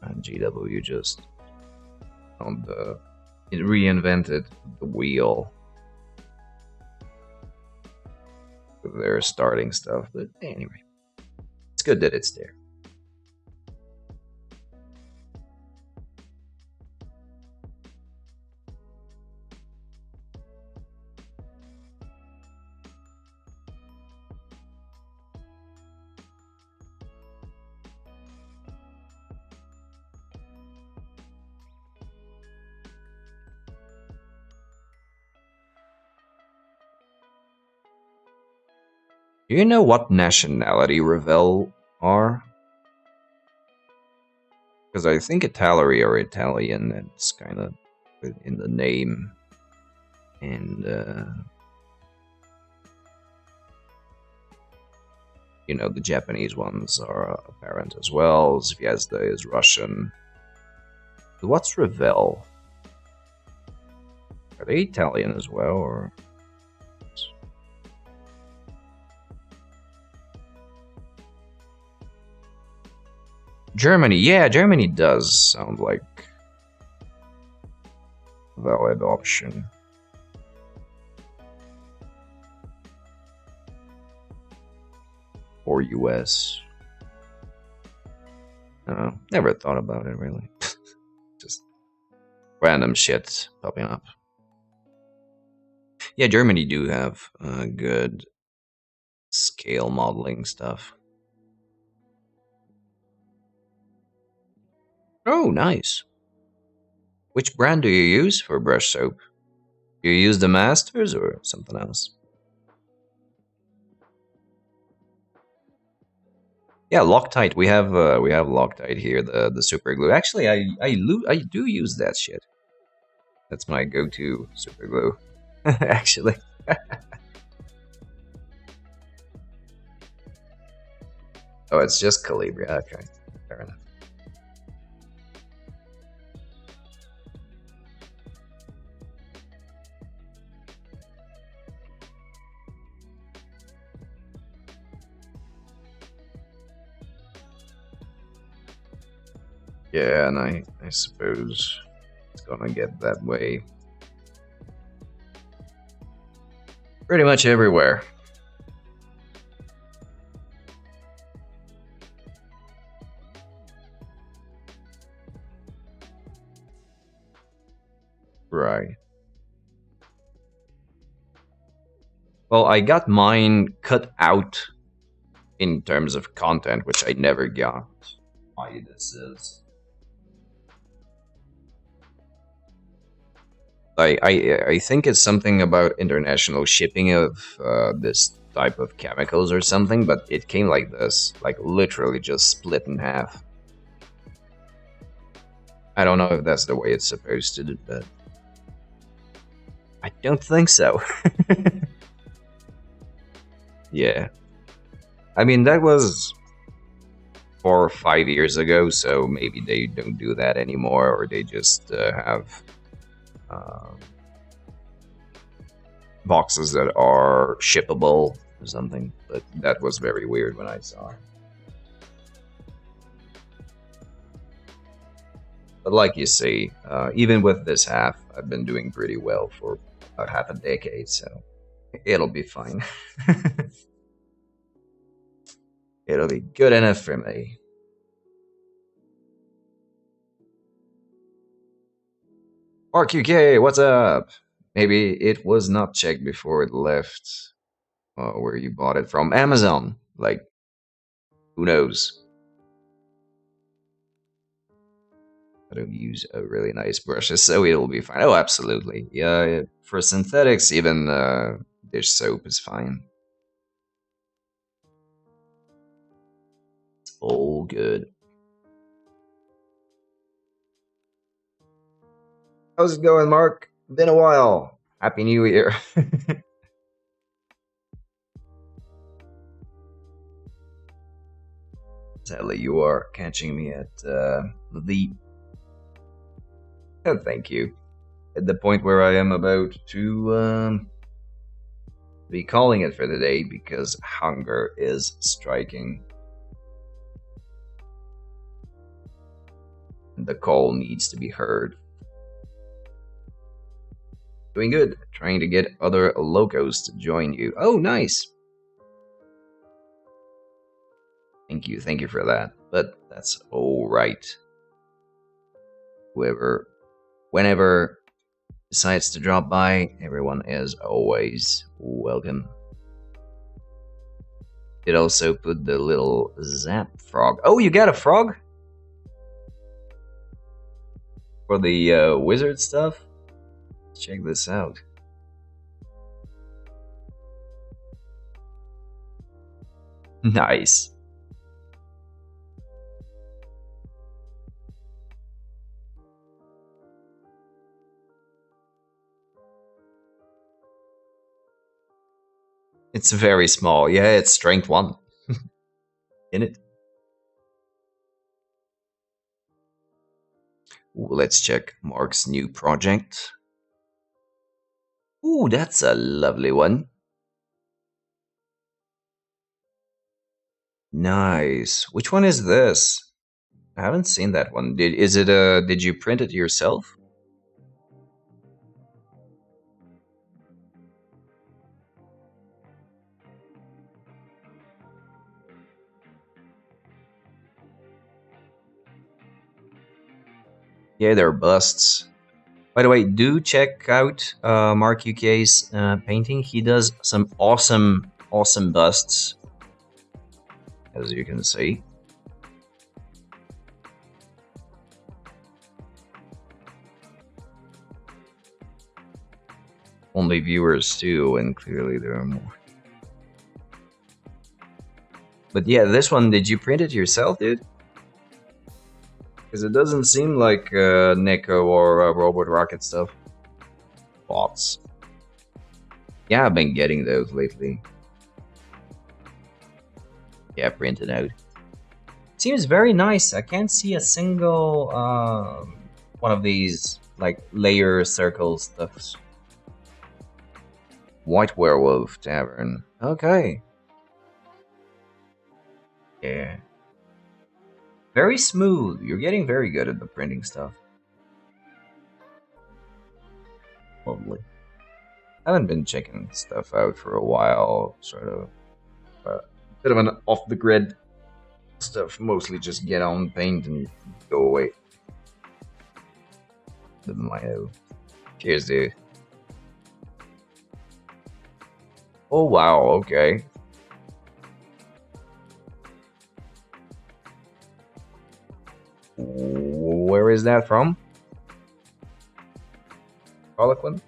GW just on it reinvented the wheel with their starting stuff. But anyway, it's good that it's there. Do you know what nationality Revell are? Because I think Italeri are Italian. It's kind of in the name, and the Japanese ones are apparent as well. Zvezda is Russian. What's Revel? Are they Italian as well, or? Germany, yeah, Germany does sound like a valid option. Or US. Never thought about it really. Just random shit popping up. Yeah, Germany do have good scale modeling stuff. Oh, nice. Which brand do you use for brush soap? Do you use the Masters or something else? Yeah, Loctite. We have Loctite here, the super glue. Actually, I do use that shit. That's my go-to super glue. Actually. Oh, it's just Calibria. Okay, fair enough. Yeah, and I suppose it's gonna get that way pretty much everywhere. Right. Well, I got mine cut out in terms of content, which I never got. Why this is? I think it's something about international shipping of this type of chemicals or something, but it came like this, like literally just split in half. I don't know if that's the way it's supposed to do, but I don't think so. Yeah. I mean, that was 4 or 5 years ago, so maybe they don't do that anymore, or they just have uh, boxes that are shippable or something. But that was very weird when I saw it. But like you say, even with this half, I've been doing pretty well for about half a decade, so it'll be fine. It'll be good enough for me. RQK, what's up? Maybe it was not checked before it left where you bought it from. Amazon. Like, who knows? I don't use a really nice brushes, so it'll be fine. Oh, absolutely. Yeah, for synthetics, even dish soap is fine. It's all good. How's it going, Mark? Been a while. Happy New Year. Sadly, you are catching me at the. Thank you. At the point where I am about to be calling it for the day because hunger is striking. The call needs to be heard. Doing good. Trying to get other locos to join you. Oh, nice. Thank you for that. But that's all right. Whenever decides to drop by, everyone is always welcome. It also put the little zap frog. Oh, you got a frog? For the wizard stuff? Check this out. Nice. It's very small. Yeah, it's strength 1 in it. Ooh, let's check Mark's new project. Ooh, that's a lovely one. Nice. Which one is this? I haven't seen that one. Did you print it yourself? Yeah, they're busts. By the way, do check out Mark UK's painting. He does some awesome busts, as you can see. Only viewers too, and clearly there are more. But yeah, this one, did you print it yourself, dude? Because it doesn't seem like Neko or Robot Rocket stuff. Bots. Yeah, I've been getting those lately. Yeah, printed out. Seems very nice. I can't see a single one of these like layer circle stuffs. White Werewolf Tavern. Okay. Yeah. Very smooth. You're getting very good at the printing stuff. Lovely. I haven't been checking stuff out for a while. Sort of a bit of an off the grid stuff. Mostly just get on, paint, and go away. The Mayo. Cheers, dude. Oh wow. Okay. Where is that from? Harlequin?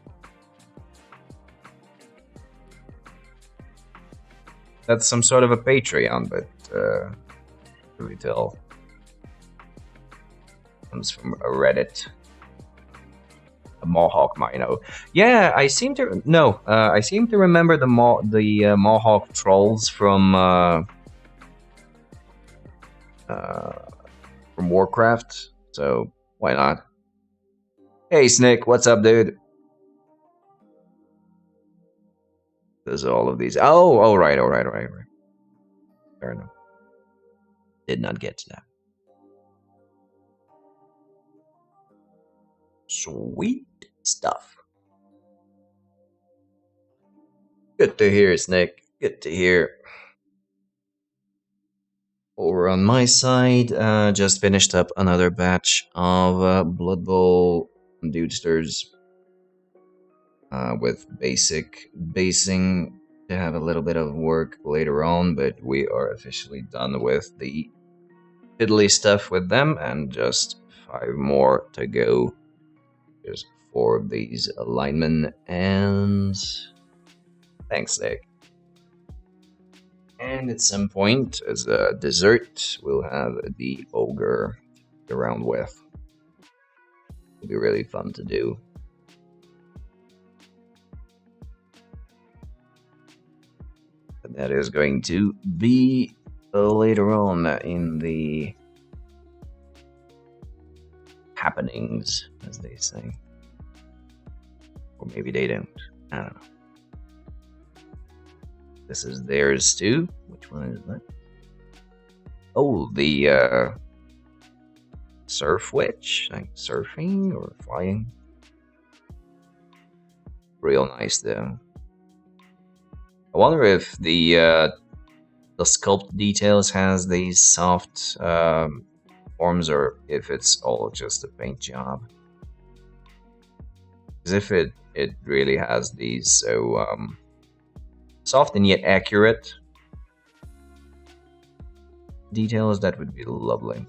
That's some sort of a Patreon, but really tell. Comes from a Reddit. A Mohawk Mino. Yeah, I seem to no. I seem to remember the Mohawk trolls uh, from Warcraft. So why not? Hey, Snick, what's up, dude? There's all of these. Oh, all right. Fair enough. Did not get to that. Sweet stuff. Good to hear, Snick. Good to hear. Over on my side, just finished up another batch of Blood Bowl Dudesters with basic basing to have a little bit of work later on, but we are officially done with the fiddly stuff with them and just 5 more to go. There's 4 of these alignment and thanks, Nick. And at some point, as a dessert, we'll have the ogre around with. It'll be really fun to do. But that is going to be later on in the happenings, as they say. Or maybe they don't. I don't know. This is theirs too. Which one is that? Oh, the surf witch, like surfing or flying. Real nice though. I wonder if the sculpt details has these soft forms or if it's all just a paint job. Because if it really has these so soft and yet accurate details, that would be lovely.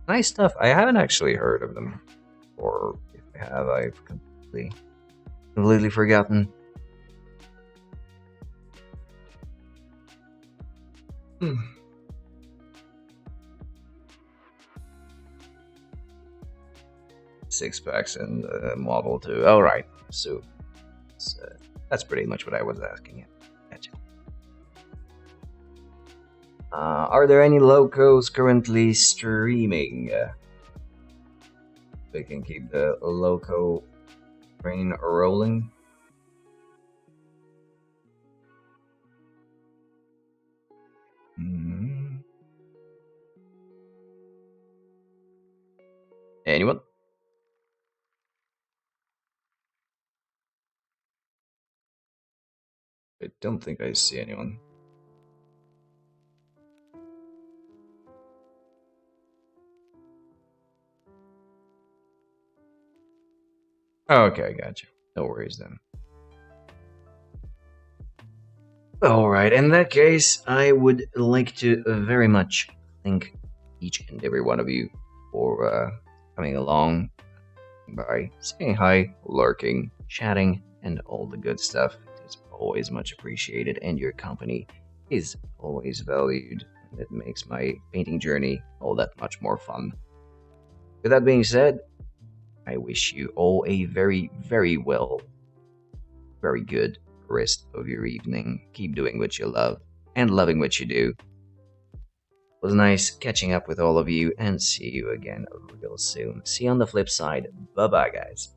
Nice stuff. I haven't actually heard of them, or if I have, I've completely forgotten. Hmm. 6 packs and Marvel too. All right, so That's pretty much what I was asking. Yeah. Gotcha. Are there any locos currently streaming? We can keep the loco train rolling. Mhm. Anyone? I don't think I see anyone. Okay, gotcha. No worries then. Alright, in that case, I would like to very much thank each and every one of you for coming along by saying hi, lurking, chatting, and all the good stuff. It's always much appreciated, and your company is always valued. And it makes my painting journey all that much more fun. With that being said, I wish you all a very good rest of your evening. Keep doing what you love and loving what you do. It was nice catching up with all of you and see you again real soon. See you on the flip side. Bye bye, guys.